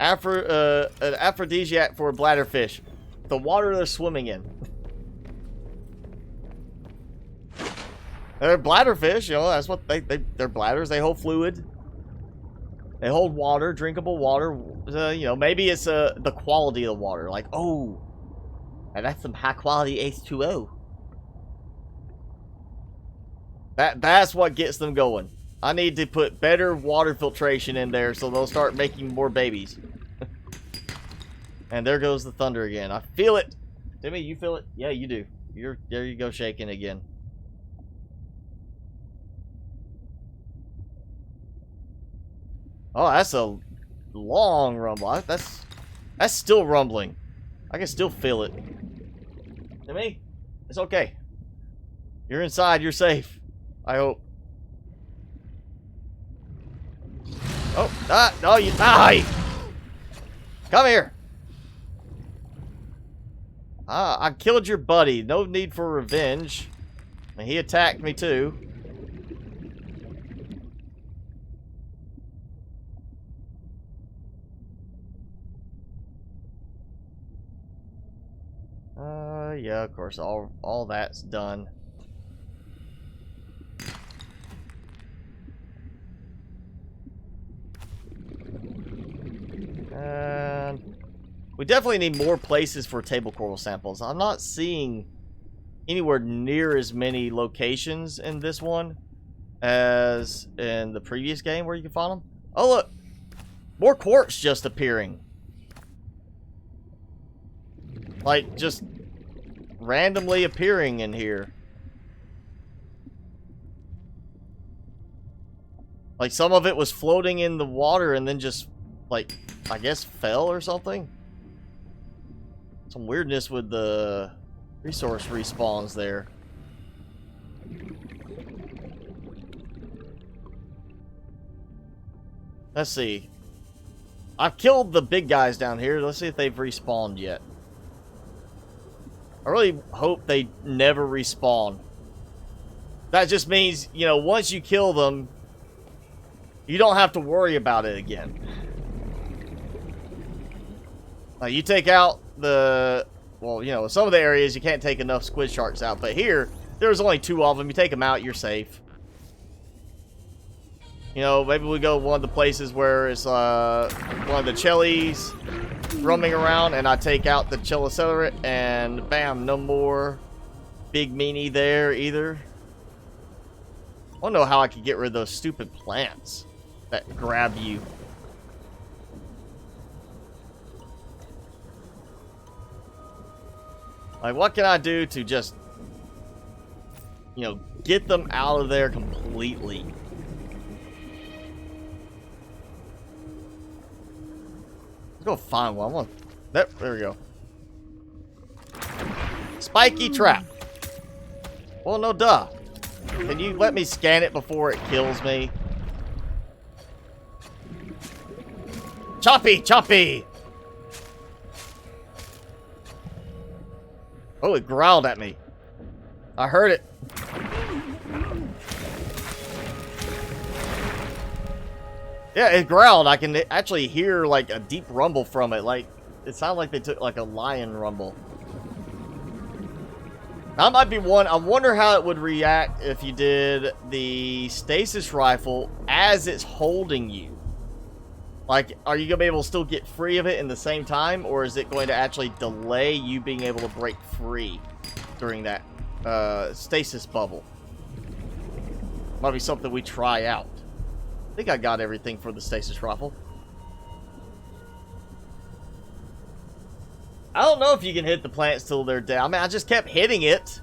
[SPEAKER 1] aphrodisiac for a bladderfish. The water they're swimming in. They're bladderfish, you know, that's what they're bladders. They hold fluid. They hold water, drinkable water. You know, maybe it's the quality of the water. Like, oh, that's some high quality H2O. That's what gets them going. I need to put better water filtration in there so they'll start making more babies. And there goes the thunder again. I feel it. Timmy, you feel it? Yeah, you do. There you go, shaking again. Oh, that's a long rumble. That's still rumbling. I can still feel it. Timmy, it's okay. You're inside. You're safe. I hope. Oh, no, you die! Come here! I killed your buddy. No need for revenge. And he attacked me too. Yeah, of course, all that's done. And we definitely need more places for table coral samples. I'm not seeing anywhere near as many locations in this one as in the previous game where you can find them. Oh, look! More quartz just appearing. Like, just randomly appearing in here. Like, some of it was floating in the water and then just, like, I guess fell or something. Some weirdness with the resource respawns there. Let's see. I've killed the big guys down here. Let's see if they've respawned yet. I really hope they never respawn. That just means, you know, once you kill them, you don't have to worry about it again. Like, you take out the... Well, you know, some of the areas you can't take enough squid sharks out. But here, there's only 2 of them. You take them out, you're safe. You know, maybe we go one of the places where it's one of the Chellies roaming around, and I take out the Chelicerator, and bam, no more big meanie there either. I don't know how I could get rid of those stupid plants that grab you. Like, what can I do to just, you know, get them out of there completely? Let's go find one. There we go. Spiky trap. Well, no duh. Can you let me scan it before it kills me? Choppy, choppy! Oh, it growled at me. I heard it. Yeah, it growled. I can actually hear like a deep rumble from it. Like, it sounded like they took like a lion rumble. That might be one. I wonder how it would react if you did the stasis rifle as it's holding you. Like, are you going to be able to still get free of it in the same time? Or is it going to actually delay you being able to break free during that stasis bubble? Might be something we try out. I think I got everything for the stasis rifle. I don't know if you can hit the plants till they're dead. I mean, I just kept hitting it.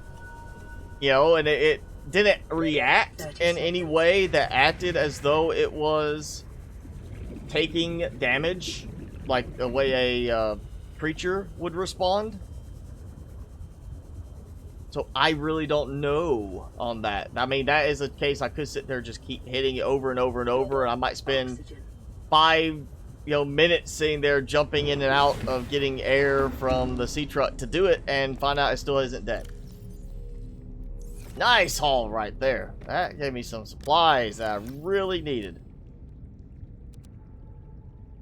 [SPEAKER 1] You know, and it didn't react in any way that acted as though it was taking damage, like the way a creature would respond. So I really don't know on that. I mean, that is a case I could sit there and just keep hitting it over and over and over, and I might spend 5 minutes sitting there jumping in and out of getting air from the sea truck to do it and find out it still isn't dead. Nice haul right there. That gave me some supplies that I really needed.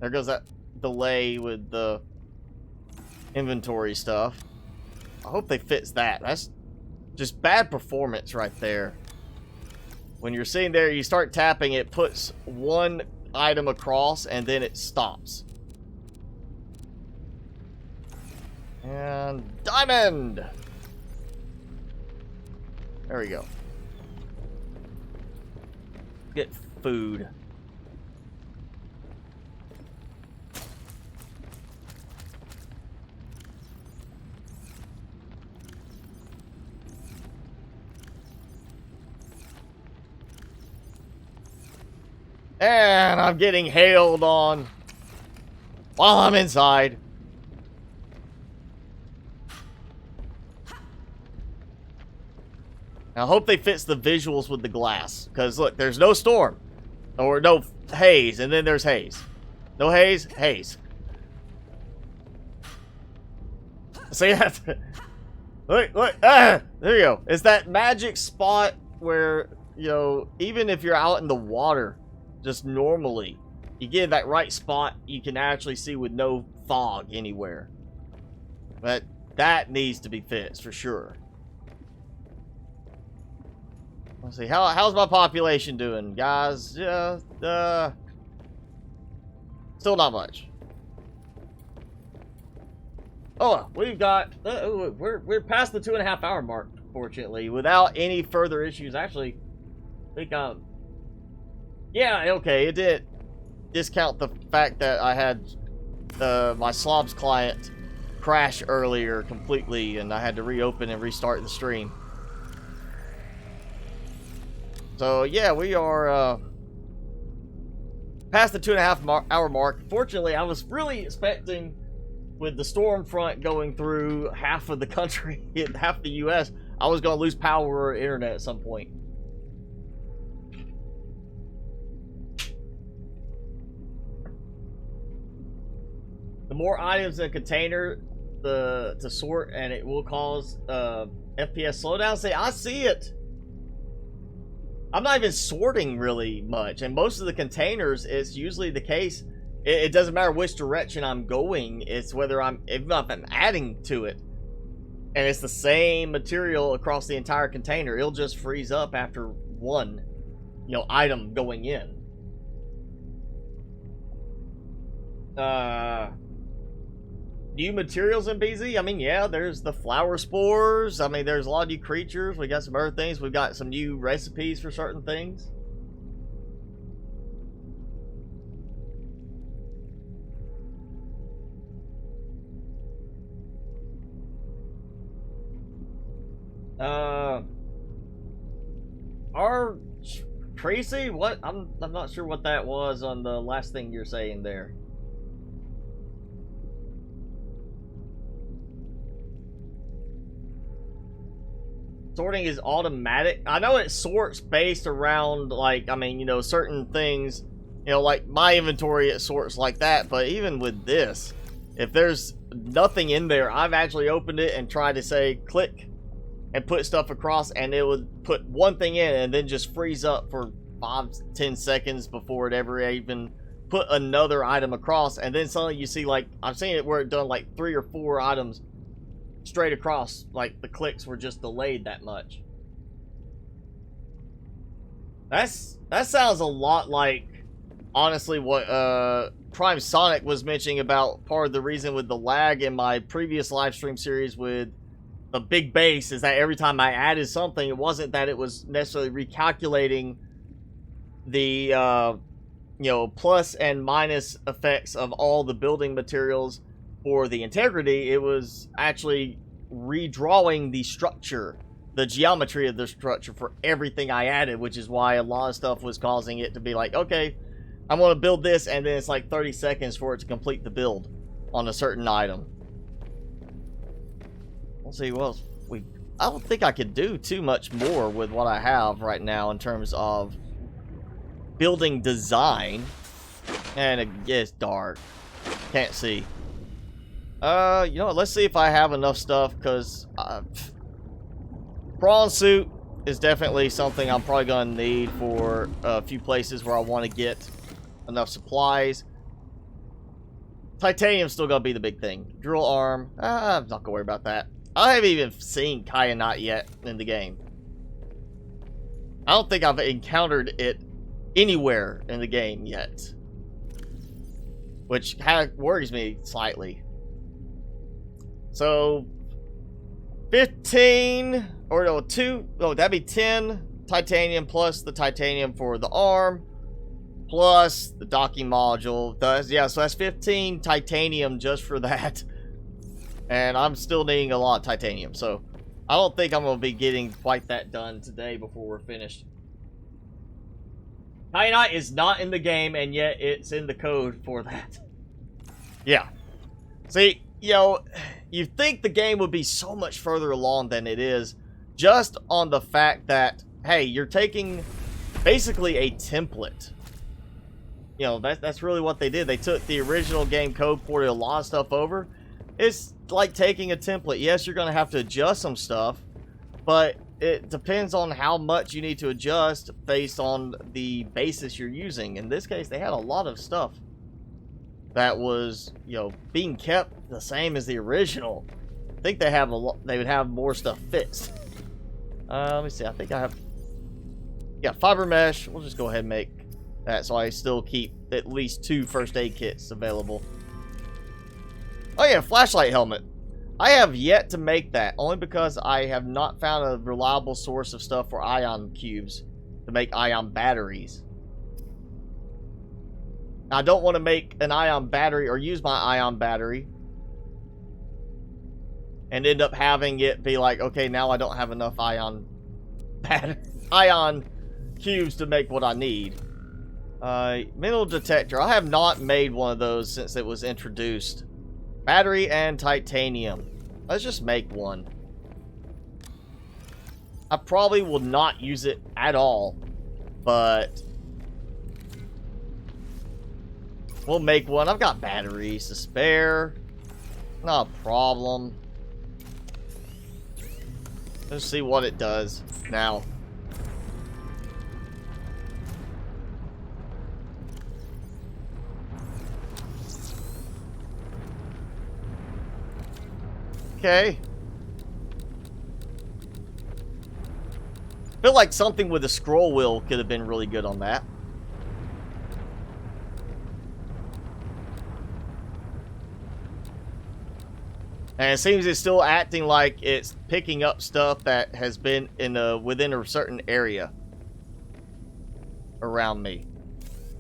[SPEAKER 1] There goes that delay with the inventory stuff. I hope they fix that. That's just bad performance right there. When you're sitting there, you start tapping, it puts one item across and then it stops. And diamond! There we go. Get food. And I'm getting hailed on while I'm inside. I hope they fix the visuals with the glass. Because, look, there's no storm. Or no haze, and then there's haze. No haze, haze. See that? Look, there you go. It's that magic spot where, you know, even if you're out in the water, just normally, you get that right spot, you can actually see with no fog anywhere. But that needs to be fixed for sure. Let's see, how's my population doing, guys? Still not much. Oh, we've got we're past the 2.5 hour mark, fortunately, without any further issues. Actually, I think yeah, okay, it did discount the fact that I had my Slobs client crash earlier completely, and I had to reopen and restart the stream. So yeah, we are past the 2.5 hour mark. Fortunately, I was really expecting, with the storm front going through half of the country, half the US, I was going to lose power or internet at some point. The more items in a container to sort, and it will cause FPS slowdown. Say, I see it. I'm not even sorting really much, and most of the containers, it's usually the case. It doesn't matter which direction I'm going. It's whether if I'm adding to it, and it's the same material across the entire container. It'll just freeze up after one, item going in. New materials in BZ? I mean, yeah, there's the flower spores. I mean, there's a lot of new creatures. We got some other things. We've got some new recipes for certain things. Our Tracy? What? I'm not sure what that was on the last thing you're saying there. Sorting is automatic. I know it sorts based around, like, I mean, certain things. Like my inventory, it sorts like that. But even with this, if there's nothing in there, I've actually opened it and tried to say click and put stuff across, and it would put one thing in and then just freeze up for 5-10 seconds before it ever even put another item across. And then suddenly you see, like, I've seen it where it done like 3 or 4 items straight across, like the clicks were just delayed that much. That sounds a lot like, honestly, what Prime Sonic was mentioning about part of the reason with the lag in my previous live stream series with the big base, is that every time I added something, it wasn't that it was necessarily recalculating the plus and minus effects of all the building materials for the integrity. It was actually redrawing the structure, the geometry of the structure for everything I added, which is why a lot of stuff was causing it to be like, okay, I want to build this, and then it's like 30 seconds for it to complete the build on a certain item. We'll see. Well, I don't think I could do too much more with what I have right now in terms of building design. And it gets dark. Can't see. Let's see if I have enough stuff, because prawn suit is definitely something I'm probably going to need for a few places where I want to get enough supplies. Titanium's still going to be the big thing. Drill arm, I'm not going to worry about that. I haven't even seen Kyanite yet in the game. I don't think I've encountered it anywhere in the game yet, which worries me slightly. So 15 or no, 2, oh, that'd be 10 titanium plus the titanium for the arm plus the docking module. Yeah, so that's 15 titanium just for that. And I'm still needing a lot of titanium, so I don't think I'm going to be getting quite that done today before we're finished. Kyanite is not in the game, and yet it's in the code for that. Yeah. See, you think the game would be so much further along than it is, just on the fact that, hey, you're taking basically a template. That's really what they did. They took the original game code, ported a lot of stuff over. It's like taking a template. Yes, you're going to have to adjust some stuff, but it depends on how much you need to adjust based on the basis you're using. In this case, they had a lot of stuff that was, being kept the same as the original. I think they would have more stuff fixed. Let me see. I think I have, fiber mesh. We'll just go ahead and make that so I still keep at least 2 first aid kits available. Oh yeah, flashlight helmet. I have yet to make that, only because I have not found a reliable source of stuff for ion cubes to make ion batteries. I don't want to make an ion battery or use my ion battery and end up having it be like, okay, now I don't have enough ion cubes to make what I need. Mineral detector. I have not made one of those since it was introduced. Battery and titanium. Let's just make one. I probably will not use it at all, but We'll make one. I've got batteries to spare. Not a problem. Let's see what it does now. Okay. Feel like something with a scroll wheel could have been really good on that. And it seems it's still acting like it's picking up stuff that has been in within a certain area around me.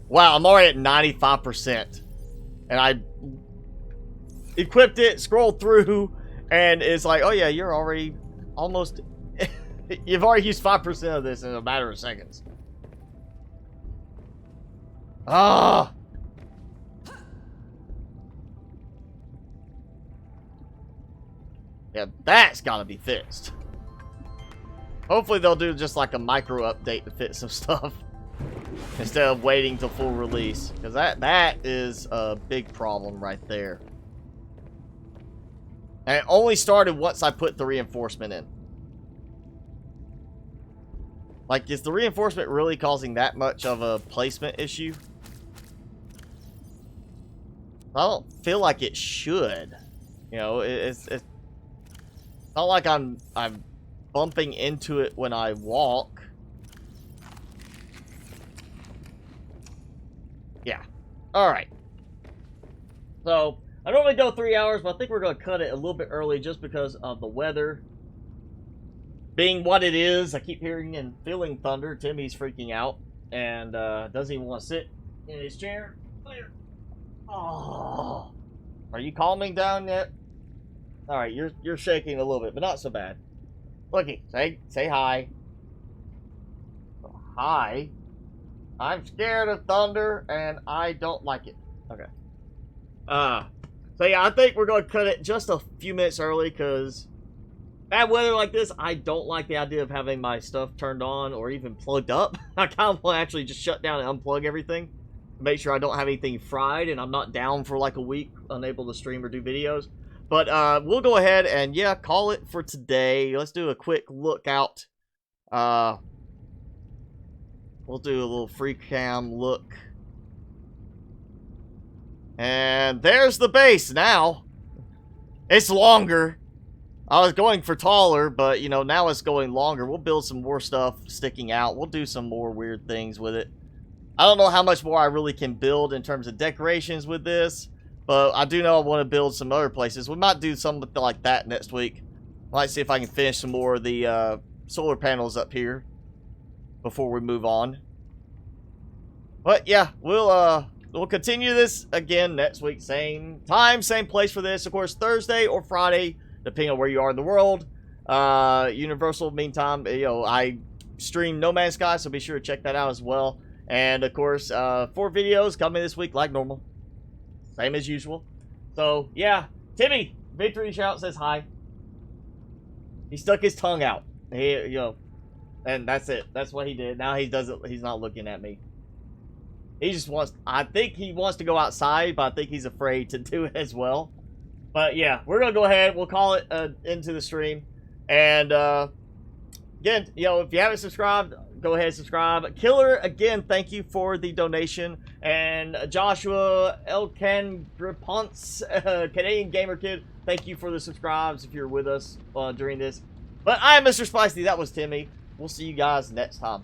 [SPEAKER 1] Wow, I'm already at 95%. And I equipped it, scrolled through, and it's like, oh yeah, you're already almost... You've already used 5% of this in a matter of seconds. Ah! Yeah, that's gotta be fixed. Hopefully they'll do just like a micro update to fix some stuff instead of waiting till full release, because that is a big problem right there. And it only started once I put the reinforcement in. Like, is the reinforcement really causing that much of a placement issue? I don't feel like it should. You know, it's not like I'm bumping into it when I walk. Yeah. Alright. So, I normally go 3 hours, but I think we're going to cut it a little bit early just because of the weather being what it is. I keep hearing and feeling thunder. Timmy's freaking out and doesn't even want to sit in his chair. Oh, are you calming down yet? All right, you're shaking a little bit, but not so bad. Looky, say hi. Hi. I'm scared of thunder and I don't like it. Okay. So yeah, I think we're going to cut it just a few minutes early because bad weather like this, I don't like the idea of having my stuff turned on or even plugged up. I kind of want to actually just shut down and unplug everything. Make sure I don't have anything fried and I'm not down for like a week, unable to stream or do videos. But we'll go ahead and, yeah, call it for today. Let's do a quick look out. We'll do a little free cam look. And there's the base now. It's longer. I was going for taller, but, you know, now it's going longer. We'll build some more stuff sticking out. We'll do some more weird things with it. I don't know how much more I really can build in terms of decorations with this, but I do know I want to build some other places. We might do something like that next week. I might see if I can finish some more of the solar panels up here before we move on. But, yeah, we'll continue this again next week. Same time, same place for this. Of course, Thursday or Friday, depending on where you are in the world. Universal, meantime, you know, I stream No Man's Sky, so be sure to check that out as well. And, of course, 4 videos coming this week like normal. Same as usual. So, yeah. Timmy, Victory Shout says hi. He stuck his tongue out. He, you know, and that's it. That's what he did. Now he doesn't, he's not looking at me. He just wants, I think he wants to go outside, but I think he's afraid to do it as well. But yeah, we're going to go ahead. We'll call it into the stream. And again, you know, if you haven't subscribed, go ahead and subscribe. Killer, again, thank you for the donation. And Joshua Elkan Griponts, Canadian Gamer Kid, thank you for the subscribes if you're with us during this. But I am Mr. Spicy. That was Timmy. We'll see you guys next time.